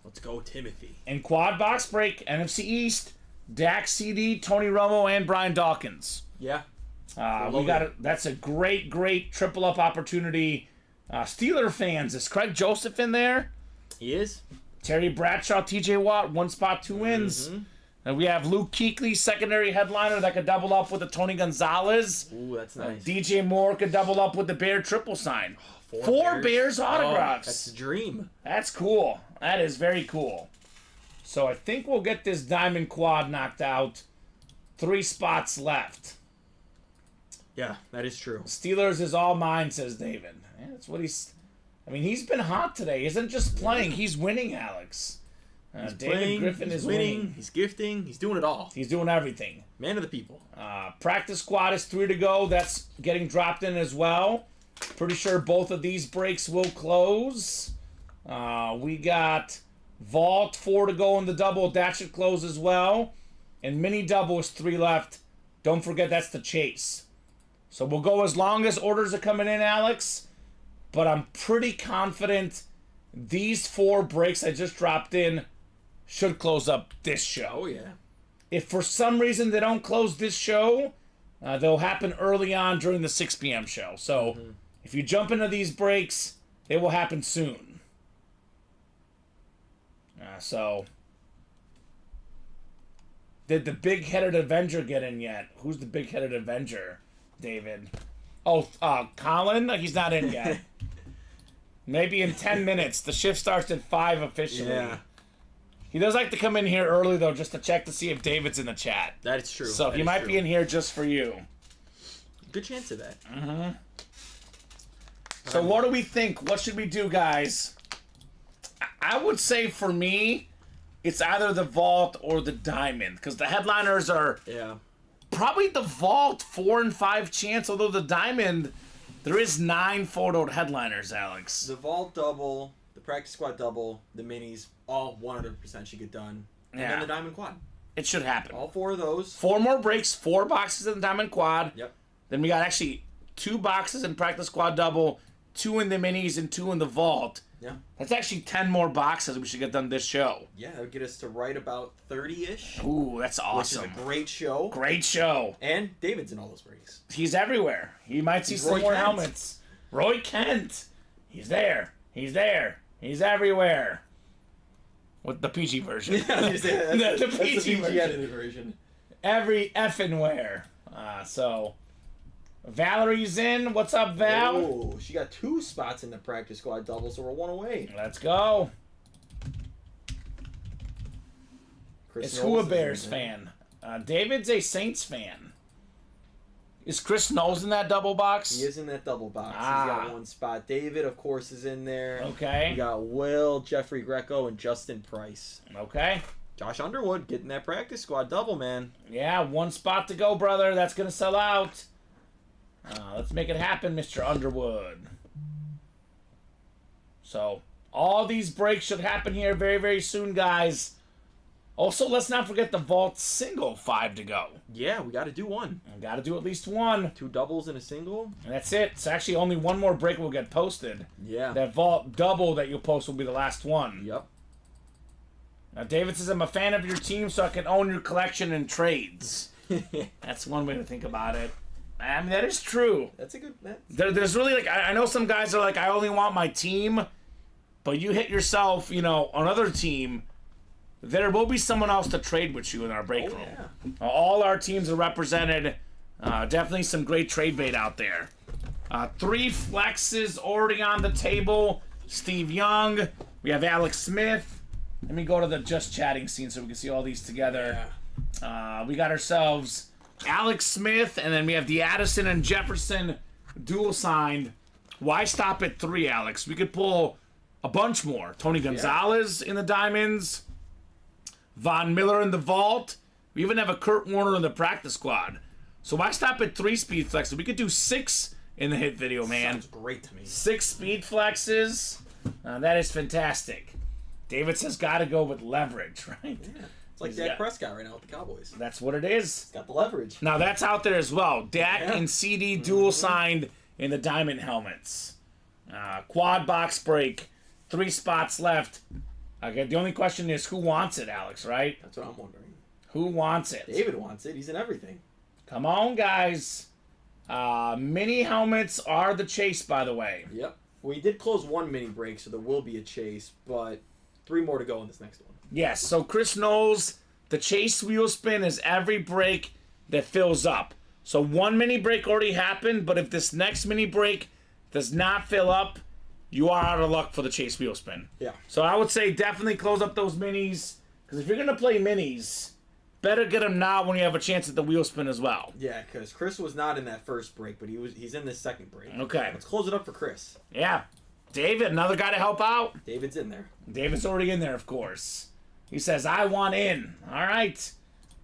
let's go, Timothy. And quad box break, NFC East, Dak CD, Tony Romo, and Brian Dawkins. Yeah. That's a great triple up opportunity. Steeler fans, is Craig Joseph in there? He is. Terry Bradshaw, TJ Watt, 1 spot, 2 wins. Mm-hmm. And we have Luke Kuechly, secondary headliner that could double up with the Tony Gonzalez. Ooh, that's nice. DJ Moore could double up with the Bear triple sign. 4 Bears autographs. Oh, that's a dream. That's cool. That is very cool. So I think we'll get this Diamond Quad knocked out. 3 spots left. Yeah, that is true. Steelers is all mine, says David. Yeah, that's what he's been hot today. He isn't just playing, he's winning, Alex. David Griffin is winning. He's gifting. He's doing it all. He's doing everything. Man of the people. Practice squad is 3 to go. That's getting dropped in as well. Pretty sure both of these breaks will close. We got Vault 4 to go in the double. That should close as well. And mini double is 3 left. Don't forget that's the chase. So we'll go as long as orders are coming in, Alex. But I'm pretty confident these 4 breaks I just dropped in should close up this show. Oh, yeah. If for some reason they don't close this show, they'll happen early on during the 6 p.m. show. So if you jump into these breaks, it will happen soon. So, did the big-headed Avenger get in yet? Who's the big-headed Avenger, David? Oh, Colin? He's not in yet. Maybe in 10 minutes. The shift starts at 5 officially. Yeah. He does like to come in here early, though, just to check to see if David's in the chat. That is true. So he might be in here just for you. Good chance of that. So what do we think? What should we do, guys? I would say for me, it's either the Vault or the Diamond, because the headliners are probably the Vault 4 and 5 chance, although the Diamond, there is 9 photoed headliners, Alex. The Vault double, the Practice Squad double, the minis, all 100% should get done. And then the Diamond Quad. It should happen. All 4 of those. 4 more breaks, 4 boxes in the Diamond Quad. Yep. Then we got actually 2 boxes in Practice Squad double, 2 in the minis, and 2 in the Vault. Yeah. That's actually 10 more boxes we should get done this show. Yeah, that would get us to right about 30-ish. Ooh, that's awesome. Which is a great show. Great show. And David's in all those breaks. He's everywhere. He might see some more helmets. Roy Kent. He's there. He's there. He's everywhere. With the PG version. Yeah, the PG version. edited version. Every effing where. So, Valerie's in. What's up, Val? Oh, she got 2 spots in the Practice Squad double, so we're 1 away. Let's go. Is who a Bears fan? David's a Saints fan. Is Chris Knowles in that double box? He is in that double box. He's got 1 spot. David, of course, is in there. Okay. We got Will, Jeffrey Greco, and Justin Price. Okay. Josh Underwood getting that Practice Squad double, man. Yeah, 1 spot to go, brother. That's going to sell out. Let's make it happen, Mr. Underwood. So, all these breaks should happen here very, very soon, guys. Also, let's not forget the Vault single 5 to go. Yeah, we got to do 1. We got to do at least 1. 2 doubles and a single. And that's it. It's actually only 1 more break will get posted. Yeah. That Vault double that you'll post will be the last one. Yep. Now, David says, I'm a fan of your team, so I can own your collection in trades. That's one way to think about it. I mean, that is true. That's a good... There's really, like, I know some guys are like, I only want my team, but you hit yourself, another team, there will be someone else to trade with you in our break room. Yeah. All our teams are represented. Definitely some great trade bait out there. 3 flexes already on the table. Steve Young. We have Alex Smith. Let me go to the just chatting scene so we can see all these together. Yeah. We got ourselves Alex Smith, and then we have the Addison and Jefferson dual signed. Why stop at 3, Alex? We could pull a bunch more. Tony Gonzalez in the Diamonds. Von Miller in the Vault. We even have a Kurt Warner in the Practice Squad. So why stop at 3 speed flexes? We could do 6 in the hit video, man. Sounds great to me. 6 speed flexes. That is fantastic. David says gotta go with leverage, right? Yeah. It's like Dak Prescott right now with the Cowboys. That's what it is. It's got the leverage. Now that's out there as well. Dak and CD dual signed in the Diamond helmets. Quad box break. 3 spots left. Okay, the only question is who wants it, Alex, right? That's what I'm wondering. Who wants it? David wants it. He's in everything. Come on, guys. Mini helmets are the chase, by the way. Yep. We did close 1 mini break, so there will be a chase, but 3 more to go in this next one. Yes, so Chris knows the chase wheel spin is every break that fills up. So 1 mini break already happened, but if this next mini break does not fill up, you are out of luck for the chase wheel spin. Yeah. So I would say definitely close up those minis, because if you're going to play minis, better get them now when you have a chance at the wheel spin as well. Yeah, because Chris was not in that first break, but he's in this second break. Okay. Let's close it up for Chris. Yeah. David, another guy to help out. David's in there. David's already in there, of course. He says, I want in. All right.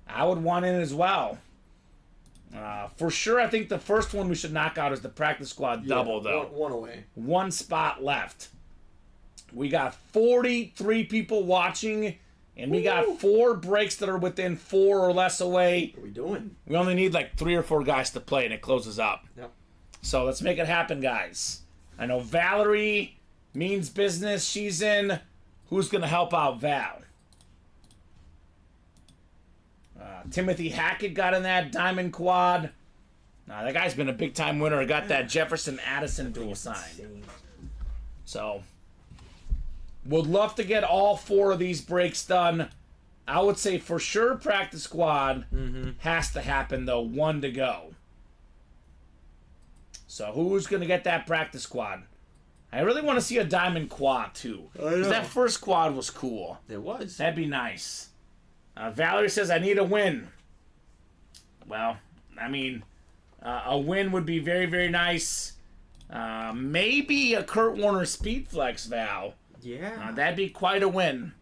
I would want in as well. For sure, I think the first one we should knock out is the Practice Squad double, though. 1 away. 1 spot left. We got 43 people watching, and we got 4 breaks that are within 4 or less away. What are we doing? We only need like 3 or 4 guys to play, and it closes up. Yep. So let's make it happen, guys. I know Valerie Means business. She's in. Who's going to help out Val? Timothy Hackett got in that diamond quad. That guy's been a big-time winner. Got that Jefferson Addison dual sign. So, would love to get all 4 of these breaks done. I would say for sure practice squad has to happen, though. 1 to go. So, who's going to get that practice squad? I really want to see a diamond quad, too. Because that first quad was cool. It was. That'd be nice. Valerie says, I need a win. Well, I mean, a win would be very, very nice. Maybe a Kurt Warner Speed Flex, Val. Yeah. That'd be quite a win.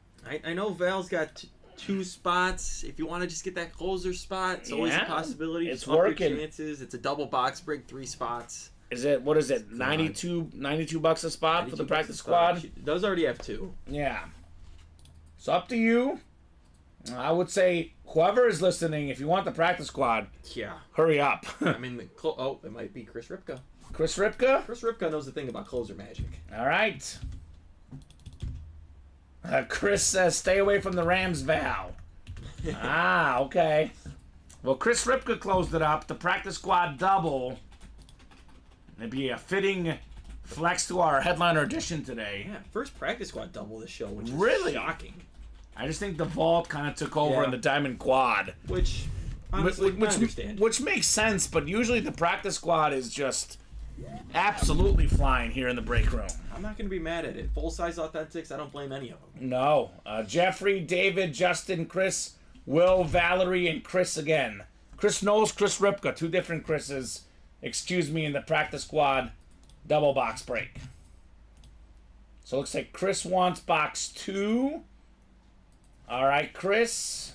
I know Val's got 2 spots. If you want to just get that closer spot, it's always a possibility. It's just up working. your chances. It's a double box break, 3 spots. Is it, what is it, 92 bucks a spot for the practice squad? She does already have 2. Yeah. So up to you. I would say whoever is listening, if you want the practice squad, hurry up. I mean, it might be Chris Ripka. Chris Ripka? Chris Ripka knows the thing about closer magic. All right. Chris says, stay away from the Rams, Val. Okay. Well, Chris Ripka closed it up. The practice squad double. It'd be a fitting flex to our headliner edition today. Yeah, first practice squad double this show, which is really shocking. I just think the vault kind of took over in the diamond quad. Which, honestly, I understand. Which makes sense, but usually the practice squad is just absolutely flying here in the break room. I'm not going to be mad at it. Full-size authentics, I don't blame any of them. No. Jeffrey, David, Justin, Chris, Will, Valerie, and Chris again. Chris Knowles, Chris Ripka, 2 different Chris's. Excuse me, in the practice squad double box break. So it looks like Chris wants box 2. All right, Chris.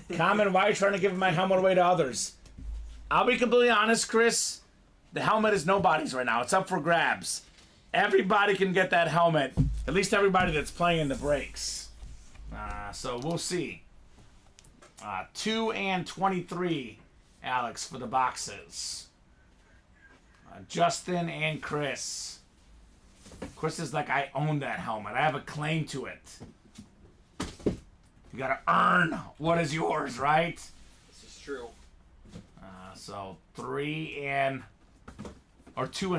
Kamen, why are you trying to give my helmet away to others? I'll be completely honest, Chris. The helmet is nobody's right now. It's up for grabs. Everybody can get that helmet. At least everybody that's playing in the breaks. So we'll see. 2 and 23, Alex, for the boxes. Justin and Chris. Chris is like, I own that helmet. I have a claim to it. You gotta earn what is yours, right? This is true. So 2 and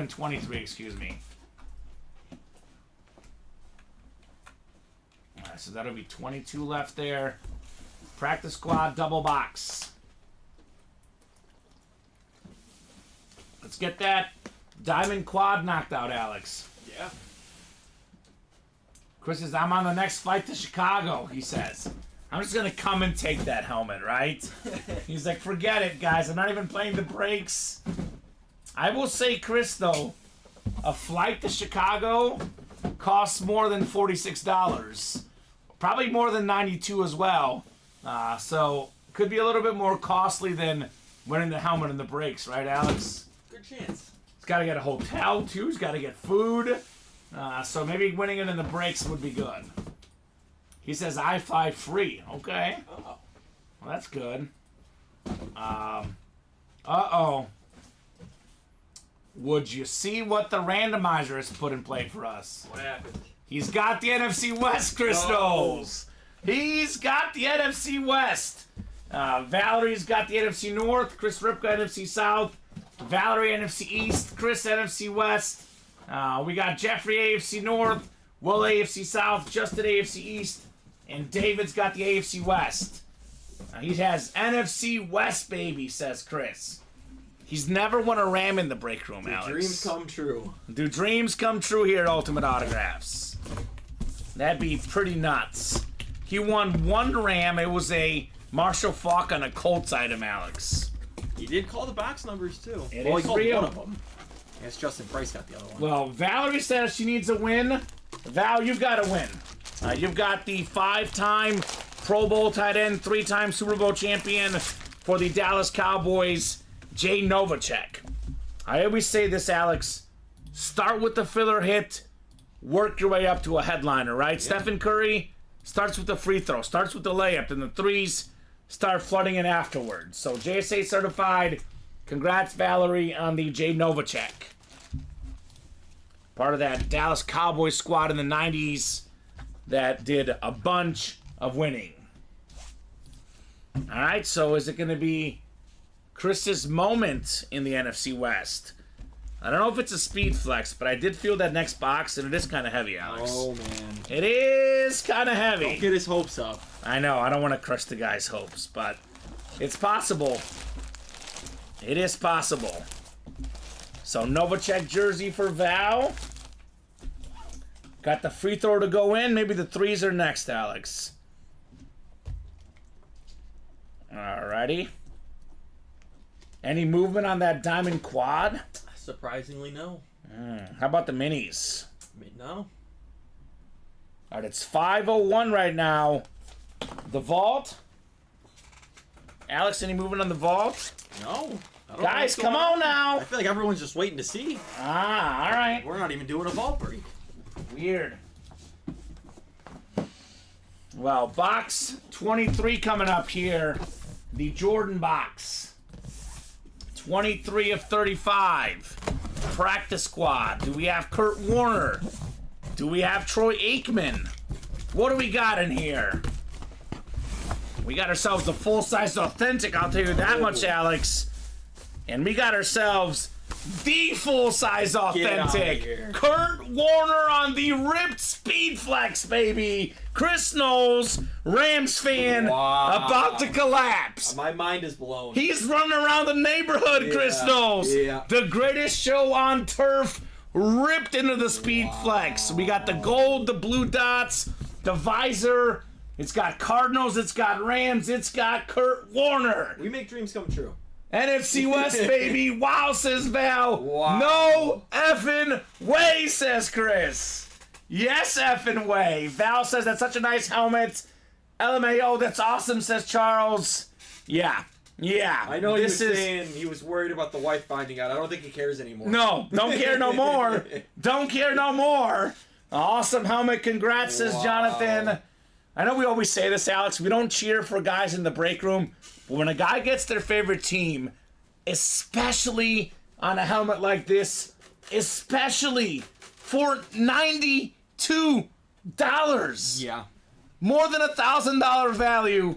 23, excuse me. So that'll be 22 left there. Practice squad double box. Let's get that diamond quad knocked out, Alex. Yeah. Chris says, I'm on the next flight to Chicago, he says. I'm just going to come and take that helmet, right? He's like, forget it, guys. I'm not even playing the breaks. I will say, Chris, though, a flight to Chicago costs more than $46. Probably more than $92 as well. So, could be a little bit more costly than winning the helmet in the breaks, right, Alex? Good chance. He's got to get a hotel, too. He's got to get food. So maybe winning it in the breaks would be good. He says, I fly free. Okay. Uh-oh. Well, that's good. Uh-oh. Would you see what the randomizer has put in play for us? What happened? He's got the NFC West, Chris knows. He's got the NFC West. Valerie's got the NFC North. Chris Ripka, NFC South. Valerie, NFC East. Chris, NFC West. We got Jeffrey, AFC North. Will, AFC South. Justin, AFC East. And David's got the AFC West. He has NFC West, baby, says Chris. He's never won a Ram in the break room, Alex. Dreams come true. Do dreams come true here at Ultimate Autographs? That'd be pretty nuts. He won 1 Ram. It was a Marshall Faulk on a Colts item, Alex. He did call the box numbers, too. It well, is he called real. one of them. I guess Justin Price got the other one. Well, Valerie says she needs a win. Val, you've got to win. You've got the 5-time Pro Bowl tight end, 3-time Super Bowl champion for the Dallas Cowboys, Jay Novacek. I always say this, Alex. Start with the filler hit, work your way up to a headliner, right? Yeah. Stephen Curry starts with the free throw, starts with the layup, then the threes start flooding in afterwards. So JSA certified. Congrats, Valerie, on the Jay Novacek. Part of that Dallas Cowboys squad in the 90s that did a bunch of winning. All right, so is it going to be Chris's moment in the NFC West? I don't know if it's a speed flex, but I did feel that next box, and it is kind of heavy, Alex. Oh, man. It is kind of heavy. Don't get his hopes up. I know, I don't want to crush the guy's hopes, but it's possible. It is possible. So, Novacek jersey for Val. Got the free throw to go in. Maybe the threes are next, Alex. Alrighty. Any movement on that diamond quad? Surprisingly, no. How about the minis? No. Alright, it's 5:01 right now. The vault. Alex, any movement on the vault? No. Guys, come on now. I feel like everyone's just waiting to see. Alright. We're not even doing a vault break. Weird. Well, box 23 coming up here. The Jordan box. 23 of 35. Practice squad. Do we have Kurt Warner? Do we have Troy Aikman? What do we got in here? We got ourselves a full-size authentic, I'll tell you that much, Alex. And we got ourselves the full-size authentic. Kurt Warner on the ripped Speed Flex, baby. Chris Knowles, Rams fan, about to collapse. My mind is blown. He's running around the neighborhood, Chris Knowles. Yeah. The greatest show on turf, ripped into the Speed Flex. We got the gold, the blue dots, the visor. It's got Cardinals, it's got Rams, it's got Kurt Warner. We make dreams come true. NFC West, baby. Wow, says Val. Wow. No effing way, says Chris. Yes, effing way. Val says that's such a nice helmet. LMAO, that's awesome, says Charles. Yeah. I know he was saying he was worried about the wife finding out. I don't think he cares anymore. No, don't care no more. Don't care no more. Awesome helmet. Congrats, says Jonathan. I know we always say this, Alex. We don't cheer for guys in the break room. But when a guy gets their favorite team, especially on a helmet like this, especially for $92. Yeah. More than $1,000 value.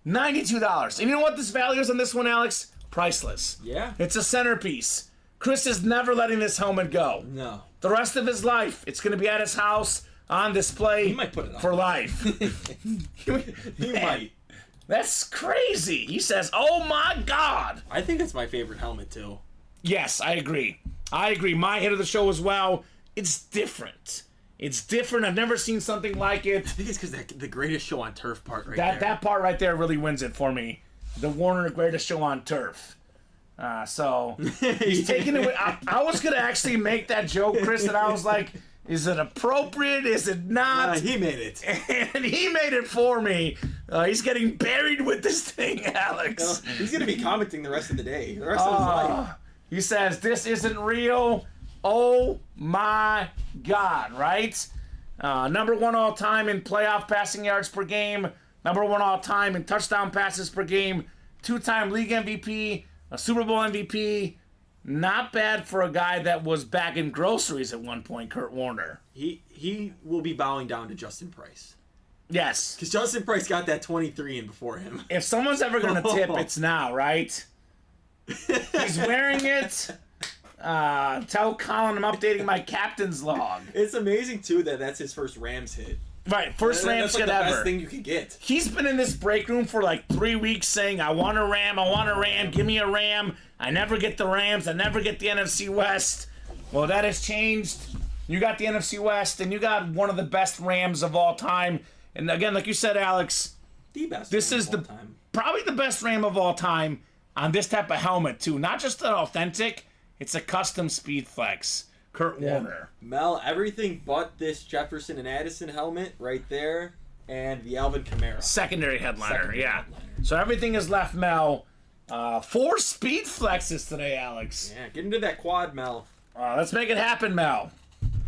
$92. And you know what this value is on this one, Alex? Priceless. Yeah. It's a centerpiece. Chris is never letting this helmet go. No. The rest of his life, it's going to be at his house on display He might put it on. for life. He might. That's crazy. He says, oh my God. I think it's my favorite helmet, too. Yes, I agree. My hit of the show as well. It's different. I've never seen something like it. I think it's because the greatest show on turf part there. That part right there really wins it for me. The Warner greatest show on turf. So he's taking it. I was going to actually make that joke, Chris, and I was like, is it appropriate? Is it not? He made it. And he made it for me. He's getting buried with this thing, Alex. He's going to be commenting the rest of the day. The rest of his life. He says, this isn't real. Oh, my God, right? Number one all-time in playoff passing yards per game. Number one all-time in touchdown passes per game. Two-time league MVP. A Super Bowl MVP. Not bad for a guy that was bagging groceries at one point, Kurt Warner. He will be bowing down to Justin Price. Yes. Because Justin Price got that 23 in before him. If someone's ever going to tip, it's now, right? He's wearing it. Tell Colin I'm updating my captain's log. It's amazing, too, that that's his first Rams hit. Right, first Rams hit ever. That's the best thing you could get. He's been in this break room for like 3 weeks saying, I want a Ram, give me a Ram. I never get the Rams, I never get the NFC West. Well, that has changed. You got the NFC West, and you got one of the best Rams of all time. And again, like you said, Alex, the best. This is probably the best Ram of all time on this type of helmet, too. Not just an authentic, it's a custom Speed Flex. Kurt Warner. Mel, everything but this Jefferson and Addison helmet right there, and the Alvin Kamara. Secondary headliner. So everything is left, Mel. 4 Speed Flexes today, Alex. Yeah, get into that quad, Mel. Let's make it happen, Mel.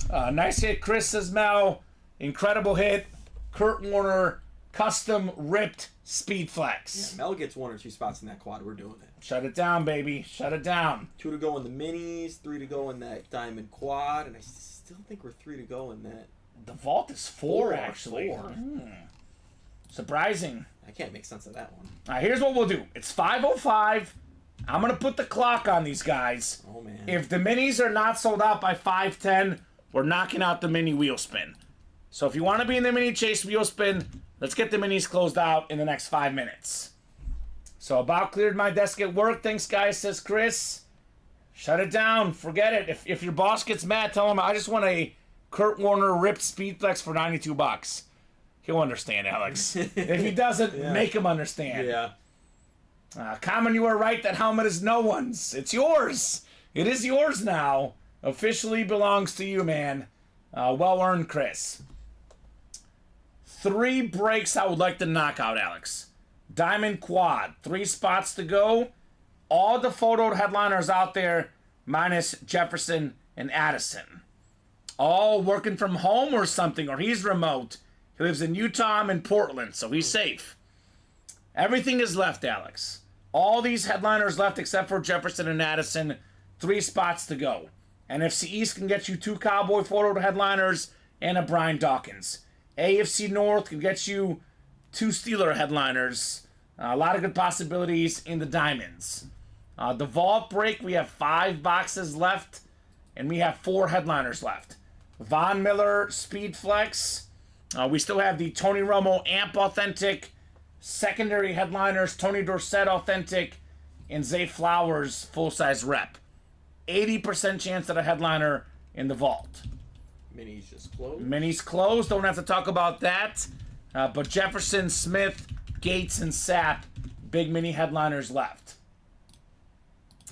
Nice hit, Chris, says Mel. Incredible hit. Kurt Warner, custom ripped speed flex. Yeah, Mel gets 1 or 2 spots in that quad. We're doing it. Shut it down, baby. Shut it down. 2 to go in the minis, 3 to go in that diamond quad, and I still think we're 3 to go in that. The vault is 4 actually. 4. Surprising. I can't make sense of that one. All right, here's what we'll do. It's 5:05. I'm going to put the clock on these guys. Oh, man. If the minis are not sold out by 5:10, we're knocking out the mini wheel spin. So if you want to be in the mini chase wheel spin, let's get the minis closed out in the next 5 minutes. So about cleared my desk at work. Thanks, guys, says Chris. Shut it down. Forget it. If your boss gets mad, tell him I just want a Kurt Warner ripped speed flex for $92. He'll understand, Alex. If he doesn't, make him understand. Yeah. Kamen, you are right. That helmet is no one's. It's yours. It is yours now. Officially belongs to you, man. Well earned, Chris. 3 breaks I would like to knock out, Alex. Diamond quad. 3 spots to go. All the photoed headliners out there, minus Jefferson and Addison. All working from home or something, or he's remote. He lives in Utah. I'm in Portland, so he's safe. Everything is left, Alex. All these headliners left except for Jefferson and Addison. 3 spots to go. NFC East can get you 2 Cowboy photo headliners and a Brian Dawkins. AFC North can get you 2 Steeler headliners. A lot of good possibilities in the Diamonds. The Vault break, we have 5 boxes left, and we have 4 headliners left. Von Miller Speed Flex. We still have the Tony Romo Amp Authentic. Secondary headliners, Tony Dorsett Authentic, and Zay Flowers full-size rep. 80% chance at a headliner in the vault. Minis just closed. Minis closed. Don't have to talk about that. But Jefferson, Smith, Gates, and Sapp, big mini headliners left.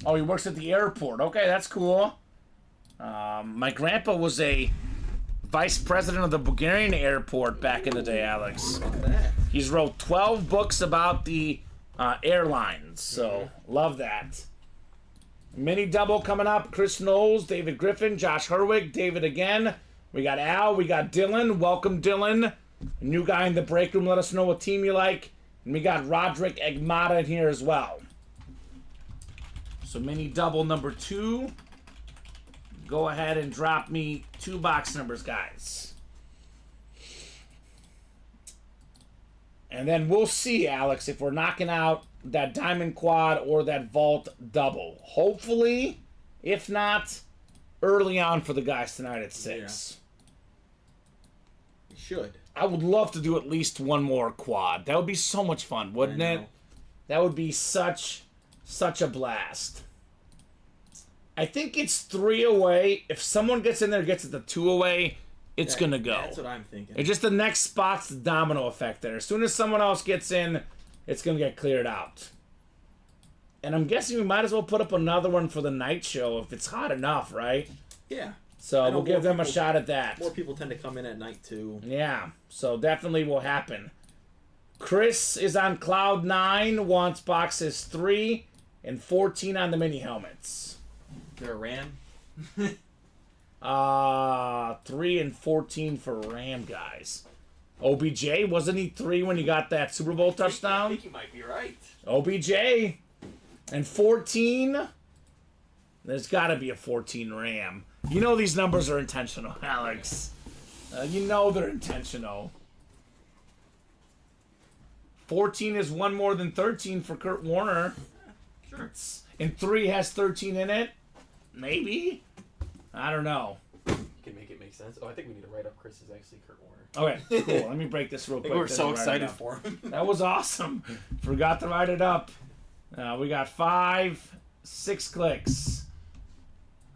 Oh, he works at the airport. Okay, that's cool. My grandpa was a vice president of the Bulgarian airport back in the day, Alex. Look at that. He's wrote 12 books about the airlines, so love that. Mini double coming up. Chris Knowles, David Griffin, Josh Herwig, David again. We got Al, we got Dylan. Welcome, Dylan. A new guy in the break room. Let us know what team you like. And we got Roderick Egmata in here as well. So mini double number 2. Go ahead and drop me 2 box numbers, guys. And then we'll see, Alex, if we're knocking out that diamond quad or that vault double. Hopefully, if not, early on for the guys tonight at 6. Yeah. You should. I would love to do at least one more quad. That would be so much fun, wouldn't it? That would be such a blast. I think it's 3 away. If someone gets in there and gets it to 2 away, it's going to go. That's what I'm thinking. It's just the next spot's the domino effect there. As soon as someone else gets in, it's going to get cleared out. And I'm guessing we might as well put up another one for the night show if it's hot enough, right? Yeah. So we'll give them a shot at that. More people tend to come in at night, too. Yeah, so definitely will happen. Chris is on cloud 9, wants boxes 3 and 14 on the mini helmets. They're a Ram? 3 and 14 for Ram, guys. OBJ, wasn't he 3 when he got that Super Bowl touchdown? I think you might be right. OBJ. And 14, there's got to be a 14 Ram. You know these numbers are intentional, Alex. You know they're intentional. 14 is 1 more than 13 for Kurt Warner. Sure. And 3 has 13 in it. Maybe. I don't know. You can make it make sense. Oh, I think we need to write up Chris is actually Kurt Warner. Okay, cool. Let me break this real quick. We're so excited for him. That was awesome. Forgot to write it up. We got 5, 6 clicks.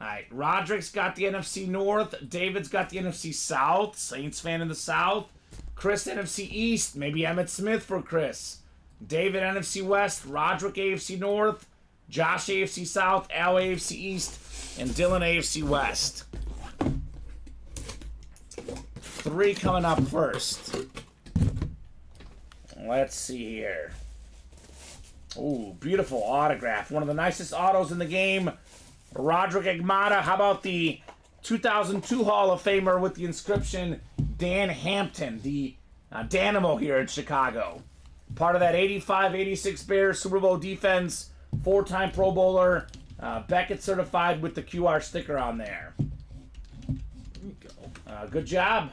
All right, Roderick's got the NFC North. David's got the NFC South. Saints fan in the South. Chris, NFC East. Maybe Emmett Smith for Chris. David, NFC West. Roderick, AFC North. Josh, AFC South. Al, AFC East. And Dylan, AFC West. 3 coming up first. Let's see here. Ooh, beautiful autograph. One of the nicest autos in the game. Roderick Egmata. How about the 2002 Hall of Famer with the inscription Dan Hampton, the Dynamo here in Chicago. Part of that 85-86 Bears Super Bowl defense. 4-time Pro Bowler. Beckett certified with the QR sticker on there. There you go. Good job.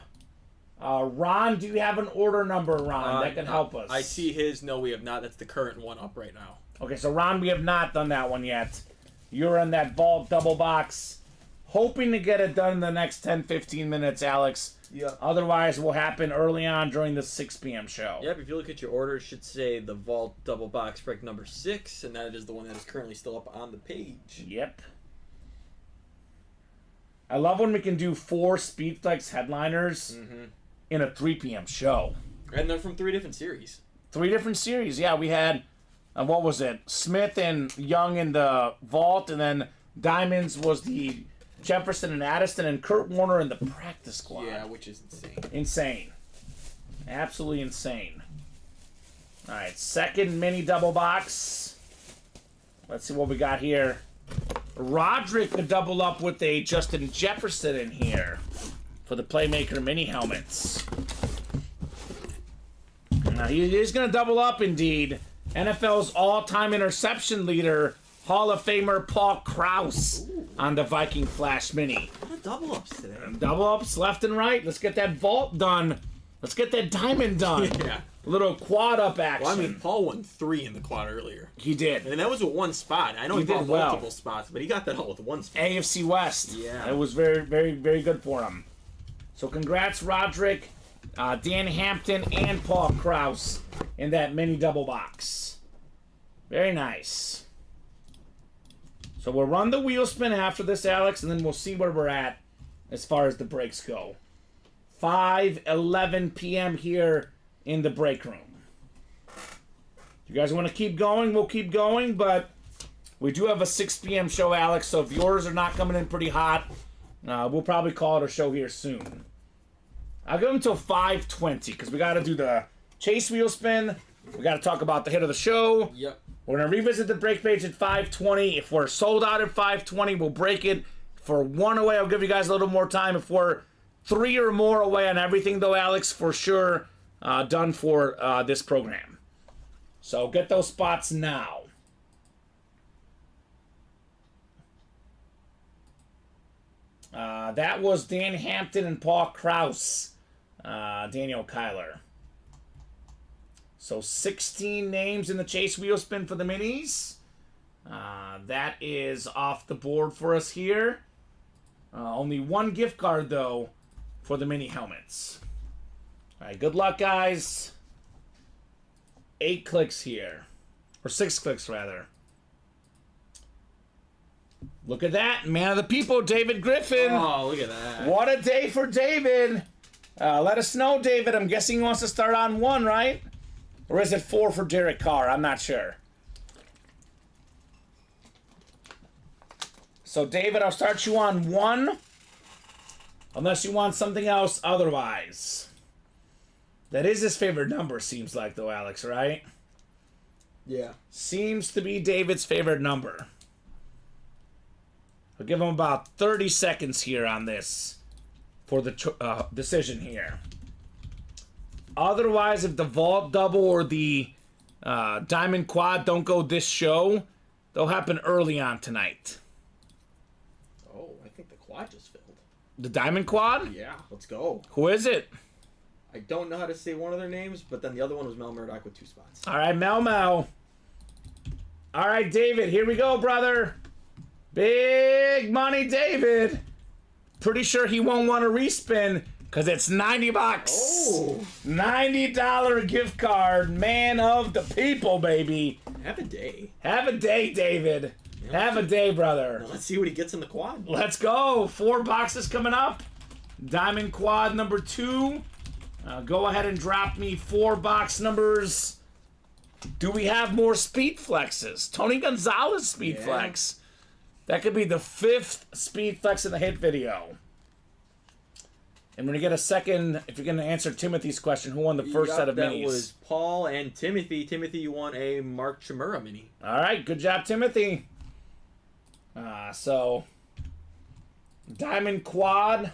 Ron, do you have an order number, Ron, that can help us? I see his. No, we have not. That's the current one up right now. Okay, so Ron, we have not done that one yet. You're in that vault double box. Hoping to get it done in the next 10-15 minutes, Alex. Yeah. Otherwise, it will happen early on during the 6 p.m. show. Yep, if you look at your order, it should say the Vault Double Box break number 6, and that is the one that is currently still up on the page. Yep. I love when we can do 4 Speedflex headliners in a 3 p.m. show. And they're from 3 different series. 3 different series. Yeah, we had, what was it? Smith and Young in the Vault, and then Diamonds was the Jefferson and Addison, and Kurt Warner in the practice squad. Yeah, which is insane. Insane. Absolutely insane. All right, second mini double box. Let's see what we got here. Roderick could double up with a Justin Jefferson in here for the Playmaker mini helmets. Now he is going to double up indeed. NFL's all-time interception leader, Hall of Famer Paul Krause on the Viking Flash Mini. A lot of double ups today. Double ups left and right. Let's get that vault done. Let's get that diamond done. Yeah. A little quad up action. Well, I mean, Paul won 3 in the quad earlier. He did. And that was with 1 spot. I know he did bought well. multiple spots, but he got that all with 1 spot. AFC West. Yeah. It was very, very, very good for him. So congrats, Roderick, Dan Hampton, and Paul Krause in that mini double box. Very nice. So we'll run the wheel spin after this, Alex, and then we'll see where we're at as far as the breaks go. 5:11 p.m. here in the break room. If you guys want to keep going, we'll keep going, but we do have a 6 p.m. show, Alex, so if yours are not coming in pretty hot, we'll probably call it a show here soon. I'll give them until 5:20 because we got to do the chase wheel spin. We got to talk about the hit of the show. Yep. We're going to revisit the break page at 5:20. If we're sold out at 5:20, we'll break it. For 1 away, I'll give you guys a little more time. If we're 3 or more away on everything, though, Alex, for sure, done for this program. So get those spots now. That was Dan Hampton and Paul Krause. Daniel Kyler. So 16 names in the chase wheel spin for the minis. That is off the board for us here. Only 1 gift card, though, for the mini helmets. All right, good luck, guys. 8 clicks here. Or 6 clicks, rather. Look at that. Man of the people, David Griffin. Oh, look at that. What a day for David. Let us know, David. I'm guessing he wants to start on 1, right? Or is it 4 for Derek Carr? I'm not sure. So, David, I'll start you on 1. Unless you want something else otherwise. That is his favorite number, seems like, though, Alex, right? Yeah. Seems to be David's favorite number. I'll give him about 30 seconds here on this for the decision here. Otherwise, if the vault double or the diamond quad don't go this show, they'll happen early on tonight. Oh, I think the quad just filled. The diamond quad? Yeah, let's go. Who is it? I don't know how to say one of their names, but then the other one was Mel Murdoch with 2 spots. All right, Mel. All right, David, here we go, brother. Big money, David. Pretty sure he won't want to respin because it's $90. Oh. $90 gift card. Man of the people, baby. Have a day. Have a day, David. Have a day, brother. Now let's see what he gets in the quad. Let's go. 4 boxes coming up. Diamond quad number 2. Go ahead and drop me 4 box numbers. Do we have more speed flexes? Tony Gonzalez speed flex. That could be the 5th speed flex in the hit video. And we're going to get a second, if you're going to answer Timothy's question, who won the first set of minis? That was Paul and Timothy. Timothy, you won a Mark Chimura mini. All right, good job, Timothy. So, Diamond Quad,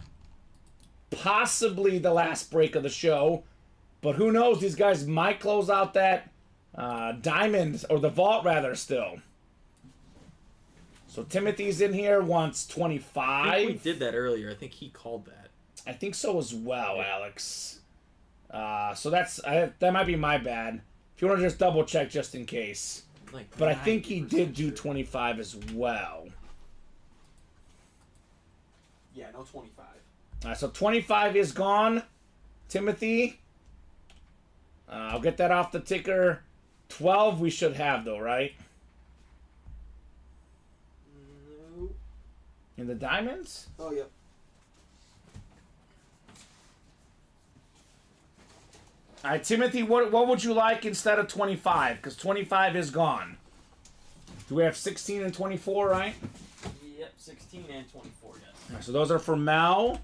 possibly the last break of the show. But who knows? These guys might close out that diamond, or the vault rather, still. So Timothy's in here, wants 25. I think we did that earlier. I think he called that. I think so as well, Alex. So that might be my bad. If you want to just double check just in case. But I think he did do 25 as well. Yeah, no 25. All right, so 25 is gone, Timothy. I'll get that off the ticker. 12 we should have, though, right? No. In the diamonds? Oh, yep. All right, Timothy, what would you like instead of 25? Because 25 is gone. Do we have 16 and 24, right? Yep, 16 and 24, yes. All right, so those are for Mel.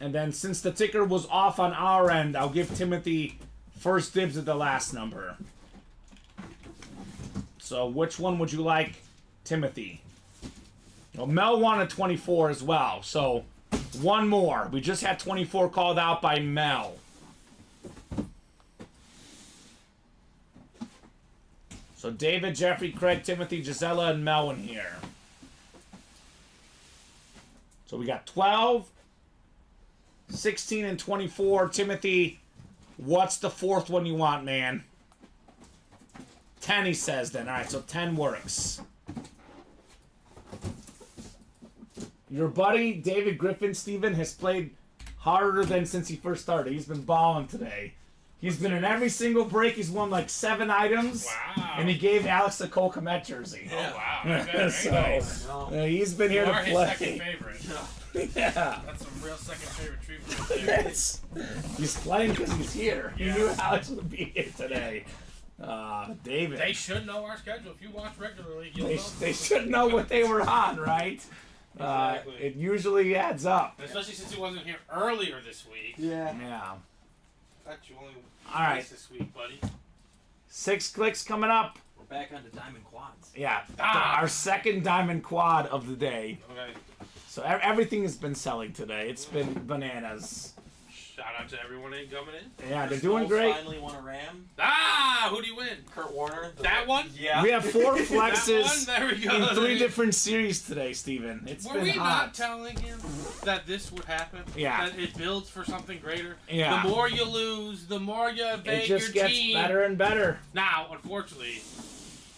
And then since the ticker was off on our end, I'll give Timothy first dibs at the last number. So which one would you like, Timothy? Well, Mel wanted 24 as well, so one more. We just had 24 called out by Mel. So David, Jeffrey, Craig, Timothy, Gisela, and Mel in here. So we got 12, 16, and 24. Timothy, what's the fourth one you want, man? 10, he says then. All right, so 10 works. Your buddy, David Griffin, Steven, has played harder than since he first started. He's been balling today. He's been in every single break. He's won like 7 items. Wow. And he gave Alex a Cole Komet jersey. Oh, wow. Very So, nice. he's been here You to are his play. second favorite. Yeah. That's a real second favorite treatment right there. Yes. He's playing because he's here. He Yeah. knew Alex would be here today. David. They should know our schedule. If you watch regularly, you'll They, know. they should know what they were on, right? Exactly. It usually adds up. Especially since he wasn't here earlier this week. Yeah. Yeah. Got you only All right. twice this week, buddy. 6 clicks coming up. We're back on the diamond quads. Yeah. Ah. Our second diamond quad of the day. Okay. So everything has been selling today. It's been bananas. Shout out to everyone coming in. Yeah, they're doing great. Finally won a Ram. Ah, who do you win? Kurt Warner. That one? Yeah. We have 4 That flexes one? There we go. in 3 different series today, Steven. It's Were been we hot. not telling him that this would happen? Yeah. That it builds for something greater? Yeah. The more you lose, the more you evade It just your gets team. better and better. Now, unfortunately,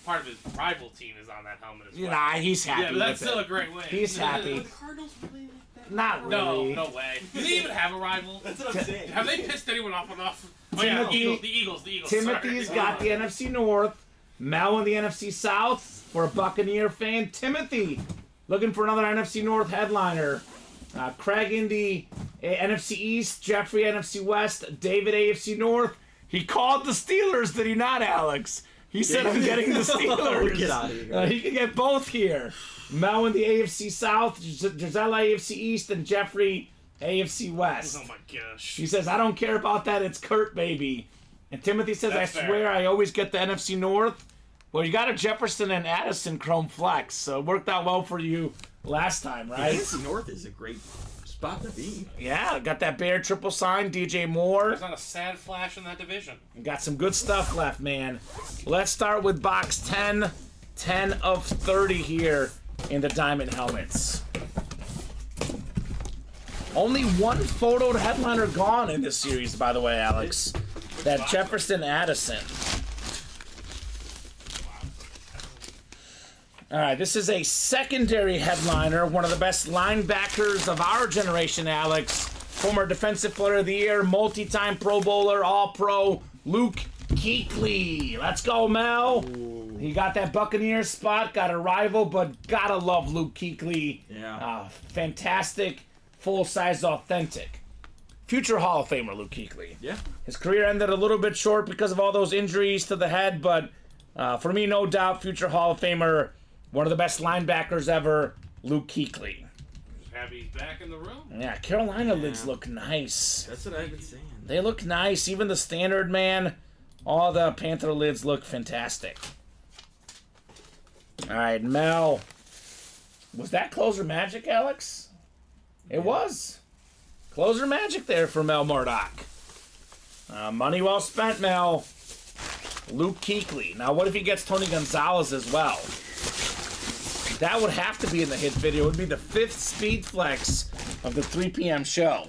part of his rival team is on that helmet as well. Nah, he's happy Yeah, but that's with still it. a great win. He's happy. Are the Cardinals really like that? Not No, really. no way. Do they even have a rival? That's what I'm saying. Have they pissed anyone off enough? Oh yeah, Timothy- the Eagles. Timothy's sorry. got the NFC North. Mel in the NFC South. For a Buccaneer fan, Timothy looking for another NFC North headliner. Craig in the NFC East. Jeffrey NFC West. David AFC North. He called the Steelers, did he not, Alex? He said, I'm getting the Steelers. Get out of here. He can get both here. Mel in the AFC South. Gisela AFC East. And Jeffrey AFC West. Oh my gosh. He says, I don't care about that. It's Kurt, baby. And Timothy says, That's I fair. swear I always get the NFC North. Well, you got a Jefferson and Addison Chrome Flex, so it worked out well for you last time, right? NFC North is a great spot to be. Yeah, got that Bear triple sign, DJ Moore. There's not a sad flash in that division. Got some good stuff left, man. Let's start with box 10. 10 of 30 here in the Diamond Helmets. Only one photoed headliner gone in this series, by the way, Alex. That Jefferson Addison. All right, this is a secondary headliner, one of the best linebackers of our generation, Alex. Former Defensive Player of the Year, multi-time Pro Bowler, All-Pro, Luke Kuechly. Let's go, Mel. Ooh. He got that Buccaneer spot, got a rival, but gotta love Luke Kuechly. Yeah. Fantastic, full-size, authentic. Future Hall of Famer, Luke Kuechly. Yeah. His career ended a little bit short because of all those injuries to the head, but for me, no doubt, future Hall of Famer, one of the best linebackers ever, Luke Kuechly. Just happy he's back in the room. Yeah, Carolina lids look nice. That's what I've been saying. They look nice. Even the standard, man. All the Panther lids look fantastic. All right, Mel. Was that closer magic, Alex? It was. Closer magic there for Mel Murdoch. Money well spent, Mel. Luke Kuechly. Now, what if he gets Tony Gonzalez as well? That would have to be in the hit video. It would be the 5th speed flex of the 3 p.m. show.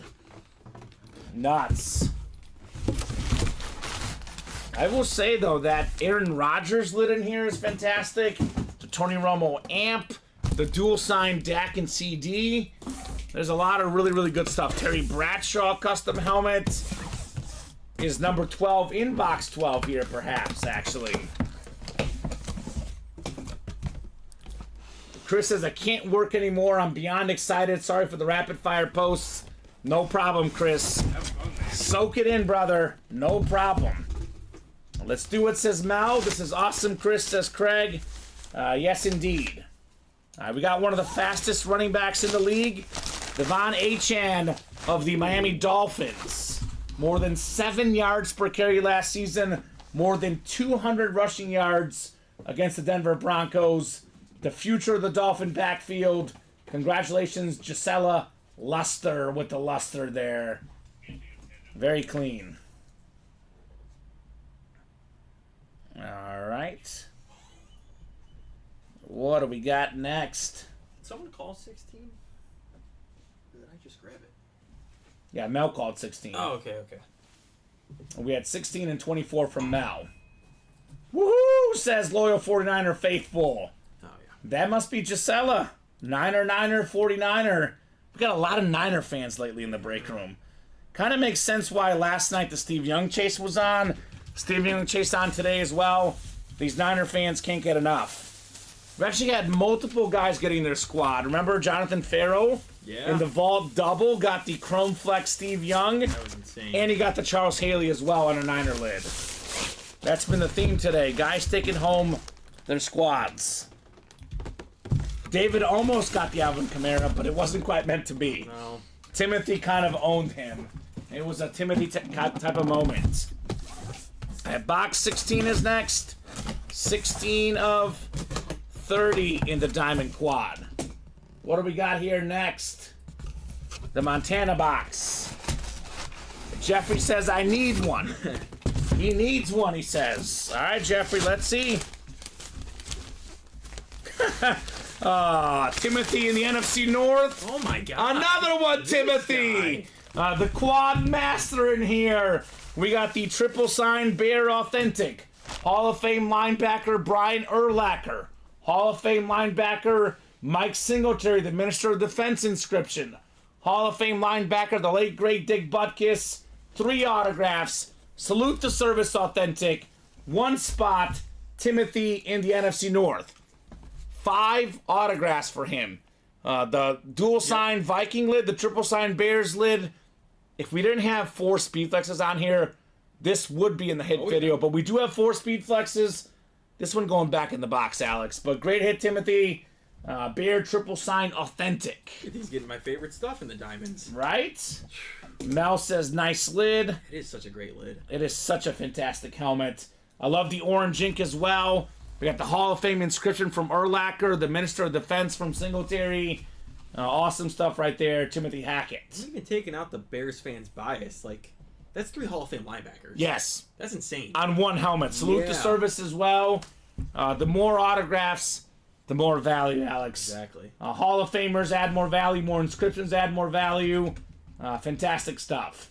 Nuts. I will say, though, that Aaron Rodgers lit in here is fantastic. The Tony Romo amp. The dual sign DAC and CD. There's a lot of really, really good stuff. Terry Bradshaw custom helmet. Is number 12 in box 12 here, perhaps, actually. Chris says, I can't work anymore. I'm beyond excited. Sorry for the rapid fire posts. No problem, Chris. Soak it in, brother. No problem. Let's do it, says Mel. This is awesome, Chris, says Craig. Yes, indeed. We got one of the fastest running backs in the league. Devon Achane of the Miami Dolphins. More than 7 yards per carry last season. More than 200 rushing yards against the Denver Broncos. The future of the Dolphin backfield. Congratulations, Gisela Luster with the luster there. Very clean. All right. What do we got next? Did someone call 16? Or did I just grab it? Yeah, Mel called 16. Oh, okay. We had 16 and 24 from Mel. Woohoo, says Loyal 49er Faithful. Oh, yeah. That must be Gisela. Niner, 49er. We got a lot of Niner fans lately in the break room. Kind of makes sense why last night the Steve Young chase was on. Steve Young chase on today as well. These Niner fans can't get enough. We actually had multiple guys getting their squad. Remember Jonathan Farrow? Yeah. In the vault double, got the Chrome Flex Steve Young. That was insane. And he got the Charles Haley as well on a Niner lid. That's been the theme today. Guys taking home their squads. David almost got the Alvin Kamara, but it wasn't quite meant to be. No. Timothy kind of owned him. It was a Timothy type of moment. Box 16 is next. 16 of 30 in the Diamond Quad. What do we got here next? The Montana box. Jeffrey says, I need one. He needs one, he says. All right, Jeffrey, let's see. Timothy in the NFC North. Oh, my God. Another one, Timothy. The Quad Master in here. We got the triple sign Bear Authentic. Hall of Fame linebacker Brian Urlacher. Hall of Fame linebacker Mike Singletary, the Minister of Defense inscription. Hall of Fame linebacker, the late great Dick Butkus. 3 autographs. Salute the Service Authentic. 1 spot. Timothy in the NFC North. 5 autographs for him. The dual sign Viking lid, the triple sign Bears lid. If we didn't have 4 speed flexes on here, this would be in the hit video. But we do have 4 speed flexes. This one going back in the box, Alex. But great hit, Timothy. Bear triple sign Authentic. He's getting my favorite stuff in the diamonds. Right? Mel says nice lid. It is such a great lid. It is such a fantastic helmet. I love the orange ink as well. We got the Hall of Fame inscription from Urlacher, the Minister of Defense from Singletary. Awesome stuff right there, Timothy Hackett. I'm even taking out the Bears fans' bias. Like, that's 3 Hall of Fame linebackers. Yes. That's insane. On 1 helmet. Salute the service as well. The more autographs, the more value, Alex. Exactly. Hall of Famers add more value. More inscriptions add more value. Fantastic stuff.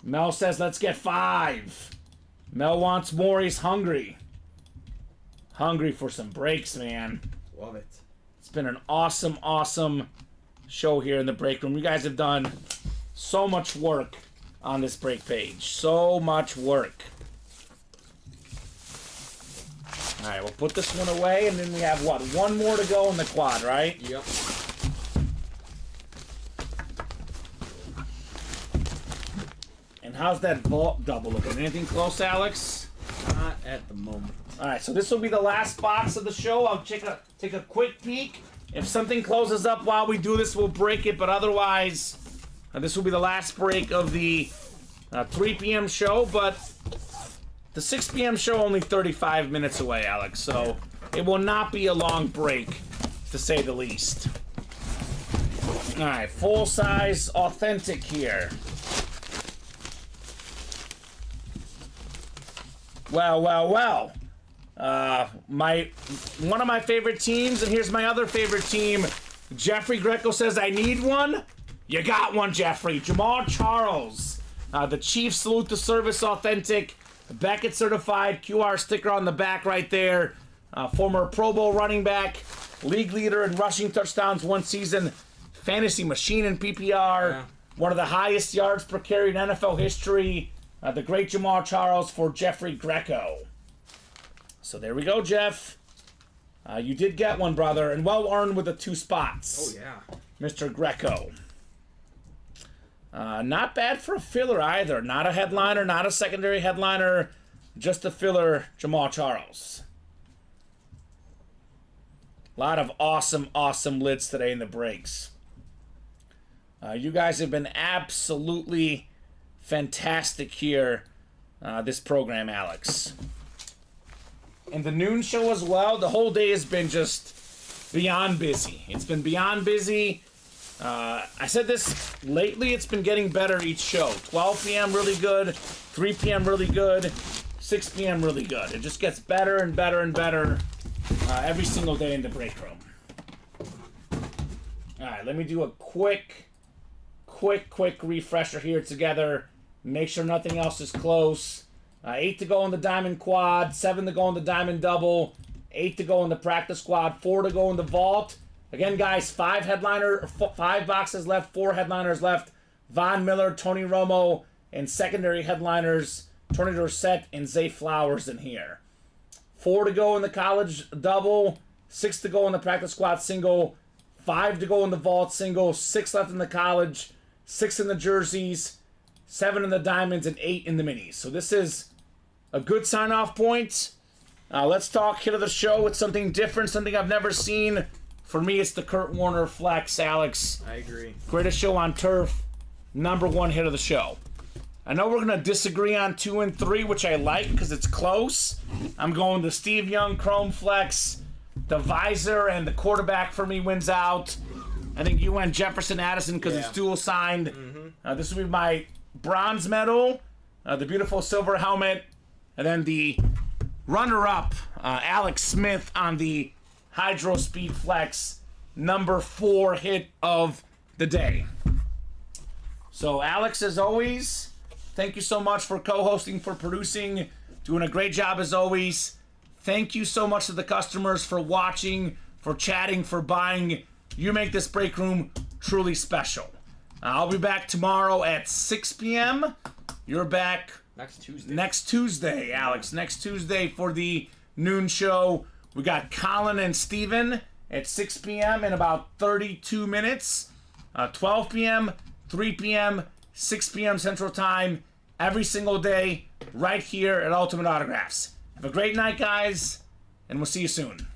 Mel says, let's get 5. Mel wants more. He's hungry. Hungry for some breaks, man. Love it. It's been an awesome, awesome show here in the break room. You guys have done so much work on this break page. So much work. All right, we'll put this one away, and then we have, what, 1 more to go in the quad, right? Yep. And how's that vault double looking? Anything close, Alex? Not at the moment. All right, so this will be the last box of the show. I'll take a quick peek. If something closes up while we do this, we'll break it. But otherwise, this will be the last break of the 3 p.m. show. But the 6 p.m. show only 35 minutes away, Alex. So it will not be a long break, to say the least. All right, full-size authentic here. Well. One of my favorite teams, and here's my other favorite team. Jeffrey Greco says, I need one. You got one, Jeffrey. Jamal Charles. The Chiefs salute the service authentic. Beckett certified QR sticker on the back right there. Former Pro Bowl running back. League leader in rushing touchdowns one season. Fantasy machine in PPR. Yeah. One of the highest yards per carry in NFL history. The great Jamal Charles for Jeffrey Greco. So there we go, Jeff. You did get one, brother, and well earned with the 2 spots. Oh, yeah. Mr. Greco. Not bad for a filler either. Not a headliner, not a secondary headliner. Just a filler, Jamal Charles. A lot of awesome lids today in the breaks. You guys have been absolutely fantastic here, this program, Alex. And the noon show as well, the whole day has been just beyond busy. It's been beyond busy. I said this lately, it's been getting better each show. 12 p.m. really good, 3 p.m. really good, 6 p.m. really good. It just gets better and better and better every single day in the break room. All right, let me do a quick refresher here together. Make sure nothing else is close. 8 to go in the diamond quad, 7 to go in the diamond double, 8 to go in the practice squad, 4 to go in the vault. Again, guys, 5 boxes left, 4 headliners left. Von Miller, Tony Romo, and secondary headliners, Tony Dorsett and Zay Flowers in here. 4 to go in the college double, 6 to go in the practice squad single, 5 to go in the vault single, 6 left in the college, 6 in the jerseys, 7 in the diamonds, and 8 in the minis. So this is a good sign-off point. Let's talk hit of the show. It's something different, something I've never seen. For me, it's the Kurt Warner Flex, Alex. I agree. Greatest show on turf. #1 hit of the show. I know we're going to disagree on 2 and 3, which I like because it's close. I'm going the Steve Young Chrome Flex. The visor and the quarterback for me wins out. I think you went Jefferson Addison because it's dual signed. Mm-hmm. This will be my bronze medal, the beautiful silver helmet, and then the runner-up, Alex Smith on the Hydro Speed Flex, #4 hit of the day. So, Alex, as always, thank you so much for co-hosting, for producing, doing a great job as always. Thank you so much to the customers for watching, for chatting, for buying. You make this break room truly special. I'll be back tomorrow at 6 p.m. You're back next Tuesday, Alex. Next Tuesday for the noon show. We got Colin and Steven at 6 p.m. in about 32 minutes. 12 p.m., 3 p.m., 6 p.m. Central Time, every single day, right here at Ultimate Autographs. Have a great night, guys, and we'll see you soon.